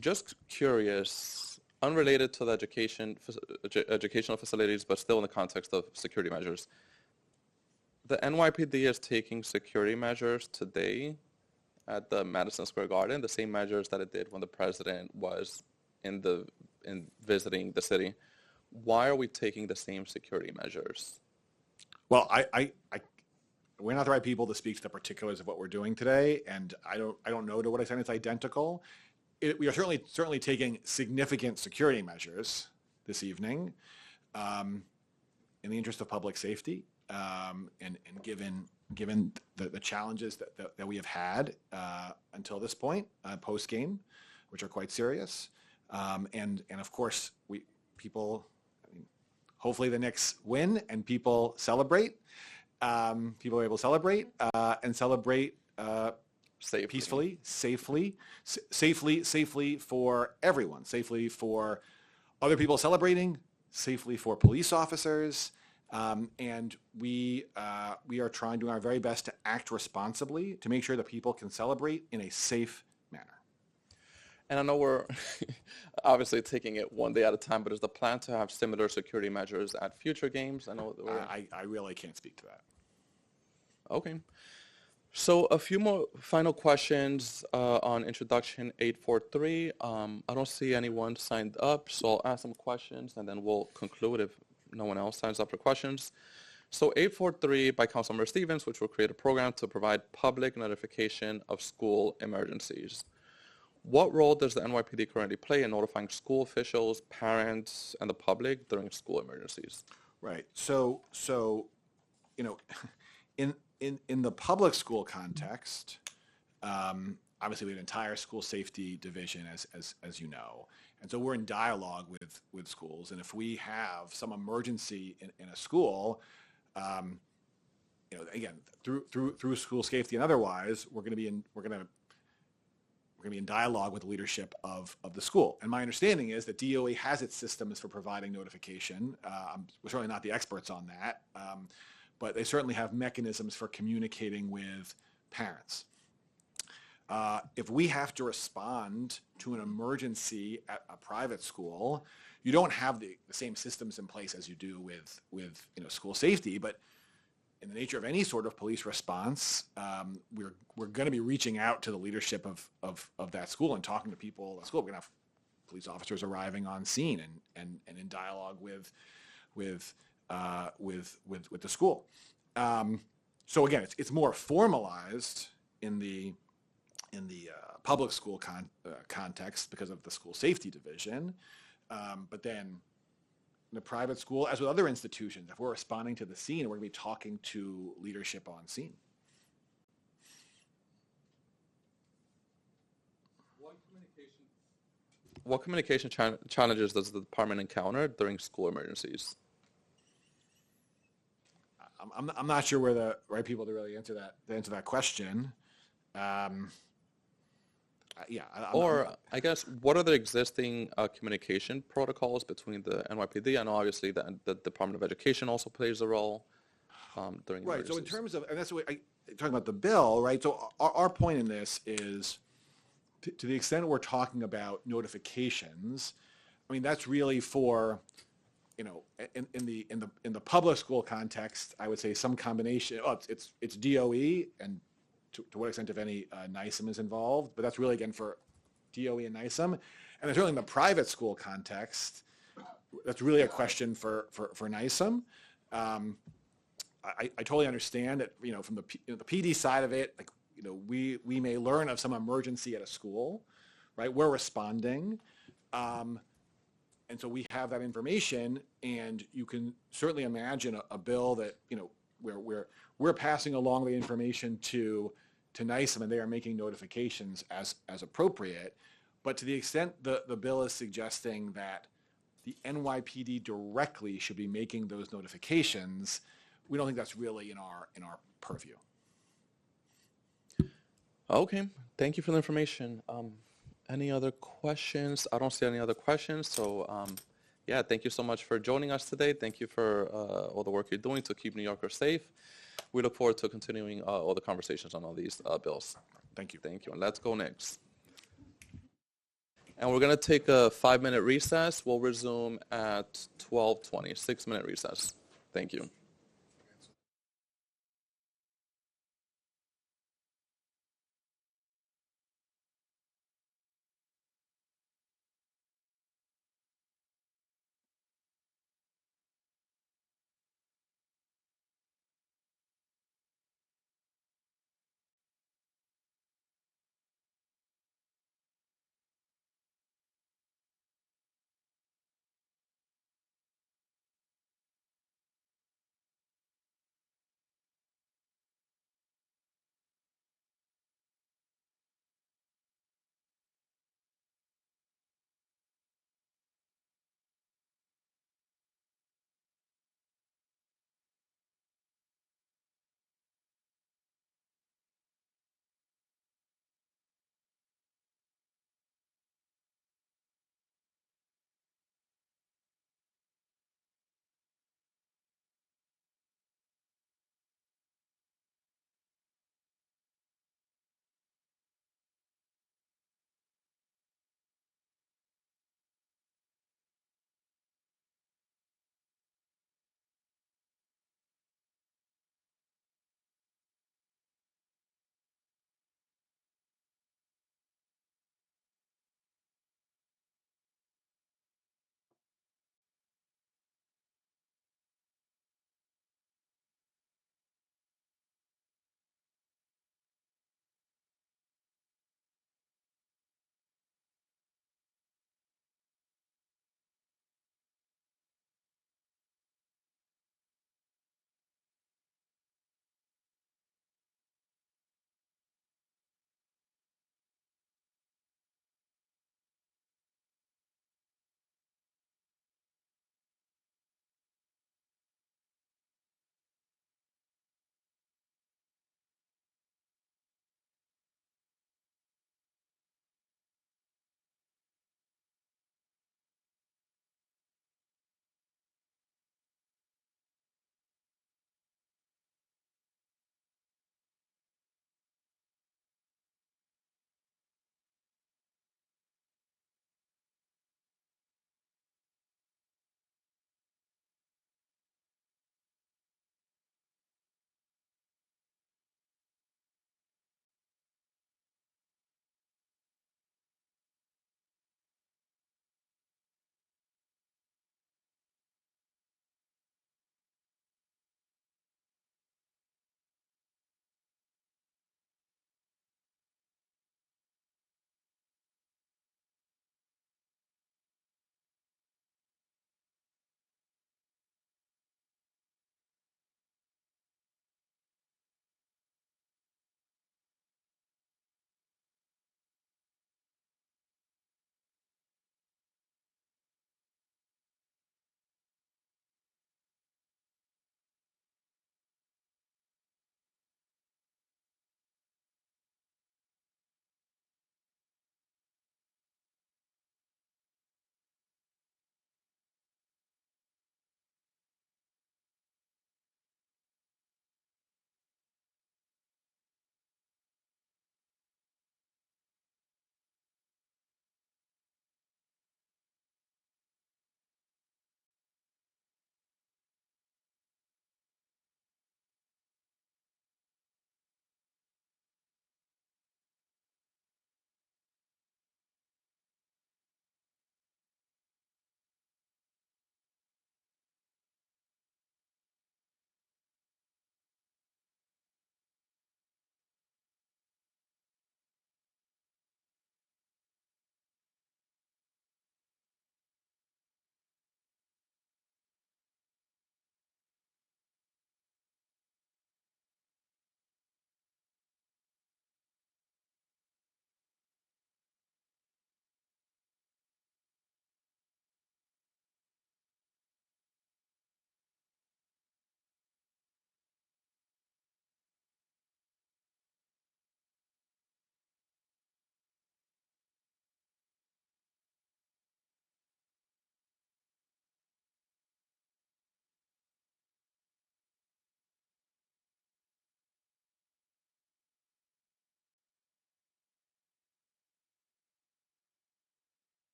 Speaker 2: Just curious, unrelated to the educational facilities, but still in the context of security measures. The NYPD is taking security measures today at the Madison Square Garden, the same measures that it did when the president was in visiting the city. Why are we taking the same security measures?
Speaker 8: Well, I we're not the right people to speak to the particulars of what we're doing today, and I don't know to what extent it's identical. We are certainly taking significant security measures this evening in the interest of public safety, and given the challenges that we have had until this point post game, which are quite serious, and of course people. Hopefully the Knicks win and people celebrate. People are able to celebrate and celebrate peacefully, safely for everyone, safely for other people celebrating, safely for police officers, and we are trying to do our very best to act responsibly to make sure that people can celebrate in a safe manner.
Speaker 2: And I know we're obviously taking it one day at a time, but is the plan to have similar security measures at future games? I know
Speaker 8: I really can't speak to that.
Speaker 2: Okay. So a few more final questions on introduction 843. I don't see anyone signed up, so I'll ask some questions and then we'll conclude if no one else signs up for questions. So 843 by Councilmember Stevens, which will create a program to provide public notification of school emergencies. What role does the NYPD currently play in notifying school officials, parents, and the public during school emergencies?
Speaker 8: Right. So you know, in the public school context, obviously we have an entire school safety division, as you know, and so we're in dialogue with schools. And if we have some emergency in a school, you know, again through school safety and otherwise, we're going to be in dialogue with the leadership of the school. And my understanding is that DOE has its systems for providing notification. We're certainly not the experts on that, but they certainly have mechanisms for communicating with parents. If we have to respond to an emergency at a private school, you don't have the same systems in place as you do with you know, school safety, but in the nature of any sort of police response, we're going to be reaching out to the leadership of that school and talking to people at school. We're going to have police officers arriving on scene and in dialogue with the school. So again, it's more formalized in the public school context because of the school safety division, but then in the private school, as with other institutions, if we're responding to the scene, we're going to be talking to leadership on scene.
Speaker 2: What communication challenges does the department encounter during school emergencies?
Speaker 8: I'm not sure we're the right people to really answer that question. Yeah.
Speaker 2: I guess, what are the existing communication protocols between the NYPD? I know obviously the Department of Education also plays a role during
Speaker 8: right.
Speaker 2: emergencies.
Speaker 8: So in terms of, and that's the way talking about the bill, right? So our point in this is, to the extent we're talking about notifications, I mean that's really for, you know, in the public school context, I would say some combination. Oh, it's DOE and to what extent, if any, NYCM is involved, but that's really, again, for DOE and NYCM. And it's really in the private school context, that's really a question for NYCM. I totally understand that, you know, from the PD side of it, like, you know, we may learn of some emergency at a school, right? We're responding. And so we have that information, and you can certainly imagine a bill that, you know, where we're passing along the information to NYCM, and they are making notifications as appropriate. But to the extent the bill is suggesting that the NYPD directly should be making those notifications, we don't think that's really in our purview.
Speaker 2: Okay, thank you for the information. Any other questions? I don't see any other questions, so yeah, thank you so much for joining us today. Thank you for all the work you're doing to keep New Yorkers safe. We look forward to continuing all the conversations on all these bills.
Speaker 8: Thank you.
Speaker 2: Thank you, and let's go next. And we're going to take a 5-minute recess. We'll resume at 12:20, 6-minute recess. Thank you.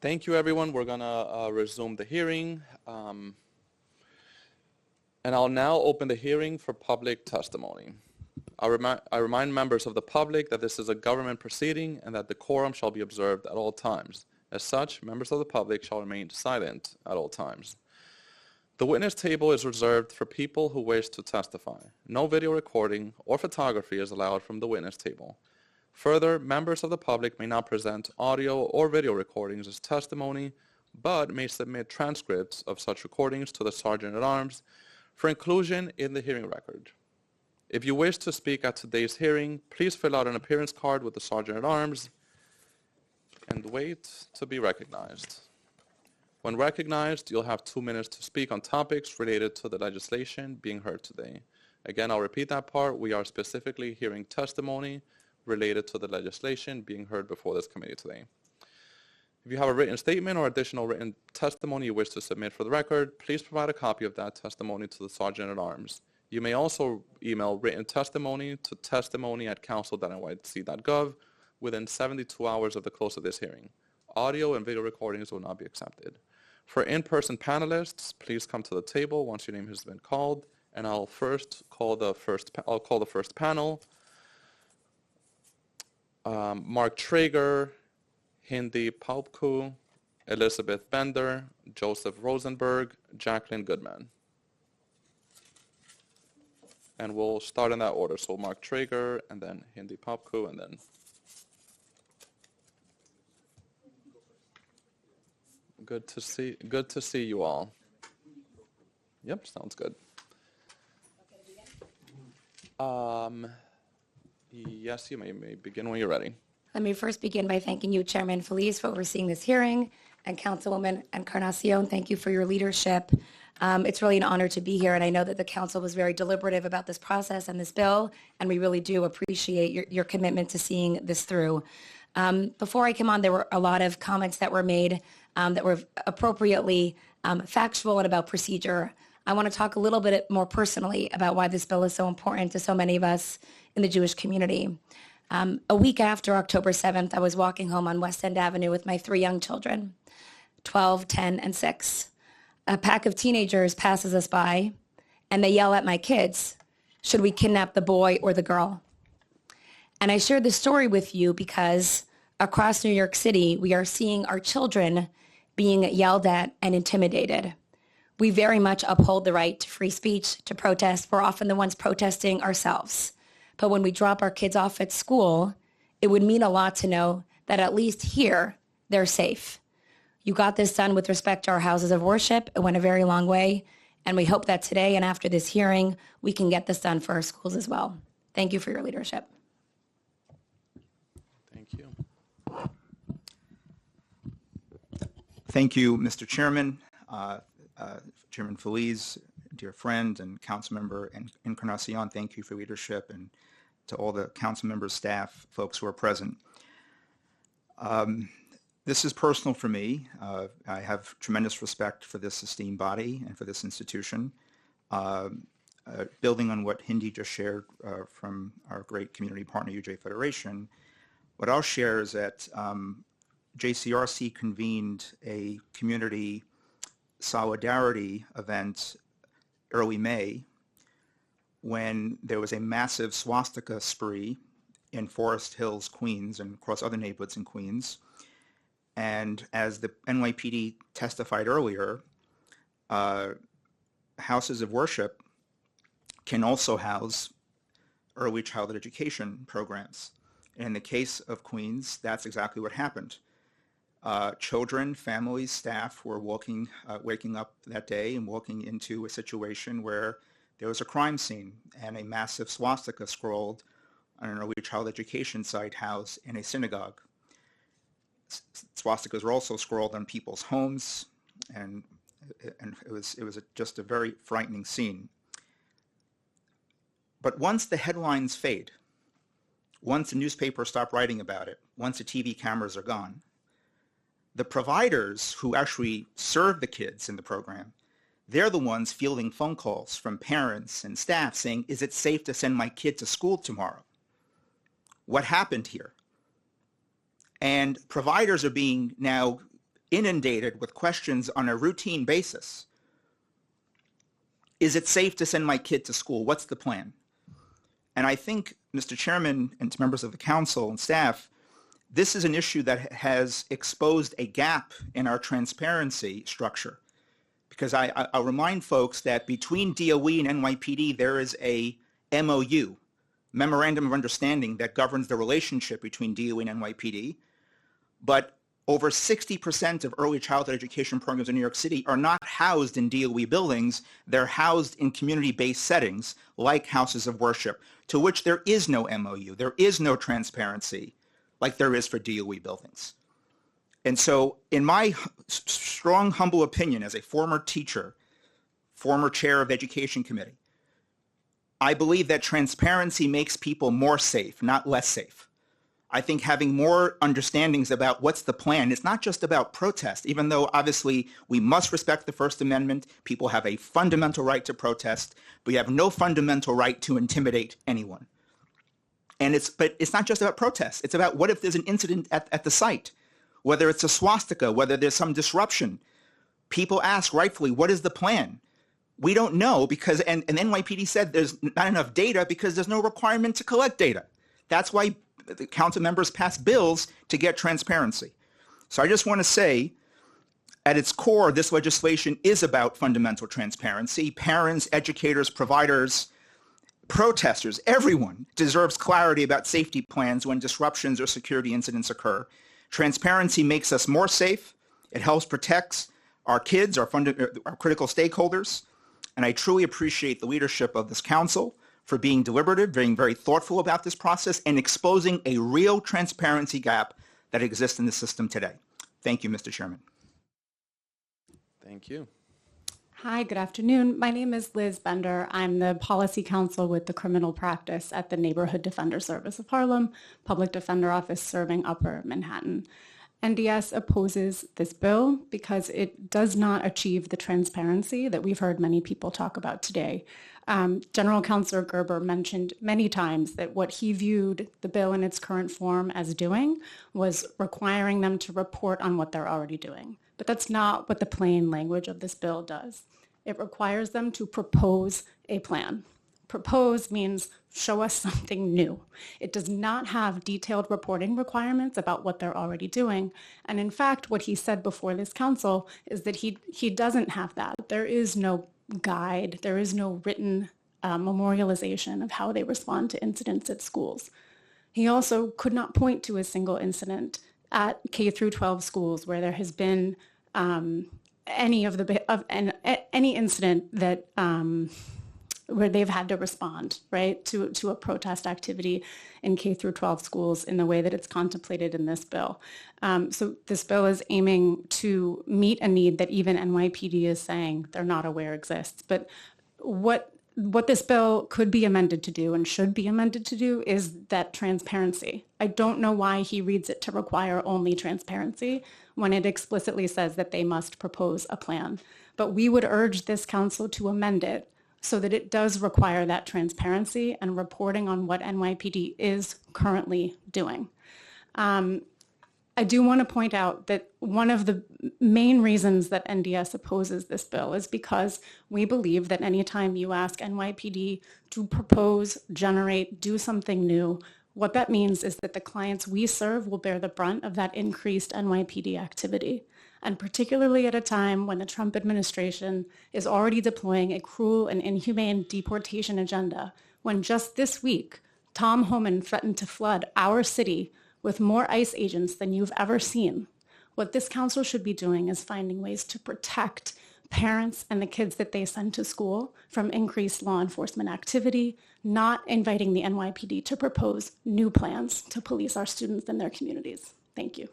Speaker 2: Thank you, everyone. We're going to resume the hearing. And I'll now open the hearing for public testimony. I remind members of the public that this is a government proceeding and that decorum shall be observed at all times. As such, members of the public shall remain silent at all times. The witness table is reserved for people who wish to testify. No video recording or photography is allowed from the witness table. Further, members of the public may not present audio or video recordings as testimony, but may submit transcripts of such recordings to the Sergeant-at-Arms for inclusion in the hearing record. If you wish to speak at today's hearing, please fill out an appearance card with the Sergeant-at-Arms and wait to be recognized. When recognized, you'll have 2 minutes to speak on topics related to the legislation being heard today. Again, I'll repeat that part. We are specifically hearing testimony related to the legislation being heard before this committee today. If you have a written statement or additional written testimony you wish to submit for the record, please provide a copy of that testimony to the Sergeant-at-Arms. You may also email written testimony to testimony@council.nycc.gov within 72 hours of the close of this hearing. Audio and video recordings will not be accepted. For in-person panelists, please come to the table once your name has been called, and I'll call the first panel. Mark Traeger, Hindi Paupku, Elizabeth Bender, Joseph Rosenberg, Jacqueline Goodman. And we'll start in that order. So Mark Traeger, and then Hindi Paupku, and then good to see you all. Yep, sounds good. Yes, you may begin when you're ready.
Speaker 17: Let me first begin by thanking you, Chairman Feliz, for overseeing this hearing, and Councilwoman Encarnacion, thank you for your leadership. It's really an honor to be here, and I know that the council was very deliberative about this process and this bill, and we really do appreciate your commitment to seeing this through. Before I came on, there were a lot of comments that were made that were appropriately factual and about procedure. I want to talk a little bit more personally about why this bill is so important to so many of us in the Jewish community. A week after October 7th, I was walking home on West End Avenue with my 3 young children, 12, 10, and 6. A pack of teenagers passes us by, and they yell at my kids, should we kidnap the boy or the girl? And I shared this story with you because across New York City, we are seeing our children being yelled at and intimidated. We very much uphold the right to free speech, to protest. We're often the ones protesting ourselves. But when we drop our kids off at school, it would mean a lot to know that at least here, they're safe. You got this done with respect to our houses of worship. It went a very long way. And we hope that today and after this hearing, we can get this done for our schools as well. Thank you for your leadership.
Speaker 2: Thank you.
Speaker 18: Thank you, Mr. Chairman, Chairman Feliz, dear friend, and Councilmember Encarnacion. Thank you for leadership, and to all the council members, staff, folks who are present. This is personal for me. I have tremendous respect for this esteemed body and for this institution. Building on what Hindi just shared from our great community partner, UJ Federation, what I'll share is that JCRC convened a community solidarity event early May when there was a massive swastika spree in Forest Hills, Queens, and across other neighborhoods in Queens. And as the NYPD testified earlier, houses of worship can also house early childhood education programs. And in the case of Queens, that's exactly what happened. Children, families, staff were waking up that day and walking into a situation where there was a crime scene and a massive swastika scrolled on an early child education site housed in a synagogue. Swastikas were also scrolled on people's homes, and it was just a very frightening scene. But once the headlines fade, once the newspapers stop writing about it, once the TV cameras are gone, the providers who actually serve the kids in the program, they're the ones fielding phone calls from parents and staff saying, is it safe to send my kid to school tomorrow? What happened here? And providers are being now inundated with questions on a routine basis. Is it safe to send my kid to school? What's the plan? And I think, Mr. Chairman and to members of the council and staff, this is an issue that has exposed a gap in our transparency structure. Because I'll remind folks that between DOE and NYPD, there is a MOU, Memorandum of Understanding, that governs the relationship between DOE and NYPD. But over 60% of early childhood education programs in New York City are not housed in DOE buildings. They're housed in community-based settings like houses of worship, to which there is no MOU. There is no transparency like there is for DOE buildings. And so in my strong, humble opinion as a former teacher, former chair of the Education Committee, I believe that transparency makes people more safe, not less safe. I think having more understandings about what's the plan, it's not just about protest, even though obviously we must respect the First Amendment. People have a fundamental right to protest, but we have no fundamental right to intimidate anyone. But it's not just about protests. It's about what if there's an incident at the site, whether it's a swastika, whether there's some disruption. People ask rightfully, what is the plan? We don't know because, and NYPD said there's not enough data because there's no requirement to collect data. That's why the council members pass bills to get transparency. So I just want to say, at its core, this legislation is about fundamental transparency. Parents, educators, providers, protesters, everyone deserves clarity about safety plans when disruptions or security incidents occur. Transparency makes us more safe. It helps protect our kids, our critical stakeholders. And I truly appreciate the leadership of this council for being deliberative, being very thoughtful about this process, and exposing a real transparency gap that exists in the system today. Thank you, Mr. Chairman.
Speaker 2: Thank you.
Speaker 19: Hi, good afternoon. My name is Liz Bender. I'm the policy counsel with the criminal practice at the Neighborhood Defender Service of Harlem, Public Defender Office serving Upper Manhattan. NDS opposes this bill because it does not achieve the transparency that we've heard many people talk about today. General Counsel Gerber mentioned many times that what he viewed the bill in its current form as doing was requiring them to report on what they're already doing. But that's not what the plain language of this bill does. It requires them to propose a plan. Propose means show us something new. It does not have detailed reporting requirements about what they're already doing. And in fact, what he said before this council is that he doesn't have that. There is no guide. There is no written memorialization of how they respond to incidents at schools. He also could not point to a single incident at K through 12 schools where there has been any incident that where they've had to respond, right, to a protest activity in K through 12 schools in the way that it's contemplated in this bill. So this bill is aiming to meet a need that even NYPD is saying they're not aware exists. But what this bill could be amended to do and should be amended to do is that transparency. I don't know why he reads it to require only transparency when it explicitly says that they must propose a plan. But we would urge this council to amend it so that it does require that transparency and reporting on what NYPD is currently doing. I do want to point out that one of the main reasons that NDS opposes this bill is because we believe that anytime you ask NYPD to propose, generate, do something new, what that means is that the clients we serve will bear the brunt of that increased NYPD activity. And particularly at a time when the Trump administration is already deploying a cruel and inhumane deportation agenda, when just this week, Tom Homan threatened to flood our city with more ICE agents than you've ever seen. What this council should be doing is finding ways to protect parents and the kids that they send to school from increased law enforcement activity, not inviting the NYPD to propose new plans to police our students and their communities. Thank you.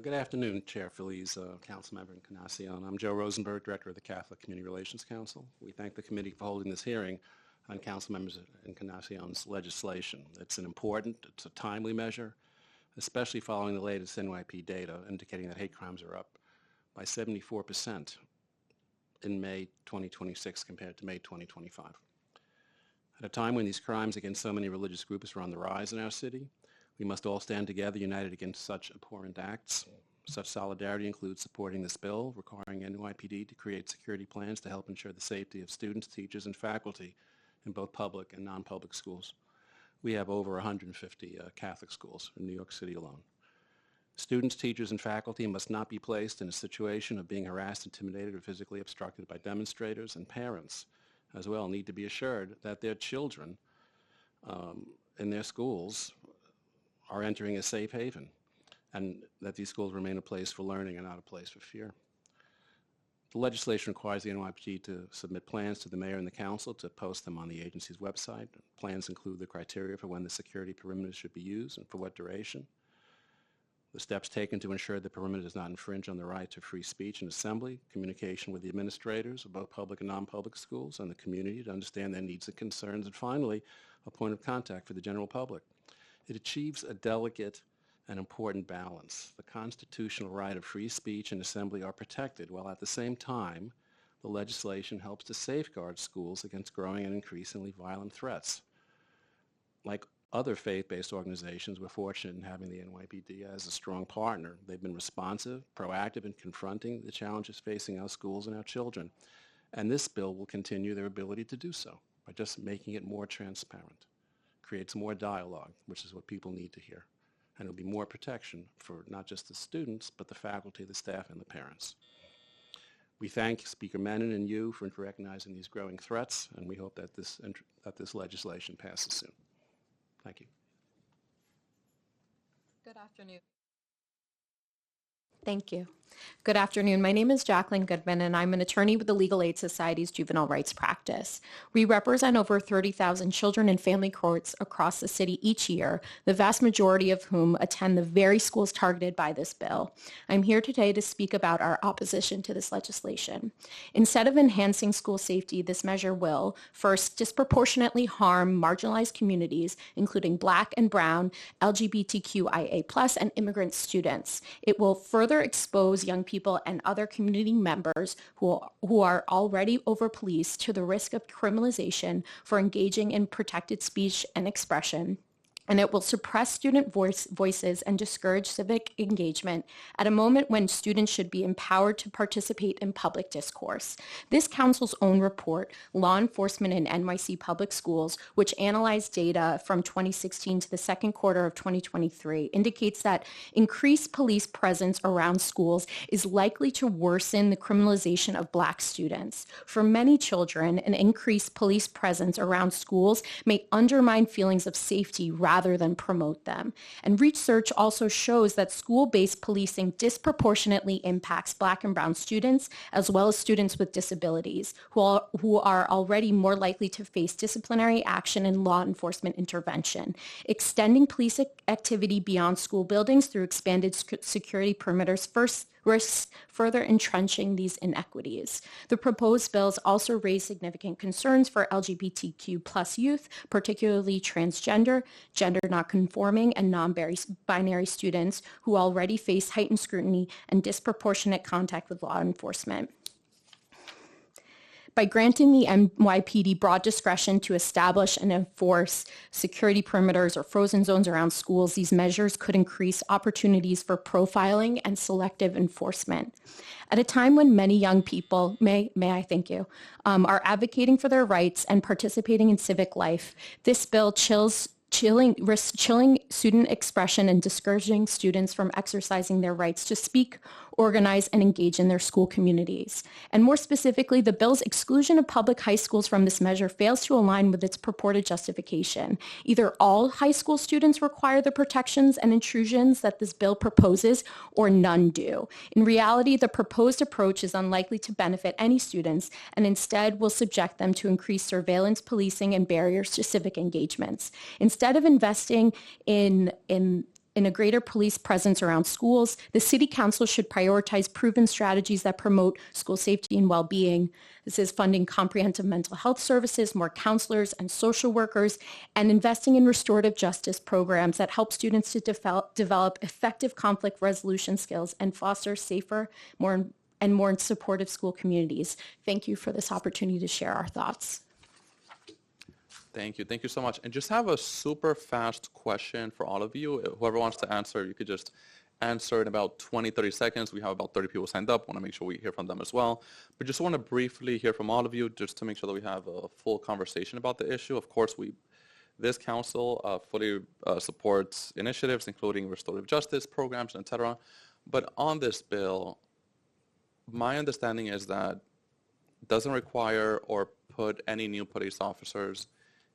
Speaker 20: Good afternoon, Chair Feliz, Councilmember Encarnacion. I'm Joe Rosenberg, Director of the Catholic Community Relations Council. We thank the committee for holding this hearing on Councilmember Encarnacion's legislation. It's a timely measure, especially following the latest NYPD data indicating that hate crimes are up by 74% in May 2026 compared to May 2025. At a time when these crimes against so many religious groups are on the rise in our city, We must all stand together, united against such abhorrent acts. Such solidarity includes supporting this bill, requiring NYPD to create security plans to help ensure the safety of students, teachers, and faculty in both public and non-public schools. We have over 150 Catholic schools in New York City alone. Students, teachers, and faculty must not be placed in a situation of being harassed, intimidated, or physically obstructed by demonstrators, and parents as well need to be assured that their children in their schools are entering a safe haven, and that these schools remain a place for learning and not a place for fear. The legislation requires the NYPD to submit plans to the mayor and the council to post them on the agency's website. Plans include the criteria for when the security perimeter should be used and for what duration. The steps taken to ensure the perimeter does not infringe on the right to free speech and assembly, communication with the administrators of both public and non-public schools and the community to understand their needs and concerns, and finally, a point of contact for the general public. It achieves a delicate and important balance. The constitutional right of free speech and assembly are protected, while at the same time, the legislation helps to safeguard schools against growing and increasingly violent threats. Like other faith-based organizations, we're fortunate in having the NYPD as a strong partner. They've been responsive, proactive in confronting the challenges facing our schools and our children. And this bill will continue their ability to do so by just making it more transparent. Creates more dialogue, which is what people need to hear. And it'll be more protection for not just the students, but the faculty, the staff, and the parents. We thank Speaker Menon and you for recognizing these growing threats, and we hope that this legislation passes soon. Thank you.
Speaker 21: Good afternoon. Thank you. Good afternoon. My name is Jacqueline Goodman, and I'm an attorney with the Legal Aid Society's Juvenile Rights Practice. We represent over 30,000 children in family courts across the city each year, the vast majority of whom attend the very schools targeted by this bill. I'm here today to speak about our opposition to this legislation. Instead of enhancing school safety, this measure will, first, disproportionately harm marginalized communities, including Black and Brown, LGBTQIA+, and immigrant students. It will further expose young people and other community members who are already over-policed to the risk of criminalization for engaging in protected speech and expression. And it will suppress student voices and discourage civic engagement at a moment when students should be empowered to participate in public discourse. This council's own report, Law Enforcement in NYC Public Schools, which analyzed data from 2016 to the second quarter of 2023, indicates that increased police presence around schools is likely to worsen the criminalization of Black students. For many children, an increased police presence around schools may undermine feelings of safety rather than promote them. And research also shows that school-based policing disproportionately impacts Black and Brown students, as well as students with disabilities, who are already more likely to face disciplinary action and law enforcement intervention. Extending police activity beyond school buildings through expanded security perimeters risks further entrenching these inequities. The proposed bills also raise significant concerns for LGBTQ+ youth, particularly transgender, gender nonconforming, and non-binary students who already face heightened scrutiny and disproportionate contact with law enforcement. By granting the NYPD broad discretion to establish and enforce security perimeters or frozen zones around schools, these measures could increase opportunities for profiling and selective enforcement. At a time when many young people, are advocating for their rights and participating in civic life, this bill chilling student expression and discouraging students from exercising their rights to speak, organize, and engage in their school communities. And more specifically, the bill's exclusion of public high schools from this measure fails to align with its purported justification. Either all high school students require the protections and intrusions that this bill proposes, or none do. In reality, the proposed approach is unlikely to benefit any students, and instead will subject them to increased surveillance, policing, and barriers to civic engagements. Instead of investing in a greater police presence around schools, the City Council should prioritize proven strategies that promote school safety and well-being. This is funding comprehensive mental health services, more counselors and social workers, and investing in restorative justice programs that help students to develop effective conflict resolution skills and foster safer, more supportive school communities. Thank you for this opportunity to share our thoughts.
Speaker 2: Thank you. Thank you so much. And just have a super fast question for all of you. Whoever wants to answer, you could just answer in about 20, 30 seconds. We have about 30 people signed up. Want to make sure we hear from them as well. But just want to briefly hear from all of you just to make sure that we have a full conversation about the issue. Of course, this council fully supports initiatives, including restorative justice programs, et cetera. But on this bill, my understanding is that it doesn't require or put any new police officers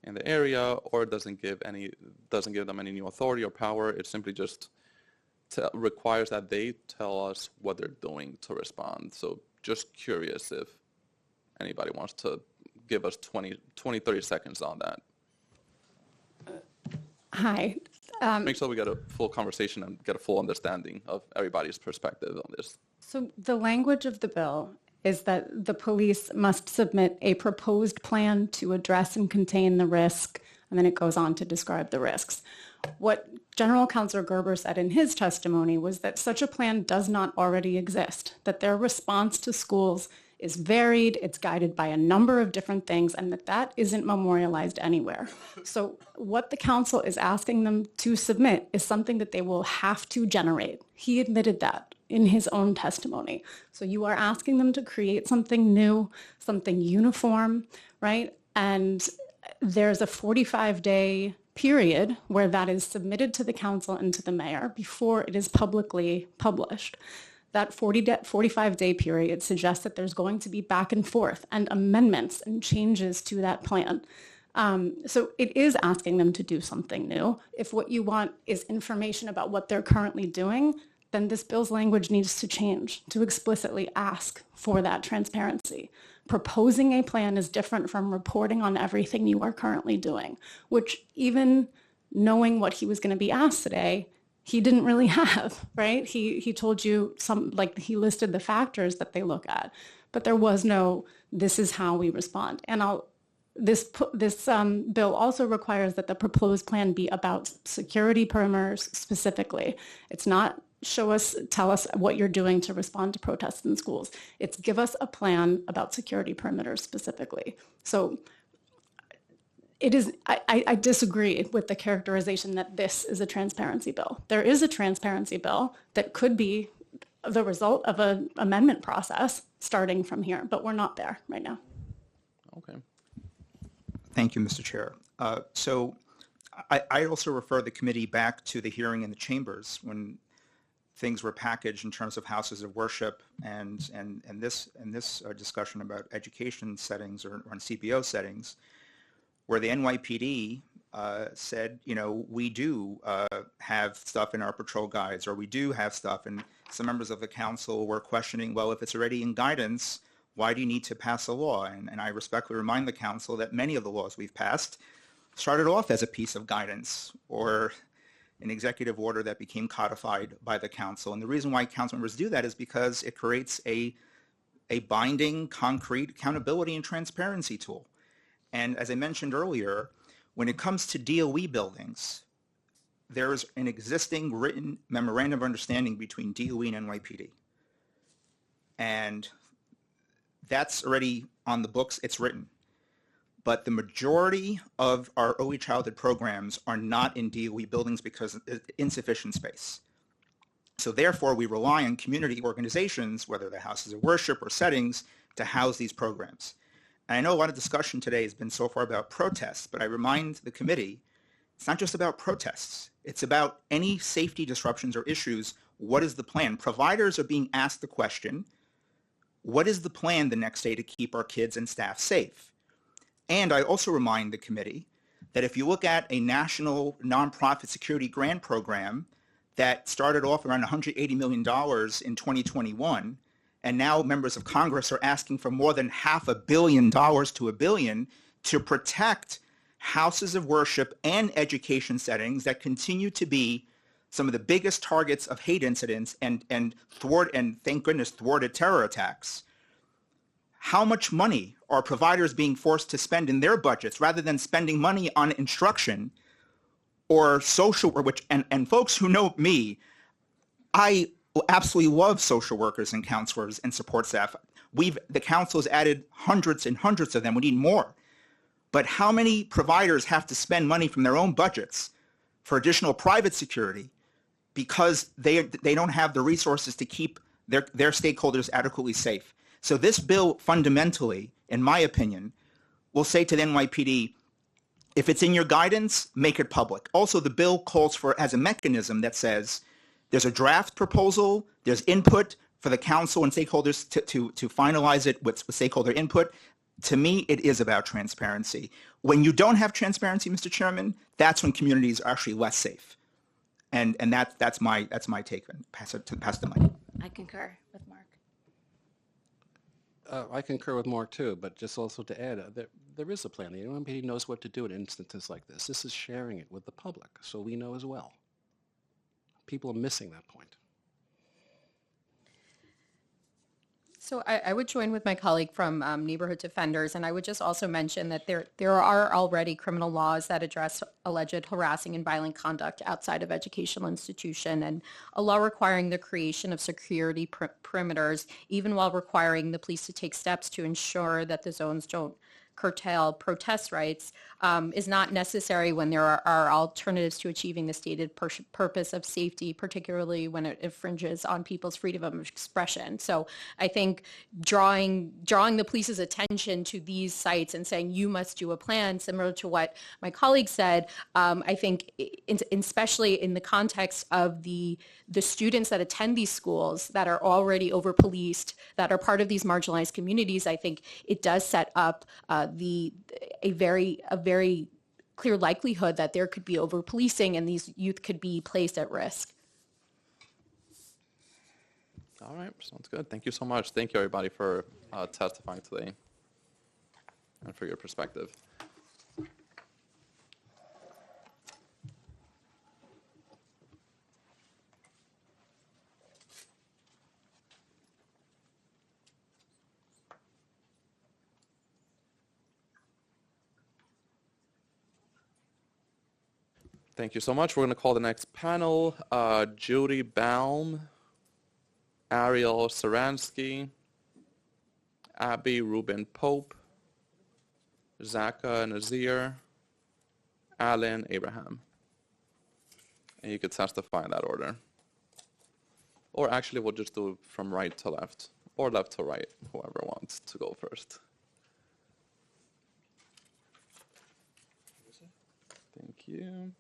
Speaker 2: in the area, or doesn't give them any new authority or power. It simply just requires that they tell us what they're doing to respond. So just curious if anybody wants to give us 20, 30 seconds on that.
Speaker 19: Hi.
Speaker 2: Make sure we get a full conversation and get a full understanding of everybody's perspective on this.
Speaker 19: So the language of the bill is that the police must submit a proposed plan to address and contain the risk, and then it goes on to describe the risks. What General Counsel Gerber said in his testimony was that such a plan does not already exist, that their response to schools is varied, it's guided by a number of different things, and that isn't memorialized anywhere. So what the council is asking them to submit is something that they will have to generate. He admitted that in his own testimony. So you are asking them to create something new, something uniform, right? And there's a 45-day period where that is submitted to the council and to the mayor before it is publicly published. That 45-day period suggests that there's going to be back and forth and amendments and changes to that plan. So it is asking them to do something new. If what you want is information about what they're currently doing, then this bill's language needs to change to explicitly ask for that transparency. Proposing a plan is different from reporting on everything you are currently doing, which even knowing what he was going to be asked today, he didn't really have, right? He told you he listed the factors that they look at, but there was no, this is how we respond. And this bill also requires that the proposed plan be about security perimeters specifically. It's not tell us what you're doing to respond to protests in schools. It's give us a plan about security perimeters specifically. So it is, I disagree with the characterization that this is a transparency bill. There is a transparency bill that could be the result of an amendment process starting from here, but we're not there right now.
Speaker 2: Okay.
Speaker 18: Thank you, Mr. Chair. So I also refer the committee back to the hearing in the chambers when things were packaged in terms of houses of worship and this discussion about education settings or on CPO settings, where the NYPD said, we do have stuff in our patrol guides, or we do have stuff, and some members of the council were questioning, well, if it's already in guidance, why do you need to pass a law? And I respectfully remind the council that many of the laws we've passed started off as a piece of guidance or an executive order that became codified by the council. And the reason why council members do that is because it creates a binding, concrete accountability and transparency tool. And as I mentioned earlier, when it comes to DOE buildings, there is an existing written memorandum of understanding between DOE and NYPD. And that's already on the books, it's written. But the majority of our early childhood programs are not in DOE buildings because of insufficient space. So therefore, we rely on community organizations, whether they're houses of worship or settings, to house these programs. And I know a lot of discussion today has been so far about protests, but I remind the committee, it's not just about protests. It's about any safety disruptions or issues. What is the plan? Providers are being asked the question, what is the plan the next day to keep our kids and staff safe? And I also remind the committee that if you look at a national nonprofit security grant program that started off around $180 million in 2021, and now members of Congress are asking for more than $500 million to $1 billion to protect houses of worship and education settings that continue to be some of the biggest targets of hate incidents and thank goodness, thwarted terror attacks. How much money are providers being forced to spend in their budgets rather than spending money on instruction or social, and folks who know me, I absolutely love social workers and counselors and support staff. The council has added hundreds and hundreds of them. We need more. But how many providers have to spend money from their own budgets for additional private security because they don't have the resources to keep their stakeholders adequately safe? So this bill fundamentally, in my opinion, will say to the NYPD, if it's in your guidance, make it public. Also, the bill calls for, as a mechanism that says there's a draft proposal, there's input for the council and stakeholders to finalize it with stakeholder input. To me, it is about transparency. When you don't have transparency, Mr. Chairman, that's when communities are actually less safe. And that's my take. Pass the mic.
Speaker 17: I concur with Mark.
Speaker 20: I concur with Mark too, but just also to add, there is a plan. The NYPD knows what to do in instances like this. This is sharing it with the public, so we know as well. People are missing that point.
Speaker 21: So I would join with my colleague from Neighborhood Defenders, and I would just also mention that there are already criminal laws that address alleged harassing and violent conduct outside of educational institution, and a law requiring the creation of security perimeters, even while requiring the police to take steps to ensure that the zones don't curtail protest rights, is not necessary when there are alternatives to achieving the stated purpose of safety, particularly when it infringes on people's freedom of expression. So I think drawing the police's attention to these sites and saying you must do a plan, similar to what my colleague said, I think especially in the context of the students that attend these schools that are already over-policed, that are part of these marginalized communities, I think it does set up a very clear likelihood that there could be over-policing and these youth could be placed at risk.
Speaker 2: All right, sounds good. Thank you so much. Thank you, everybody, for testifying today and for your perspective. Thank you so much. We're going to call the next panel Judy Baum, Ariel Saransky, Abby Rubin Pope, Zaka Nazir, Alan Abraham. And you could testify in that order. Or actually, we'll just do it from right to left, or left to right, whoever wants to go first. Thank you.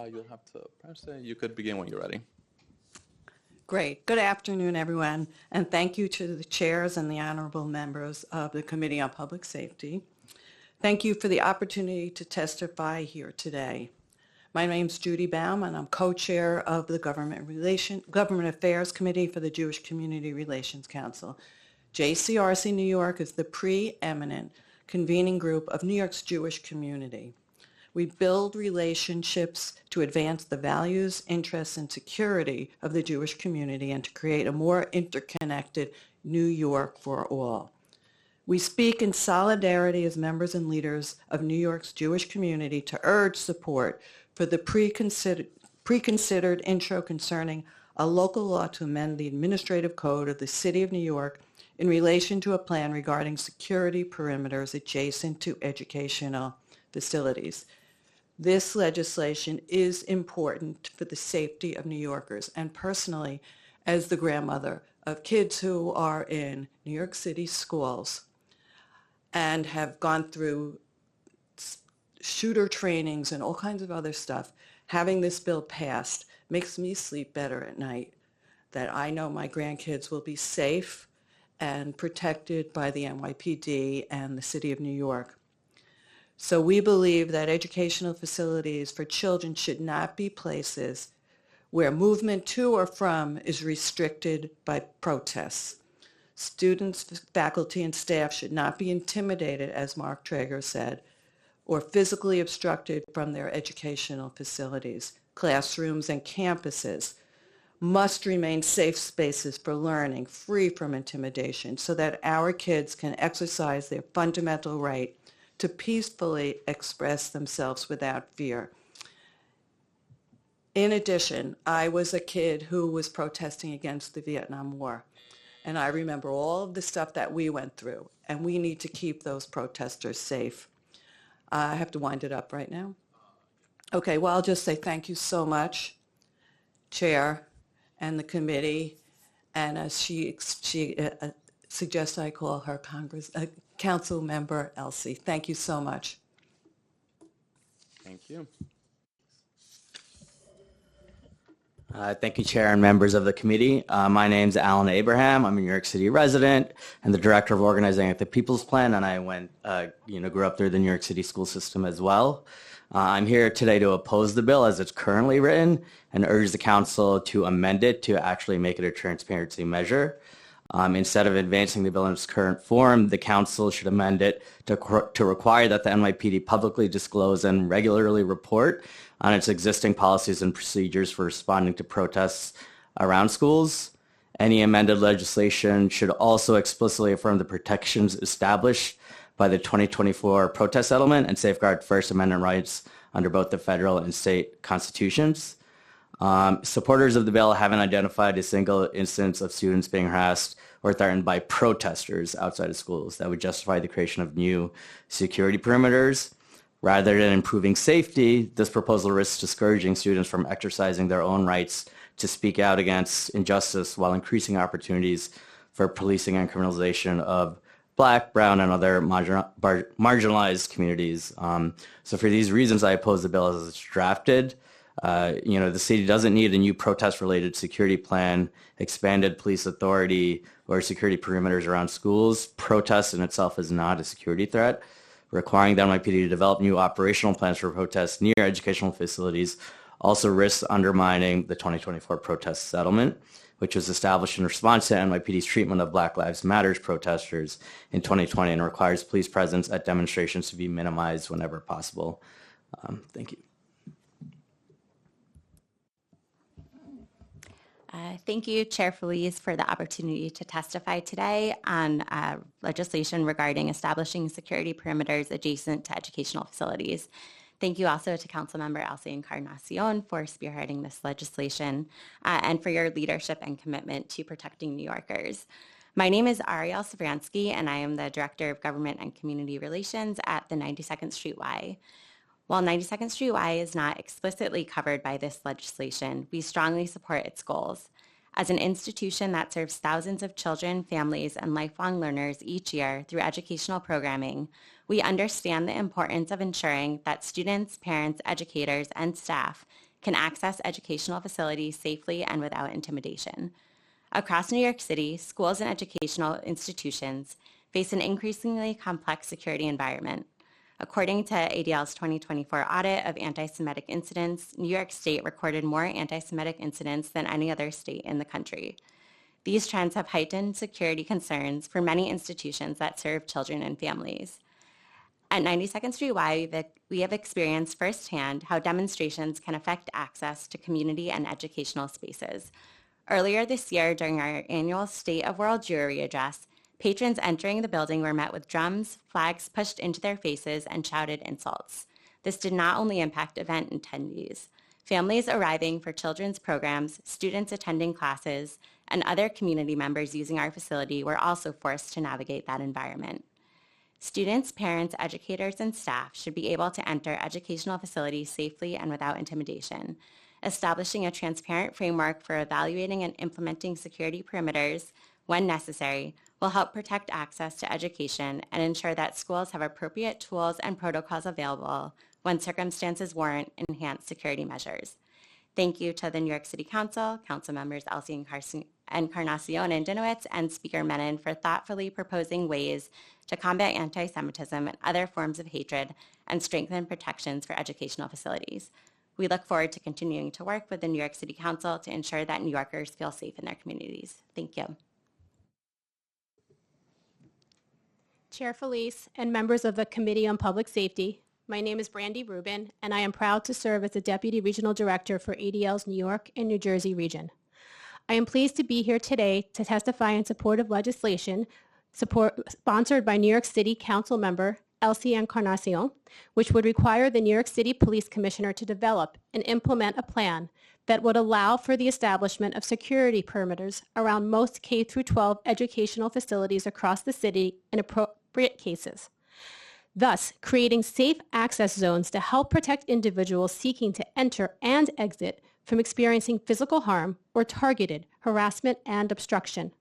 Speaker 2: You'll have to press it. You could begin when you're ready.
Speaker 1: Great. Good afternoon, everyone, and thank you to the chairs and the honorable members of the Committee on Public Safety. Thank you for the opportunity to testify here today. My name is Judy Baum, and I'm co-chair of the Government Affairs Committee for the Jewish Community Relations Council. JCRC New York is the preeminent convening group of New York's Jewish community. We build relationships to advance the values, interests, and security of the Jewish community and to create a more interconnected New York for all. We speak in solidarity as members and leaders of New York's Jewish community to urge support for the preconsidered intro concerning a local law to amend the administrative code of the City of New York in relation to a plan regarding security perimeters adjacent to educational facilities. This legislation is important for the safety of New Yorkers, and personally, as the grandmother of kids who are in New York City schools and have gone through shooter trainings and all kinds of other stuff, having this bill passed makes me sleep better at night, that I know my grandkids will be safe and protected by the NYPD and the City of New York. So we believe that educational facilities for children should not be places where movement to or from is restricted by protests. Students, faculty, and staff should not be intimidated, as Mark Traeger said, or physically obstructed from their educational facilities, classrooms, and campuses must remain safe spaces for learning, free from intimidation, so that our kids can exercise their fundamental right to peacefully express themselves without fear. In addition, I was a kid who was protesting against the Vietnam War. And I remember all of the stuff that we went through, and we need to keep those protesters safe. I have to wind it up right now. Okay, well, I'll just say thank you so much, Chair, and the committee. And as she suggests I call her Council Member Elsie. Thank you so much.
Speaker 2: Thank you.
Speaker 4: Thank you, Chair and members of the committee. My name is Alan Abraham. I'm a New York City resident and the Director of Organizing at the People's Plan, and I grew up through the New York City school system as well. I'm here today to oppose the bill as it's currently written and urge the Council to amend it to actually make it a transparency measure. Instead of advancing the bill in its current form, the Council should amend it to require that the NYPD publicly disclose and regularly report on its existing policies and procedures for responding to protests around schools. Any amended legislation should also explicitly affirm the protections established by the 2024 protest settlement and safeguard First Amendment rights under both the federal and state constitutions. Supporters of the bill haven't identified a single instance of students being harassed or threatened by protesters outside of schools that would justify the creation of new security perimeters. Rather than improving safety, this proposal risks discouraging students from exercising their own rights to speak out against injustice while increasing opportunities for policing and criminalization of Black, brown, and other marginalized communities. So for these reasons, I oppose the bill as it's drafted. The city doesn't need a new protest-related security plan, expanded police authority, or security perimeters around schools. Protest in itself is not a security threat. Requiring the NYPD to develop new operational plans for protests near educational facilities also risks undermining the 2024 protest settlement, which was established in response to NYPD's treatment of Black Lives Matter protesters in 2020 and requires police presence at demonstrations to be minimized whenever possible. Thank you.
Speaker 22: Thank you, Chair Feliz, for the opportunity to testify today on legislation regarding establishing security perimeters adjacent to educational facilities. Thank you also to Councilmember Elsie Encarnacion for spearheading this legislation and for your leadership and commitment to protecting New Yorkers. My name is Ariel Savransky, and I am the Director of Government and Community Relations at the 92nd Street Y. While 92nd Street Y is not explicitly covered by this legislation, we strongly support its goals. As an institution that serves thousands of children, families, and lifelong learners each year through educational programming, we understand the importance of ensuring that students, parents, educators, and staff can access educational facilities safely and without intimidation. Across New York City, schools and educational institutions face an increasingly complex security environment. According to ADL's 2024 audit of anti-Semitic incidents, New York State recorded more anti-Semitic incidents than any other state in the country. These trends have heightened security concerns for many institutions that serve children and families. At 92nd Street Y, we have experienced firsthand how demonstrations can affect access to community and educational spaces. Earlier this year, during our annual State of World Jewelry address, patrons entering the building were met with drums, flags pushed into their faces, and shouted insults. This did not only impact event attendees. Families arriving for children's programs, students attending classes, and other community members using our facility were also forced to navigate that environment. Students, parents, educators, and staff should be able to enter educational facilities safely and without intimidation. Establishing a transparent framework for evaluating and implementing security perimeters when necessary will help protect access to education and ensure that schools have appropriate tools and protocols available when circumstances warrant enhanced security measures. Thank you to the New York City Council, Council Members Elsie Encarnacion and Dinowitz, and Speaker Menon for thoughtfully proposing ways to combat anti-Semitism and other forms of hatred and strengthen protections for educational facilities. We look forward to continuing to work with the New York City Council to ensure that New Yorkers feel safe in their communities. Thank you.
Speaker 21: Chair Feliz and members of the Committee on Public Safety, my name is Brandy Rubin, and I am proud to serve as the Deputy Regional Director for ADL's New York and New Jersey region. I am pleased to be here today to testify in support of legislation sponsored by New York City Council member Elsie Encarnacion, which would require the New York City Police Commissioner to develop and implement a plan that would allow for the establishment of security perimeters around most K-12 educational facilities across the city in appropriate cases, thus creating safe access zones to help protect individuals seeking to enter and exit from experiencing physical harm or targeted harassment and obstruction.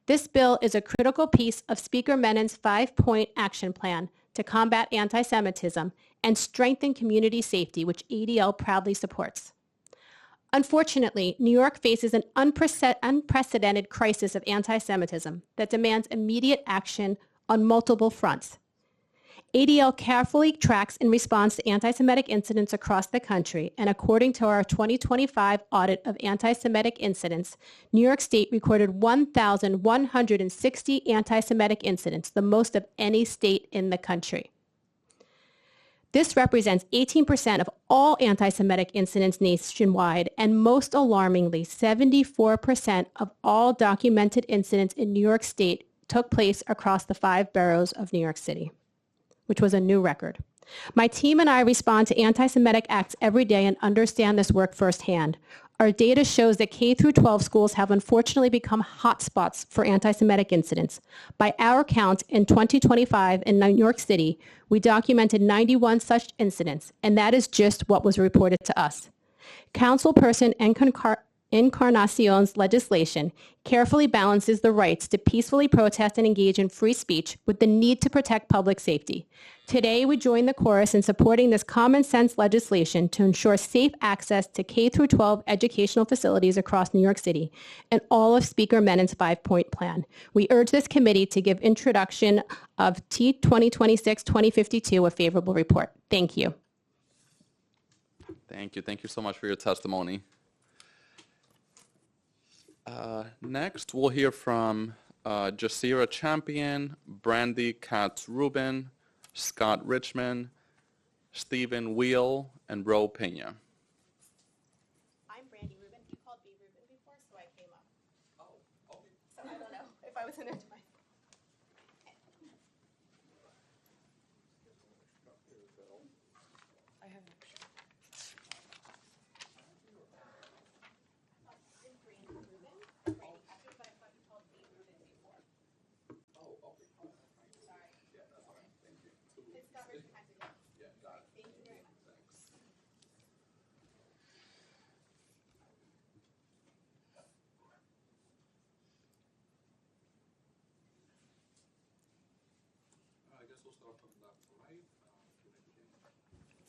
Speaker 21: This bill is a critical piece of Speaker Menin's 5-point action plan to combat anti-Semitism and strengthen community safety, which ADL proudly supports. Unfortunately, New York faces an unprecedented crisis of anti-Semitism that demands immediate action on multiple fronts. ADL carefully tracks and responds to anti-Semitic incidents across the country, and according to our 2025 audit of anti-Semitic incidents, New York State recorded 1,160 anti-Semitic incidents, the most of any state in the country. This represents 18% of all anti-Semitic incidents nationwide, and most alarmingly, 74% of all documented incidents in New York State took place across the 5 boroughs of New York City, which was a new record. My team and I respond to anti-Semitic acts every day and understand this work firsthand. Our data shows that K-12 schools have unfortunately become hotspots for anti-Semitic incidents. By our count, in 2025 in New York City, we documented 91 such incidents, and that is just what was reported to us. Councilperson Encarnacion's legislation carefully balances the rights to peacefully protest and engage in free speech with the need to protect public safety. Today, we join the chorus in supporting this common sense legislation to ensure safe access to K-12 educational facilities across New York City and all of Speaker Menin's 5-point plan. We urge this committee to give introduction of T 2026-2052 a favorable report. Thank you.
Speaker 2: Thank you. Thank you so much for your testimony. Next, we'll hear from Jasira Champion, Brandy Katz-Rubin, Scott Richmond, Stephen Wheel, and Ro Pena.
Speaker 5: I'm Brandy Rubin. You called me Rubin before, so I came up. Oh, okay. So I don't know if I was in it. I have an extra.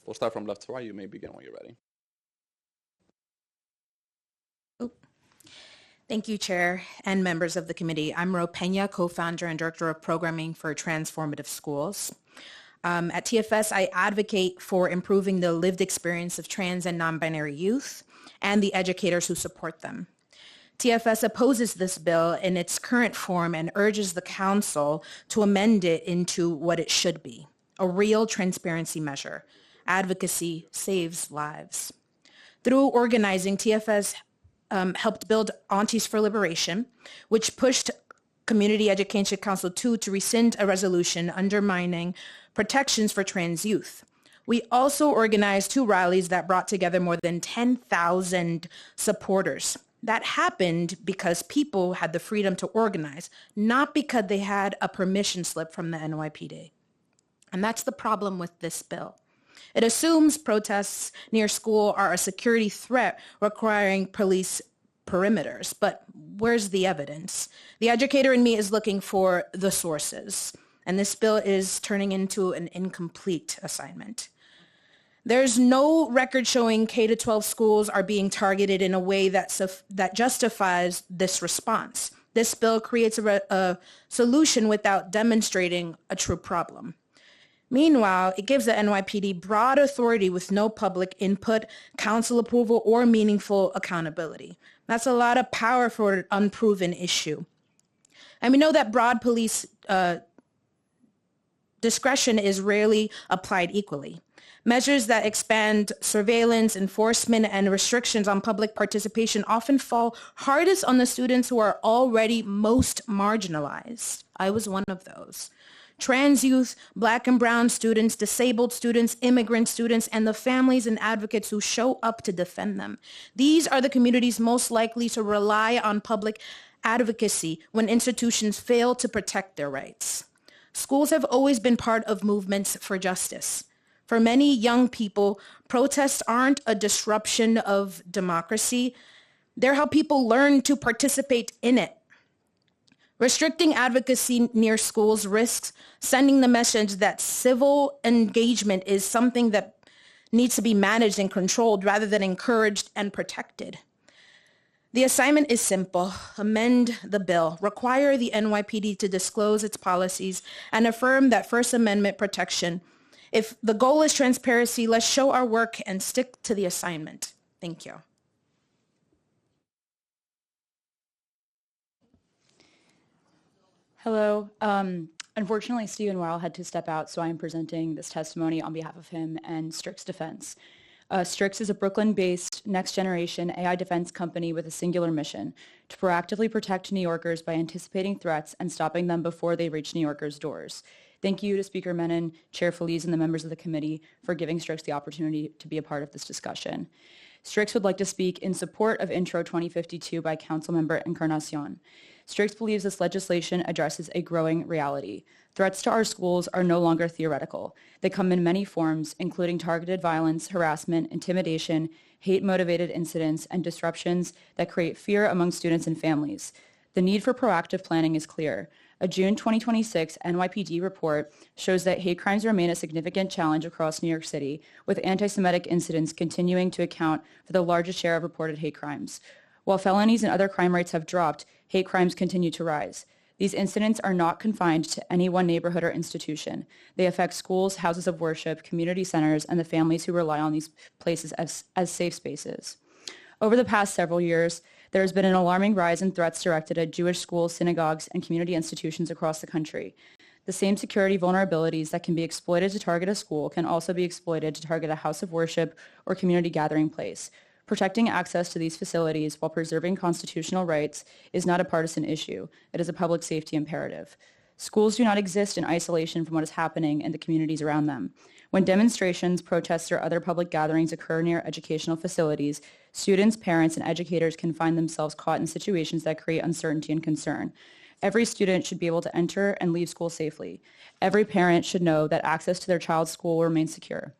Speaker 2: We'll start from left to right. You may begin when you're ready.
Speaker 6: Thank you, Chair and members of the committee. I'm Ro Pena, co-founder and director of programming for Transformative Schools. At TFS, I advocate for improving the lived experience of trans and non-binary youth and the educators who support them. TFS opposes this bill in its current form and urges the Council to amend it into what it should be, a real transparency measure. Advocacy saves lives. Through organizing, TFS helped build Aunties for Liberation, which pushed Community Education Council 2 to rescind a resolution undermining protections for trans youth. We also organized 2 rallies that brought together more than 10,000 supporters. That happened because people had the freedom to organize, not because they had a permission slip from the NYPD. And that's the problem with this bill. It assumes protests near school are a security threat requiring police perimeters, but where's the evidence? The educator in me is looking for the sources, and this bill is turning into an incomplete assignment. There's no record showing K-12 schools are being targeted in a way that justifies this response. This bill creates a solution without demonstrating a true problem. Meanwhile, it gives the NYPD broad authority with no public input, council approval, or meaningful accountability. That's a lot of power for an unproven issue. And we know that broad police discretion is rarely applied equally. Measures that expand surveillance, enforcement, and restrictions on public participation often fall hardest on the students who are already most marginalized. I was one of those. Trans youth, Black and brown students, disabled students, immigrant students, and the families and advocates who show up to defend them. These are the communities most likely to rely on public advocacy when institutions fail to protect their rights. Schools have always been part of movements for justice. For many young people, protests aren't a disruption of democracy. They're how people learn to participate in it. Restricting advocacy near schools risks sending the message that civil engagement is something that needs to be managed and controlled rather than encouraged and protected. The assignment is simple. Amend the bill, require the NYPD to disclose its policies, and affirm that First Amendment protection. If the goal is transparency, let's show our work and stick to the assignment. Thank you.
Speaker 7: Hello. Unfortunately, Stephen Weil had to step out, so I am presenting this testimony on behalf of him and Strix Defense. Strix is a Brooklyn-based next-generation AI defense company with a singular mission: to proactively protect New Yorkers by anticipating threats and stopping them before they reach New Yorkers' doors. Thank you to Speaker Menon, Chair Feliz, and the members of the committee for giving Strix the opportunity to be a part of this discussion. Strix would like to speak in support of Intro 2052 by Councilmember Encarnacion. Strix believes this legislation addresses a growing reality. Threats to our schools are no longer theoretical. They come in many forms, including targeted violence, harassment, intimidation, hate-motivated incidents, and disruptions that create fear among students and families. The need for proactive planning is clear. A June 2026 NYPD report shows that hate crimes remain a significant challenge across New York City, with anti-Semitic incidents continuing to account for the largest share of reported hate crimes. While felonies and other crime rates have dropped, hate crimes continue to rise. These incidents are not confined to any one neighborhood or institution. They affect schools, houses of worship, community centers, and the families who rely on these places as safe spaces. Over the past several years, there has been an alarming rise in threats directed at Jewish schools, synagogues, and community institutions across the country. The same security vulnerabilities that can be exploited to target a school can also be exploited to target a house of worship or community gathering place. Protecting access to these facilities while preserving constitutional rights is not a partisan issue. It is a public safety imperative. Schools do not exist in isolation from what is happening in the communities around them. When demonstrations, protests, or other public gatherings occur near educational facilities, students, parents, and educators can find themselves caught in situations that create uncertainty and concern. Every student should be able to enter and leave school safely. Every parent should know that access to their child's school will remain secure.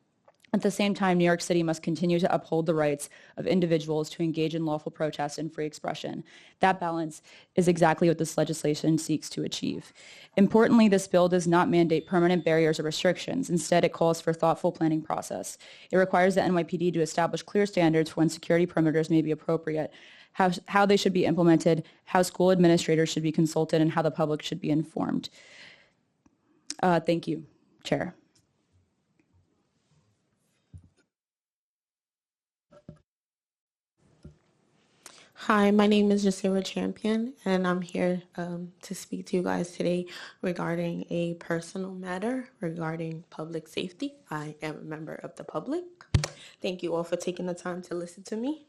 Speaker 7: At the same time, New York City must continue to uphold the rights of individuals to engage in lawful protest and free expression. That balance is exactly what this legislation seeks to achieve. Importantly, this bill does not mandate permanent barriers or restrictions. Instead, it calls for a thoughtful planning process. It requires the NYPD to establish clear standards for when security perimeters may be appropriate, how they should be implemented, how school administrators should be consulted, and how the public should be informed. Thank you, Chair.
Speaker 5: Hi, my name is Jasira Champion, and I'm here to speak to you guys today regarding a personal matter regarding public safety. I am a member of the public. Thank you all for taking the time to listen to me.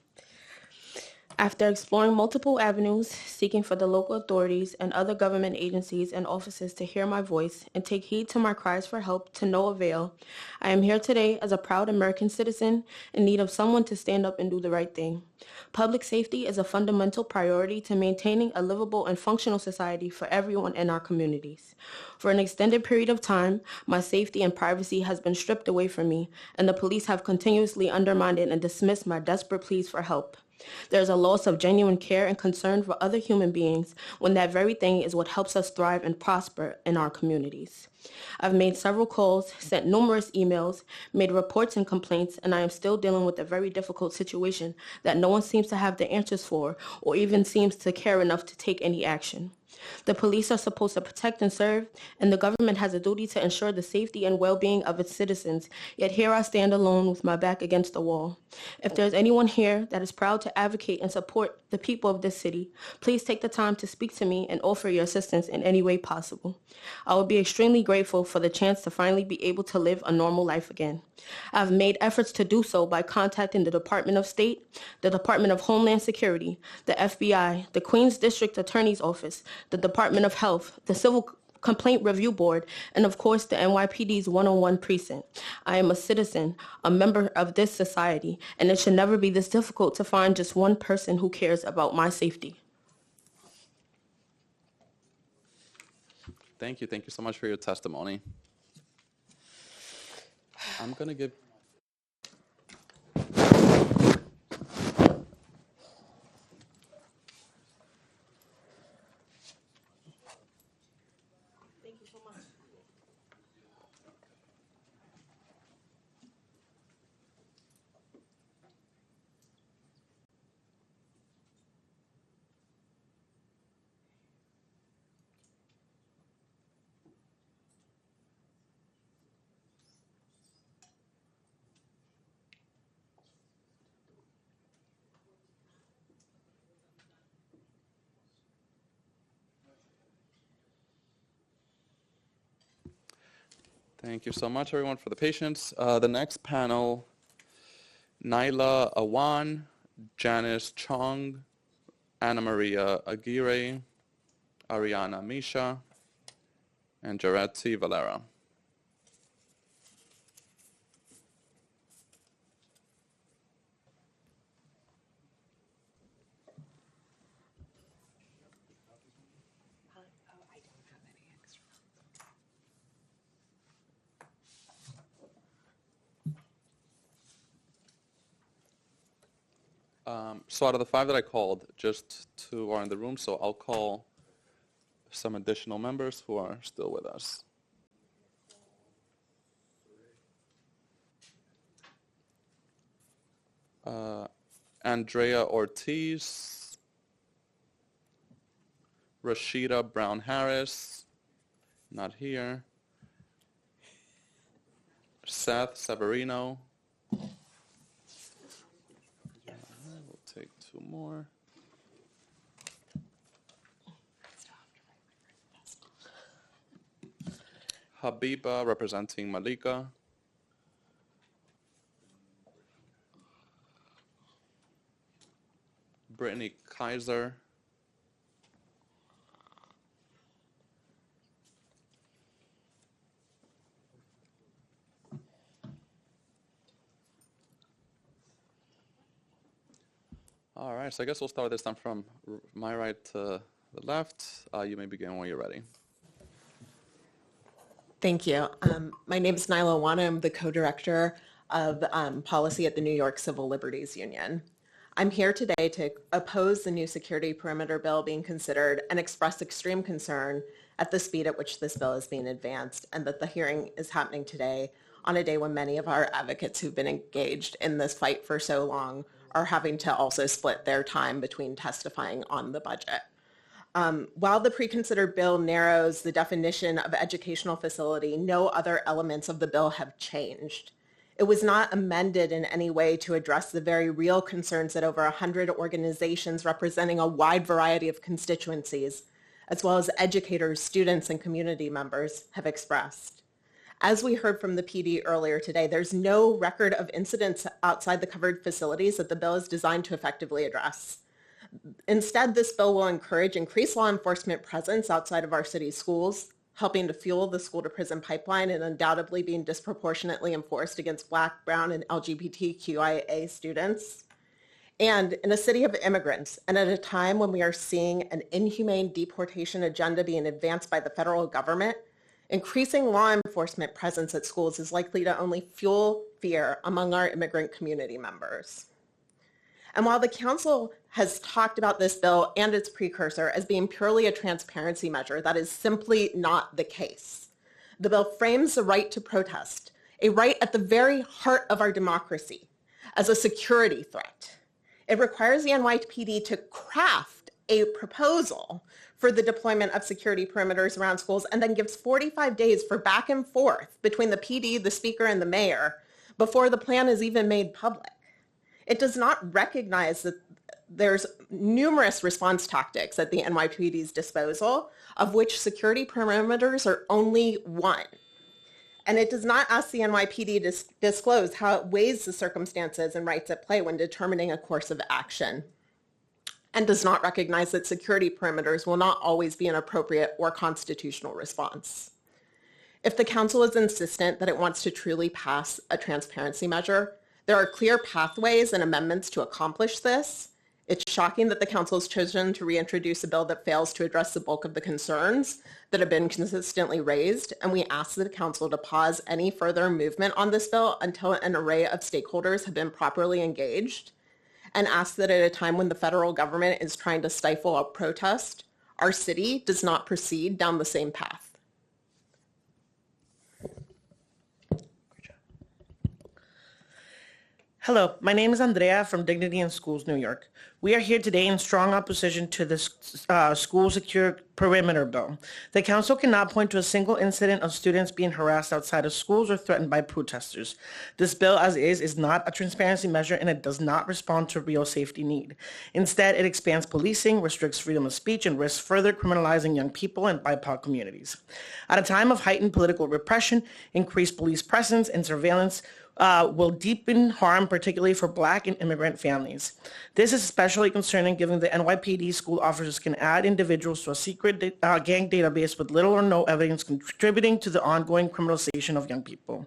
Speaker 5: After exploring multiple avenues, seeking for the local authorities and other government agencies and offices to hear my voice and take heed to my cries for help to no avail, I am here today as a proud American citizen in need of someone to stand up and do the right thing. Public safety is a fundamental priority to maintaining a livable and functional society for everyone in our communities. For an extended period of time, my safety and privacy has been stripped away from me, and the police have continuously undermined and dismissed my desperate pleas for help. There's a loss of genuine care and concern for other human beings when that very thing is what helps us thrive and prosper in our communities. I've made several calls, sent numerous emails, made reports and complaints, and I am still dealing with a very difficult situation that no one seems to have the answers for or even seems to care enough to take any action. The police are supposed to protect and serve, and the government has a duty to ensure the safety and well-being of its citizens. Yet here I stand alone with my back against the wall. If there's anyone here that is proud to advocate and support the people of this city, please take the time to speak to me and offer your assistance in any way possible. I would be extremely grateful for the chance to finally be able to live a normal life again. I've made efforts to do so by contacting the Department of State, the Department of Homeland Security, the FBI, the Queens District Attorney's Office, the Department of Health, the Civil Complaint Review Board, and of course the NYPD's 101 precinct. I am a citizen, a member of this society, and it should never be this difficult to find just one person who cares about my safety.
Speaker 2: Thank you. Thank you so much for your testimony. I'm going to give...
Speaker 5: Thank you so much.
Speaker 2: Thank you so much, everyone, for the patience. The next panel, Naila Awan, Janice Chong, Anna Maria Aguirre, Ariana Misha, and Jaretti Valera. So out of the 5 that I called, just 2 are in the room, so I'll call some additional members who are still with us. Andrea Ortiz, Rashida Brown Harris, not here. Seth Severino. We'll take 2 more. Habiba representing Malika. Brittany Kaiser. All right, so I guess we'll start this time from my right to the left. You may begin when you're ready.
Speaker 10: Thank you. My name is Naila Awana. I'm the co-director of policy at the New York Civil Liberties Union. I'm here today to oppose the new security perimeter bill being considered and express extreme concern at the speed at which this bill is being advanced and that the hearing is happening today on a day when many of our advocates who've been engaged in this fight for so long are having to also split their time between testifying on the budget. While the pre-considered bill narrows the definition of educational facility, no other elements of the bill have changed. It was not amended in any way to address the very real concerns that over 100 organizations representing a wide variety of constituencies, as well as educators, students, and community members have expressed. As we heard from the PD earlier today, there's no record of incidents outside the covered facilities that the bill is designed to effectively address. Instead, this bill will encourage increased law enforcement presence outside of our city's schools, helping to fuel the school-to-prison pipeline and undoubtedly being disproportionately enforced against Black, Brown, and LGBTQIA students. And in a city of immigrants, and at a time when we are seeing an inhumane deportation agenda being advanced by the federal government, increasing law enforcement presence at schools is likely to only fuel fear among our immigrant community members. And while the council has talked about this bill and its precursor as being purely a transparency measure, that is simply not the case. The bill frames the right to protest, a right at the very heart of our democracy, as a security threat. It requires the NYPD to craft a proposal for the deployment of security perimeters around schools and then gives 45 days for back and forth between the PD, the speaker, and the mayor before the plan is even made public. It does not recognize that there's numerous response tactics at the NYPD's disposal, of which security perimeters are only one. And it does not ask the NYPD to disclose how it weighs the circumstances and rights at play when determining a course of action, and does not recognize that security perimeters will not always be an appropriate or constitutional response. If the council is insistent that it wants to truly pass a transparency measure, there are clear pathways and amendments to accomplish this. It's shocking that the council has chosen to reintroduce a bill that fails to address the bulk of the concerns that have been consistently raised, and we ask the council to pause any further movement on this bill until an array of stakeholders have been properly engaged, and ask that at a time when the federal government is trying to stifle a protest, our city does not proceed down the same path.
Speaker 11: Hello, my name is Andrea from Dignity in Schools, New York. We are here today in strong opposition to the school secure perimeter bill. The council cannot point to a single incident of students being harassed outside of schools or threatened by protesters. This bill as is not a transparency measure, and it does not respond to real safety need. Instead, it expands policing, restricts freedom of speech, and risks further criminalizing young people and BIPOC communities. At a time of heightened political repression, increased police presence, and surveillance, will deepen harm, particularly for Black and immigrant families. This is especially concerning given the NYPD school officers can add individuals to a secret gang database with little or no evidence contributing to the ongoing criminalization of young people.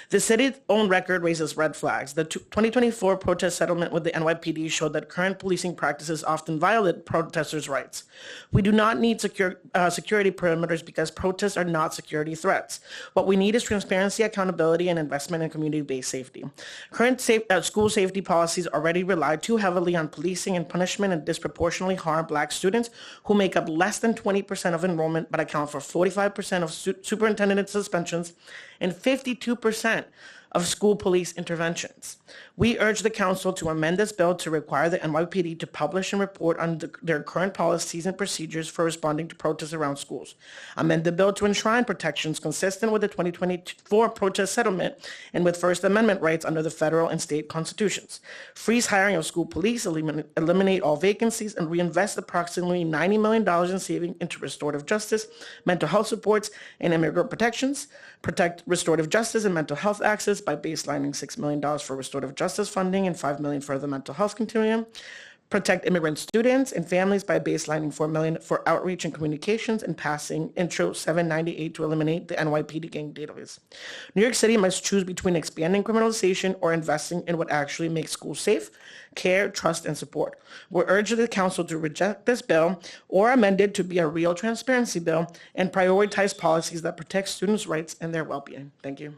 Speaker 11: The city's own record raises red flags. The 2024 protest settlement with the NYPD showed that current policing practices often violate protesters' rights. We do not need security perimeters because protests are not security threats. What we need is transparency, accountability, and investment in community-based safety. Current school safety policies already rely too heavily on policing and punishment and disproportionately harm Black students who make up less than 20% of enrollment but account for 45% of superintendent suspensions and 52% of school police interventions. We urge the council to amend this bill to require the NYPD to publish and report on their current policies and procedures for responding to protests around schools. Amend the bill to enshrine protections consistent with the 2024 protest settlement and with First Amendment rights under the federal and state constitutions. Freeze hiring of school police, eliminate all vacancies, and reinvest approximately $90 million in savings into restorative justice, mental health supports, and immigrant protections. Protect restorative justice and mental health access by baselining $6 million for restorative justice funding and $5 million for the mental health continuum. Protect immigrant students and families by baselining $4 million for outreach and communications and passing Intro 798 to eliminate the NYPD gang database. New York City must choose between expanding criminalization or investing in what actually makes schools safe, care, trust, and support. We urge the council to reject this bill or amend it to be a real transparency bill and prioritize policies that protect students' rights and their well-being. Thank you.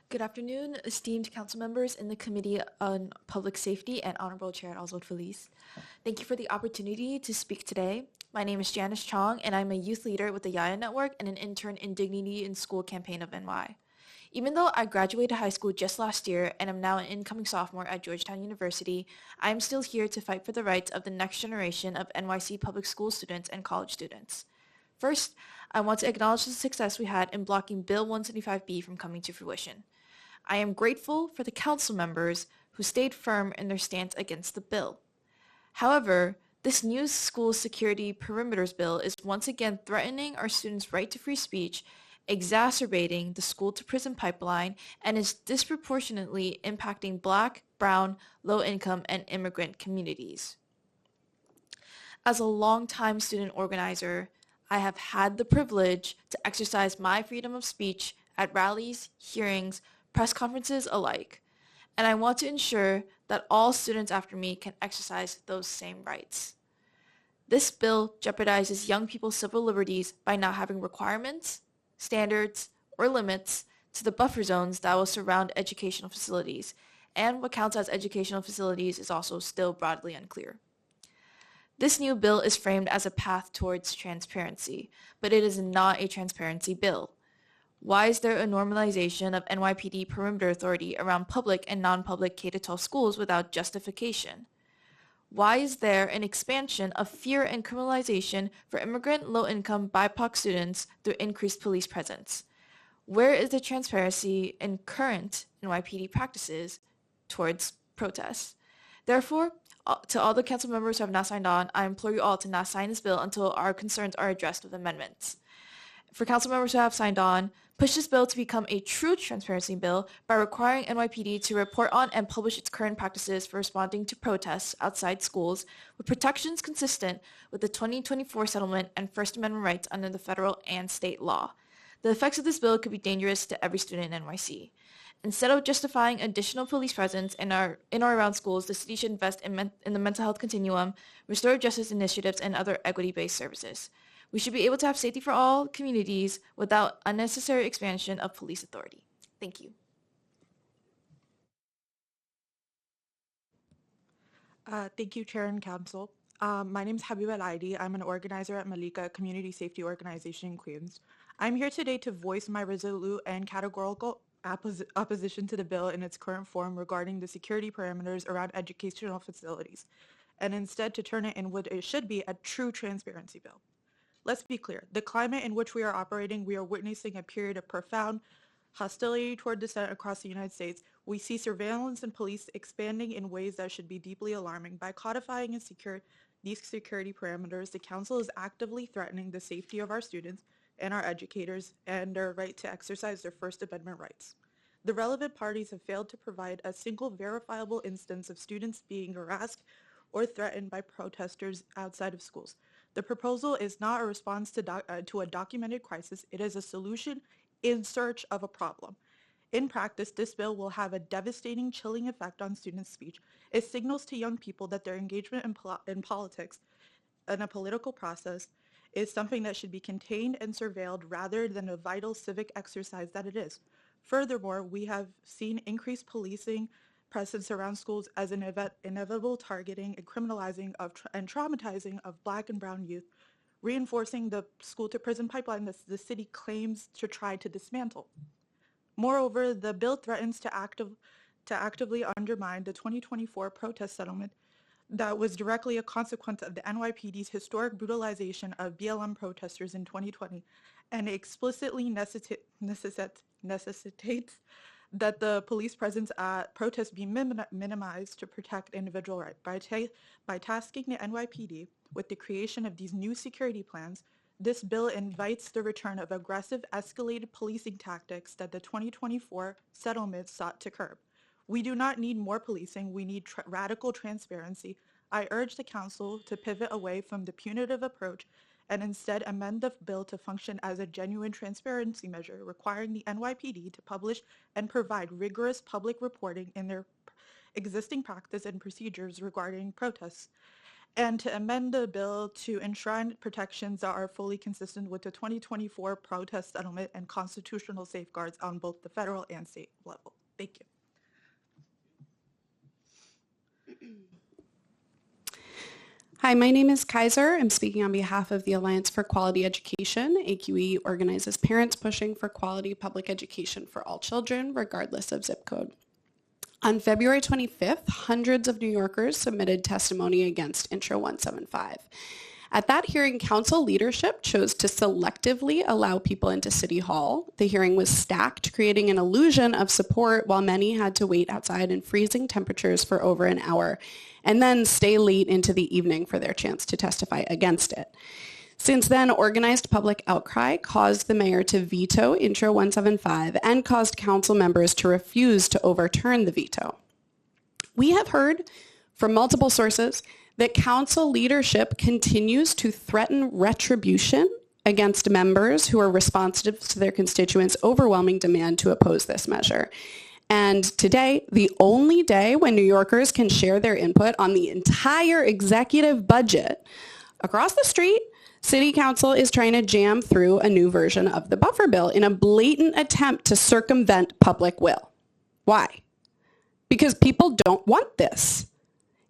Speaker 13: Good afternoon, esteemed council members in the Committee on Public Safety and Honorable Chair Oswald Feliz. Thank you for the opportunity to speak today. My name is Janice Chong, and I'm a youth leader with the Yaya Network and an intern in Dignity in School campaign of NY. Even though I graduated high school just last year and am now an incoming sophomore at Georgetown University, I am still here to fight for the rights of the next generation of NYC public school students and college students. First, I want to acknowledge the success we had in blocking Bill 175B from coming to fruition. I am grateful for the council members who stayed firm in their stance against the bill. However, this new school security perimeters bill is once again threatening our students' right to free speech, exacerbating the school-to-prison pipeline, and is disproportionately impacting Black, brown, low-income, and immigrant communities. As a longtime student organizer, I have had the privilege to exercise my freedom of speech at rallies, hearings, press conferences alike, and I want to ensure that all students after me can exercise those same rights. This bill jeopardizes young people's civil liberties by not having requirements, standards, or limits to the buffer zones that will surround educational facilities, and what counts as educational facilities is also still broadly unclear. This new bill is framed as a path towards transparency, but it is not a transparency bill. Why is there a normalization of NYPD perimeter authority around public and non-public K-12 schools without justification? Why is there an expansion of fear and criminalization for immigrant, low-income, BIPOC students through increased police presence? Where is the transparency in current NYPD practices towards protests? Therefore, to all the council members who have not signed on, I implore you all to not sign this bill until our concerns are addressed with amendments. For council members who have signed on, push this bill to become a true transparency bill by requiring NYPD to report on and publish its current practices for responding to protests outside schools with protections consistent with the 2024 settlement and First Amendment rights under the federal and state law. The effects of this bill could be dangerous to every student in NYC. Instead of justifying additional police presence in or around schools, the city should invest in the mental health continuum, restorative justice initiatives, and other equity-based services. We should be able to have safety for all communities without unnecessary expansion of police authority. Thank you.
Speaker 12: Thank you, Chair and Council. My name is Habiba Al-Aidi. I'm an organizer at Malika Community Safety Organization in Queens. I'm here today to voice my resolute and categorical opposition to the bill in its current form regarding the security parameters around educational facilities, and instead to turn it in what it should be, a true transparency bill. Let's be clear, the climate in which we are operating, we are witnessing a period of profound hostility toward dissent across the United States. We see surveillance and police expanding in ways that should be deeply alarming. By codifying and these security parameters, the Council is actively threatening the safety of our students and our educators and their right to exercise their First Amendment rights. The relevant parties have failed to provide a single verifiable instance of students being harassed or threatened by protesters outside of schools. The proposal is not a response to a documented crisis. It is a solution in search of a problem. In practice, this bill will have a devastating, chilling effect on students' speech. It signals to young people that their engagement in politics and a political process is something that should be contained and surveilled rather than a vital civic exercise that it is. Furthermore, we have seen increased policing presence around schools as an inevitable targeting and criminalizing and traumatizing of Black and brown youth, reinforcing the school-to-prison pipeline that the city claims to try to dismantle. Moreover, the bill threatens to actively undermine the 2024 protest settlement that was directly a consequence of the NYPD's historic brutalization of BLM protesters in 2020, and explicitly necessitates that the police presence at protests be minimized to protect individual rights. By tasking the NYPD with the creation of these new security plans, this bill invites the return of aggressive, escalated policing tactics that the 2024 settlement sought to curb. We do not need more policing, we need radical transparency. I urge the Council to pivot away from the punitive approach and instead amend the bill to function as a genuine transparency measure, requiring the NYPD to publish and provide rigorous public reporting in their existing practice and procedures regarding protests, and to amend the bill to enshrine protections that are fully consistent with the 2024 protest settlement and constitutional safeguards on both the federal and state level. Thank you.
Speaker 14: Hi, my name is Kaiser. I'm speaking on behalf of the Alliance for Quality Education. AQE organizes parents pushing for quality public education for all children, regardless of zip code. On February 25th, hundreds of New Yorkers submitted testimony against Intro 175. At that hearing, council leadership chose to selectively allow people into City Hall. The hearing was stacked, creating an illusion of support while many had to wait outside in freezing temperatures for over an hour and then stay late into the evening for their chance to testify against it. Since then, organized public outcry caused the mayor to veto Intro 175 and caused council members to refuse to overturn the veto. We have heard from multiple sources that council leadership continues to threaten retribution against members who are responsive to their constituents' overwhelming demand to oppose this measure. And today, the only day when New Yorkers can share their input on the entire executive budget, across the street, City Council is trying to jam through a new version of the buffer bill in a blatant attempt to circumvent public will. Why? Because people don't want this.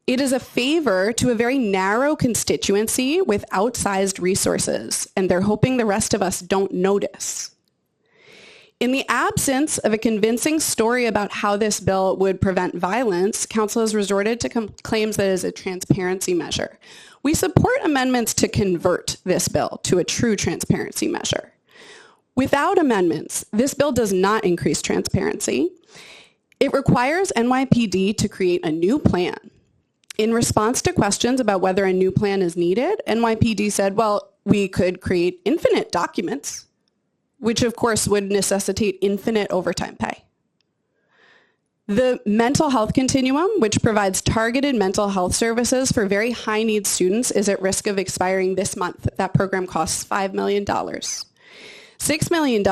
Speaker 14: It is a favor to a very narrow constituency with outsized resources, and they're hoping the rest of us don't notice. In the absence of a convincing story about how this bill would prevent violence, council has resorted to claims that it is a transparency measure. We support amendments to convert this bill to a true transparency measure. Without amendments, this bill does not increase transparency. It requires NYPD to create a new plan. In response to questions about whether a new plan is needed, NYPD said, well, we could create infinite documents, which of course would necessitate infinite overtime pay. The mental health continuum, which provides targeted mental health services for very high needs students, is at risk of expiring this month. That program costs $5 million. $6 million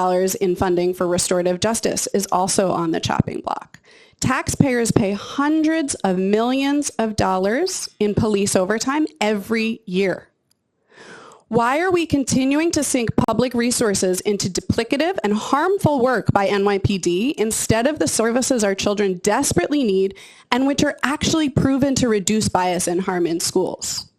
Speaker 14: in funding for restorative justice is also on the chopping block. Taxpayers pay hundreds of millions of dollars in police overtime every year. Why are we continuing to sink public resources into duplicative and harmful work by NYPD instead of the services our children desperately need and which are actually proven to reduce bias and harm in schools?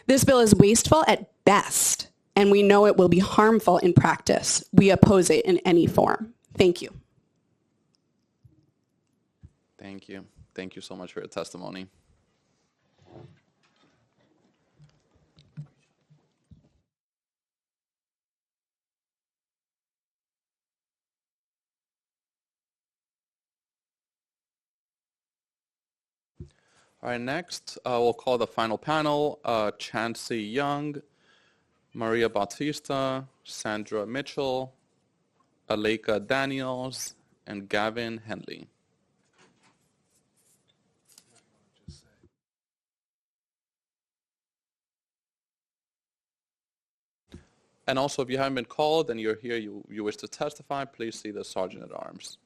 Speaker 14: This bill is wasteful at best, and we know it will be harmful in practice. We oppose it in any form. Thank you.
Speaker 2: Thank you. Thank you so much for your testimony. All right, next we'll call the final panel, Chancey Young, Maria Bautista, Sandra Mitchell, Aleka Daniels, and Gavin Henley. And also, if you haven't been called and you're here, you wish to testify, please see the Sergeant at Arms.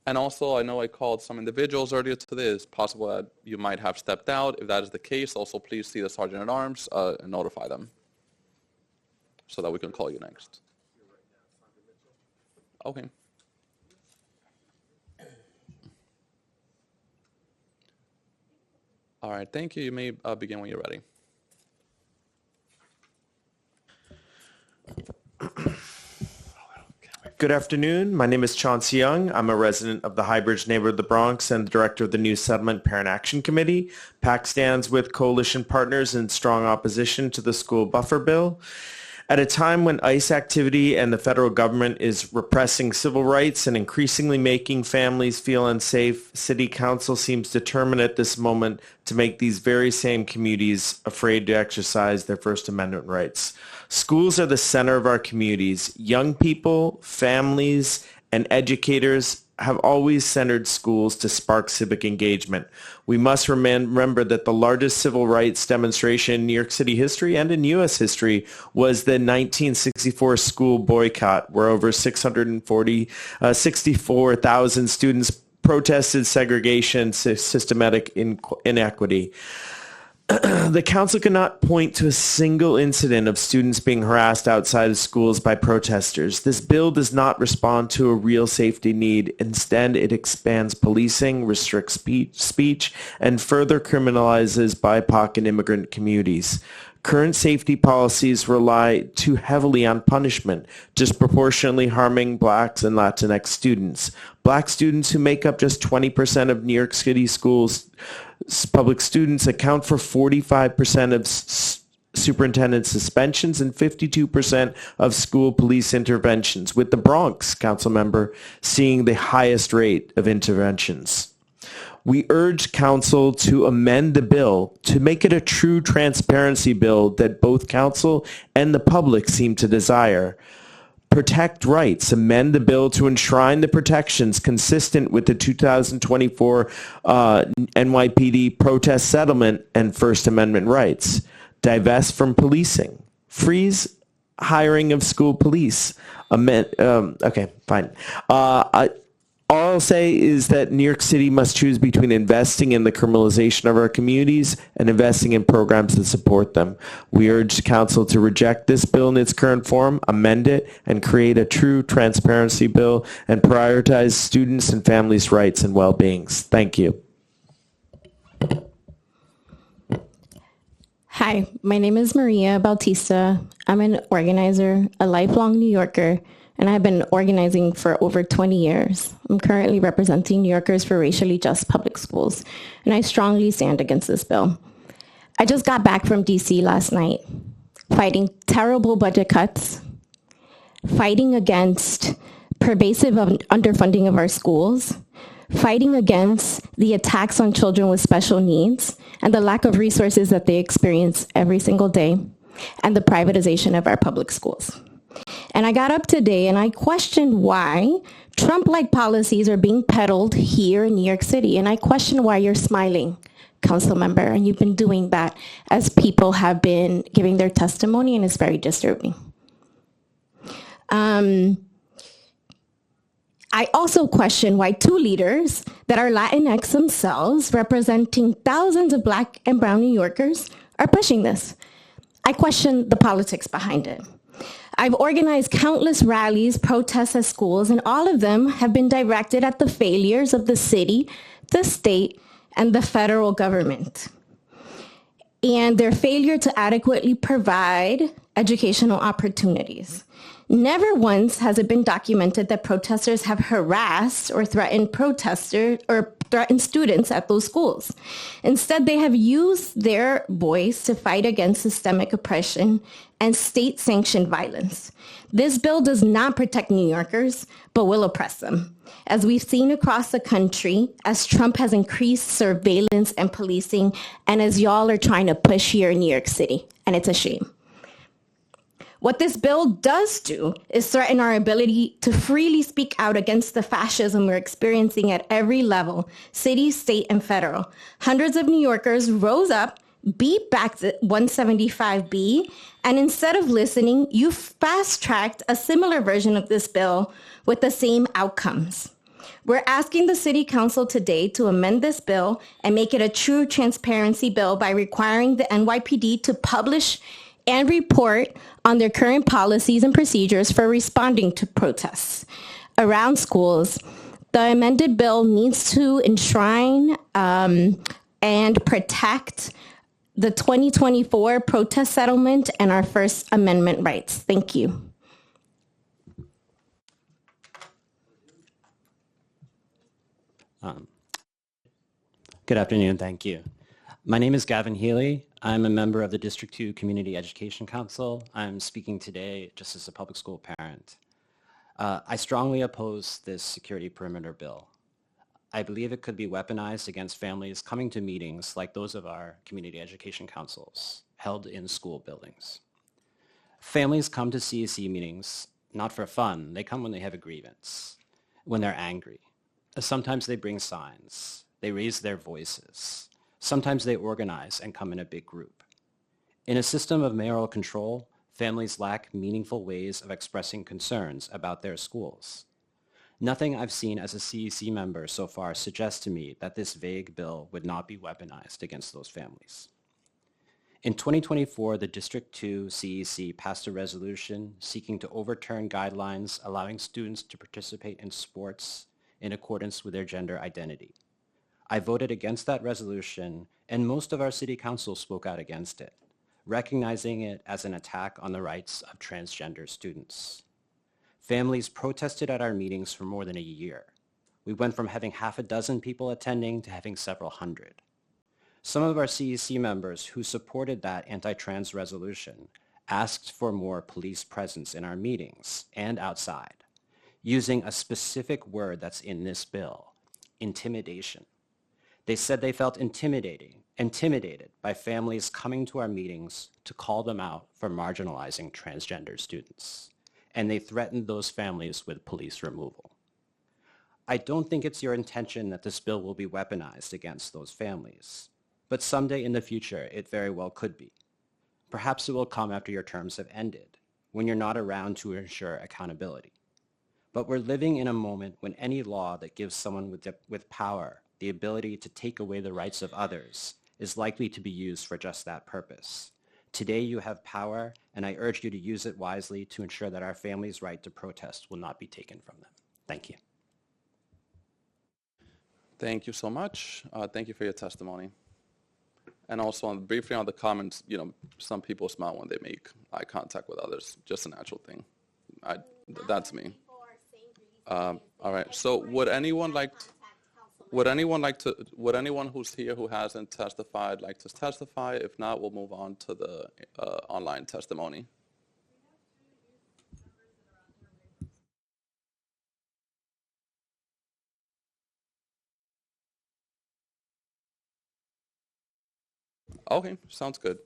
Speaker 2: And also, I know I called some individuals earlier today. It's possible that you might have stepped out. If that is the case, also please see the Sergeant at Arms and notify them so that we can call you next. Okay. All right, thank you. You may begin when you're ready.
Speaker 3: Good afternoon. My name is Chauncey Young. I'm a resident of the Highbridge neighborhood of the Bronx and the director of the New Settlement Parent Action Committee. PAC stands with coalition partners in strong opposition to the school buffer bill. At a time when ICE activity and the federal government is repressing civil rights and increasingly making families feel unsafe, City Council seems determined at this moment to make these very same communities afraid to exercise their First Amendment rights. Schools are the center of our communities. Young people, families, and educators have always centered schools to spark civic engagement. We must remember that the largest civil rights demonstration in New York City history and in U.S. history was the 1964 school boycott, where over 64,000 students protested segregation, systematic inequity. The council cannot point to a single incident of students being harassed outside of schools by protesters. This bill does not respond to a real safety need. Instead, it expands policing, restricts speech, and further criminalizes BIPOC and immigrant communities. Current safety policies rely too heavily on punishment, disproportionately harming blacks and Latinx students. Black students, who make up just 20% of New York City schools' public students, account for 45% of superintendent suspensions and 52% of school police interventions, with the Bronx, council member, seeing the highest rate of interventions. We urge council to amend the bill to make it a true transparency bill that both council and the public seem to desire. Protect rights. Amend the bill to enshrine the protections consistent with the 2024 NYPD protest settlement and First Amendment rights. Divest from policing. Freeze hiring of school police. Okay, fine. All I'll say is that New York City must choose between investing in the criminalization of our communities and investing in programs that support them. We urge the council to reject this bill in its current form, amend it, and create a true transparency bill and prioritize students' and families' rights and well-beings. Thank you.
Speaker 15: Hi, my name is Maria Bautista. I'm an organizer, a lifelong New Yorker,
Speaker 19: and I've been organizing for over 20 years. I'm currently representing New Yorkers for racially just public schools, and I strongly stand against this bill. I just got back from DC last night, fighting terrible budget cuts, fighting against pervasive underfunding of our schools, fighting against the attacks on children with special needs and the lack of resources that they experience every single day, and the privatization of our public schools. And I got up today and I questioned why Trump-like policies are being peddled here in New York City. And I question why you're smiling, council member, and you've been doing that as people have been giving their testimony, and it's very disturbing. I also question why two leaders that are Latinx themselves, representing thousands of Black and brown New Yorkers, are pushing this. I question the politics behind it. I've organized countless rallies, protests at schools, and all of them have been directed at the failures of the city, the state, and the federal government, and their failure to adequately provide educational opportunities. Never once has it been documented that protesters have harassed or threatened protesters or threatened students at those schools. Instead, they have used their voice to fight against systemic oppression and state-sanctioned violence. This bill does not protect New Yorkers, but will oppress them. As we've seen across the country, as Trump has increased surveillance and policing, and as y'all are trying to push here in New York City, and it's a shame. What this bill does do is threaten our ability to freely speak out against the fascism we're experiencing at every level, city, state, and federal. Hundreds of New Yorkers rose up, beat back the 175B, and instead of listening, you fast-tracked a similar version of this bill with the same outcomes. We're asking the City Council today to amend this bill and make it a true transparency bill by requiring the NYPD to publish and report on their current policies and procedures for responding to protests around schools. The amended bill needs to enshrine and protect the 2024 protest settlement and our First Amendment rights. Thank you.
Speaker 9: Good afternoon, thank you. My name is Gavin Healy. I'm a member of the District 2 Community Education Council. I'm speaking today just as a public school parent. I strongly oppose this security perimeter bill. I believe it could be weaponized against families coming to meetings like those of our community education councils held in school buildings. Families come to CEC meetings not for fun. They come when they have a grievance, when they're angry. Sometimes they bring signs. They raise their voices. Sometimes they organize and come in a big group. In a system of mayoral control, families lack meaningful ways of expressing concerns about their schools. Nothing I've seen as a CEC member so far suggests to me that this vague bill would not be weaponized against those families. In 2024, the District 2 CEC passed a resolution seeking to overturn guidelines allowing students to participate in sports in accordance with their gender identity. I voted against that resolution, and most of our city council spoke out against it, recognizing it as an attack on the rights of transgender students. Families protested at our meetings for more than a year. We went from having half a dozen people attending to having several hundred. Some of our CEC members who supported that anti-trans resolution asked for more police presence in our meetings and outside, using a specific word that's in this bill, intimidation. They said they felt intimidated by families coming to our meetings to call them out for marginalizing transgender students, and they threatened those families with police removal. I don't think it's your intention that this bill will be weaponized against those families, but someday in the future, it very well could be. Perhaps it will come after your terms have ended, when you're not around to ensure accountability. But we're living in a moment when any law that gives someone with power the ability to take away the rights of others is likely to be used for just that purpose. Today you have power, and I urge you to use it wisely to ensure that our families' right to protest will not be taken from them. Thank you.
Speaker 2: Thank you so much. Thank you for your testimony. And also briefly on the comments, some people smile when they make eye contact with others, just a natural thing. That's me. All right. So would anyone who's here who hasn't testified like to testify? If not, we'll move on to the online testimony. Okay, sounds good.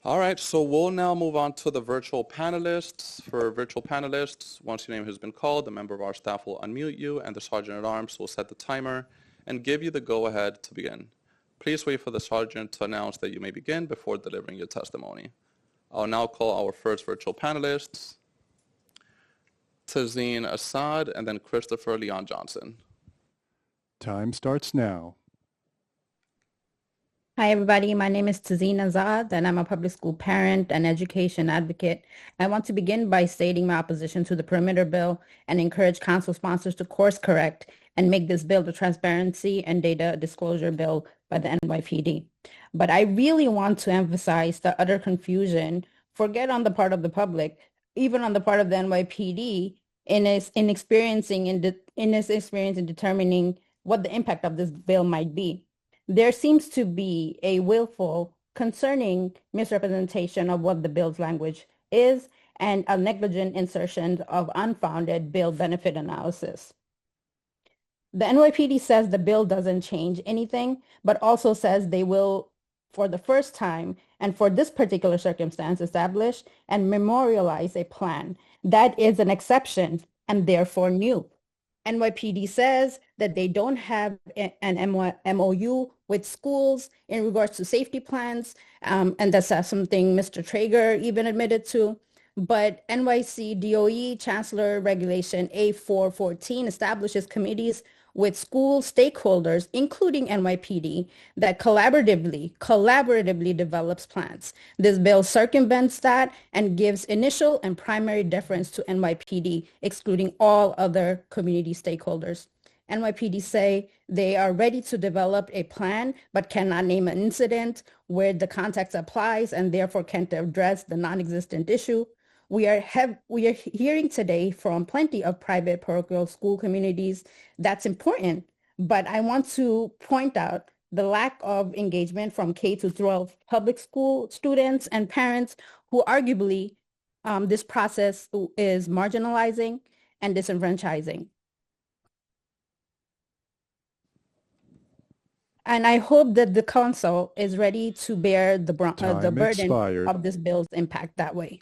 Speaker 2: All right, so we'll now move on to the virtual panelists. For virtual panelists, once your name has been called, a member of our staff will unmute you and the Sergeant at Arms will set the timer and give you the go-ahead to begin. Please wait for the Sergeant to announce that you may begin before delivering your testimony. I'll now call our first virtual panelists, Tazeen Assad and then Christopher Leon Johnson.
Speaker 15: Time starts now.
Speaker 16: Hi, everybody. My name is Tazeen Azad, and I'm a public school parent and education advocate. I want to begin by stating my opposition to the perimeter bill and encourage council sponsors to course correct and make this bill the transparency and data disclosure bill by the NYPD. But I really want to emphasize the utter confusion, forget on the part of the public, even on the part of the NYPD, in its experience in determining what the impact of this bill might be. There seems to be a willful, concerning misrepresentation of what the bill's language is and a negligent insertion of unfounded bill benefit analysis. The NYPD says the bill doesn't change anything, but also says they will, for the first time and for this particular circumstance, establish and memorialize a plan that is an exception and therefore new. NYPD says that they don't have an MOU with schools in regards to safety plans, and that's something Mr. Traeger even admitted to. But NYC DOE Chancellor Regulation A414 establishes committees with school stakeholders, including NYPD, that collaboratively develops plans. This bill circumvents that and gives initial and primary deference to NYPD, excluding all other community stakeholders. NYPD say they are ready to develop a plan, but cannot name an incident where the context applies and therefore can't address the non-existent issue. We are hearing today from plenty of private parochial school communities. That's important, but I want to point out the lack of engagement from K to 12 public school students and parents who arguably this process is marginalizing and disenfranchising. And I hope that the council is ready to bear the burden
Speaker 15: expired.
Speaker 16: of this bill's impact that way.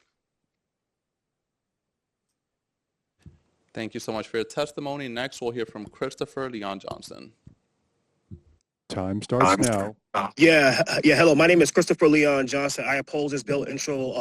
Speaker 2: Thank you so much for your testimony. Next, we'll hear from Christopher Leon Johnson.
Speaker 15: Time starts now.
Speaker 23: Hello, my name is Christopher Leon Johnson. I oppose this bill, Intro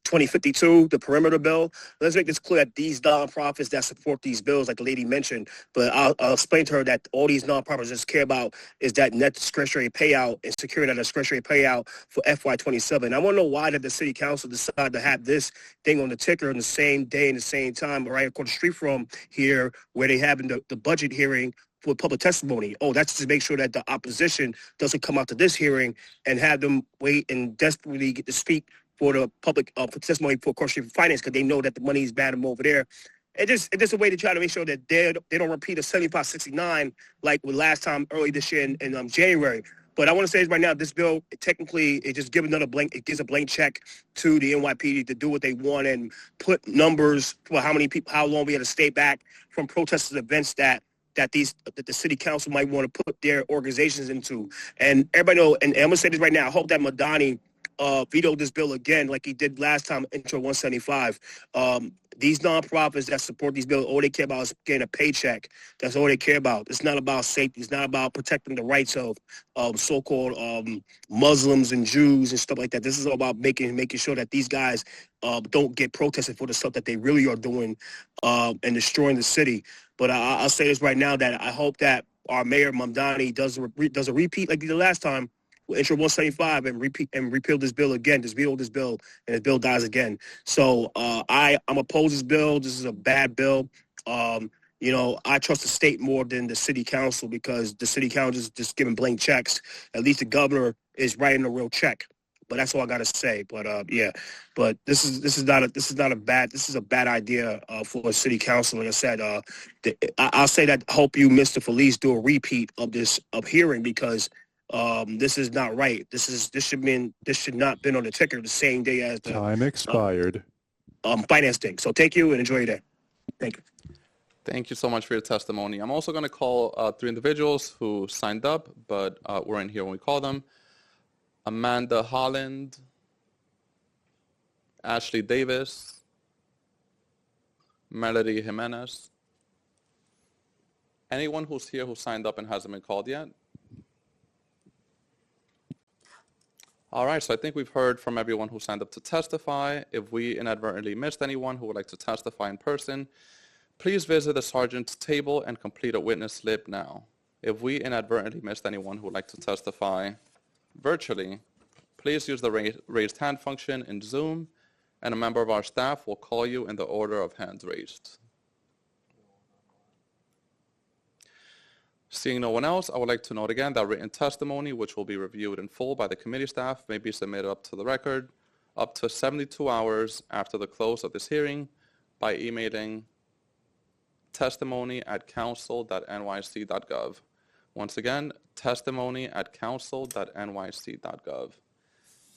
Speaker 23: 2052, the perimeter bill. Let's make this clear that these nonprofits that support these bills, like the lady mentioned, but I'll explain to her that all these nonprofits just care about is that net discretionary payout and securing that discretionary payout for FY27. I want to know why did the city council decide to have this thing on the ticker on the same day and the same time, right across the street from here, where they having the budget hearing for public testimony. Oh, that's to make sure that the opposition doesn't come out to this hearing and have them wait and desperately get to speak for the public for testimony for cross-street finance because they know that the money is bad over there. It's just a way to try to make sure that they don't repeat a 7569 like with last time early this year in January. But I want to say this right now, this bill, technically, it just gives it gives a blank check to the NYPD to do what they want and put numbers for how many people, how long we had to stay back from protesters events that the city council might want to put their organizations into. And everybody know, and I'm going to say this right now, I hope that Madani vetoed this bill again like he did last time, Intro 175. These nonprofits that support these bills, all they care about is getting a paycheck. That's all they care about. It's not about safety. It's not about protecting the rights of so-called Muslims and Jews and stuff like that. This is all about making sure that these guys don't get protested for the stuff that they really are doing and destroying the city. But I'll say this right now, that I hope that our mayor, Mamdani, does a repeat like he did last time, Intro 175, and repeal this bill again, just veto this bill, and the bill dies again. So I'm opposed this bill. This is a bad bill. I trust the state more than the city council because the city council is just giving blank checks. At least the governor is writing a real check. But that's all I gotta say. But yeah, but this is a bad idea for a city council. Like I said, I'll say that. Hope you, Mr. Felice, do a repeat of this hearing because this is not right. This should not been on the ticker the same day as the
Speaker 15: Time expired.
Speaker 23: finance thing. So thank you and enjoy your day. Thank you.
Speaker 2: Thank you so much for your testimony. I'm also going to call 3 individuals who signed up, but weren't here when we called them. Amanda Holland, Ashley Davis, Melody Jimenez. Anyone who's here who signed up and hasn't been called yet? All right, so I think we've heard from everyone who signed up to testify. If we inadvertently missed anyone who would like to testify in person, please visit the sergeant's table and complete a witness slip now. If we inadvertently missed anyone who would like to testify virtually, please use the raised hand function in Zoom, and a member of our staff will call you in the order of hands raised. Seeing no one else, I would like to note again that written testimony, which will be reviewed in full by the committee staff, may be submitted up to the record up to 72 hours after the close of this hearing by emailing testimony@council.nyc.gov. Once again, testimony@council.nyc.gov.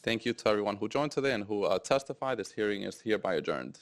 Speaker 2: Thank you to everyone who joined today and who testified. This hearing is hereby adjourned.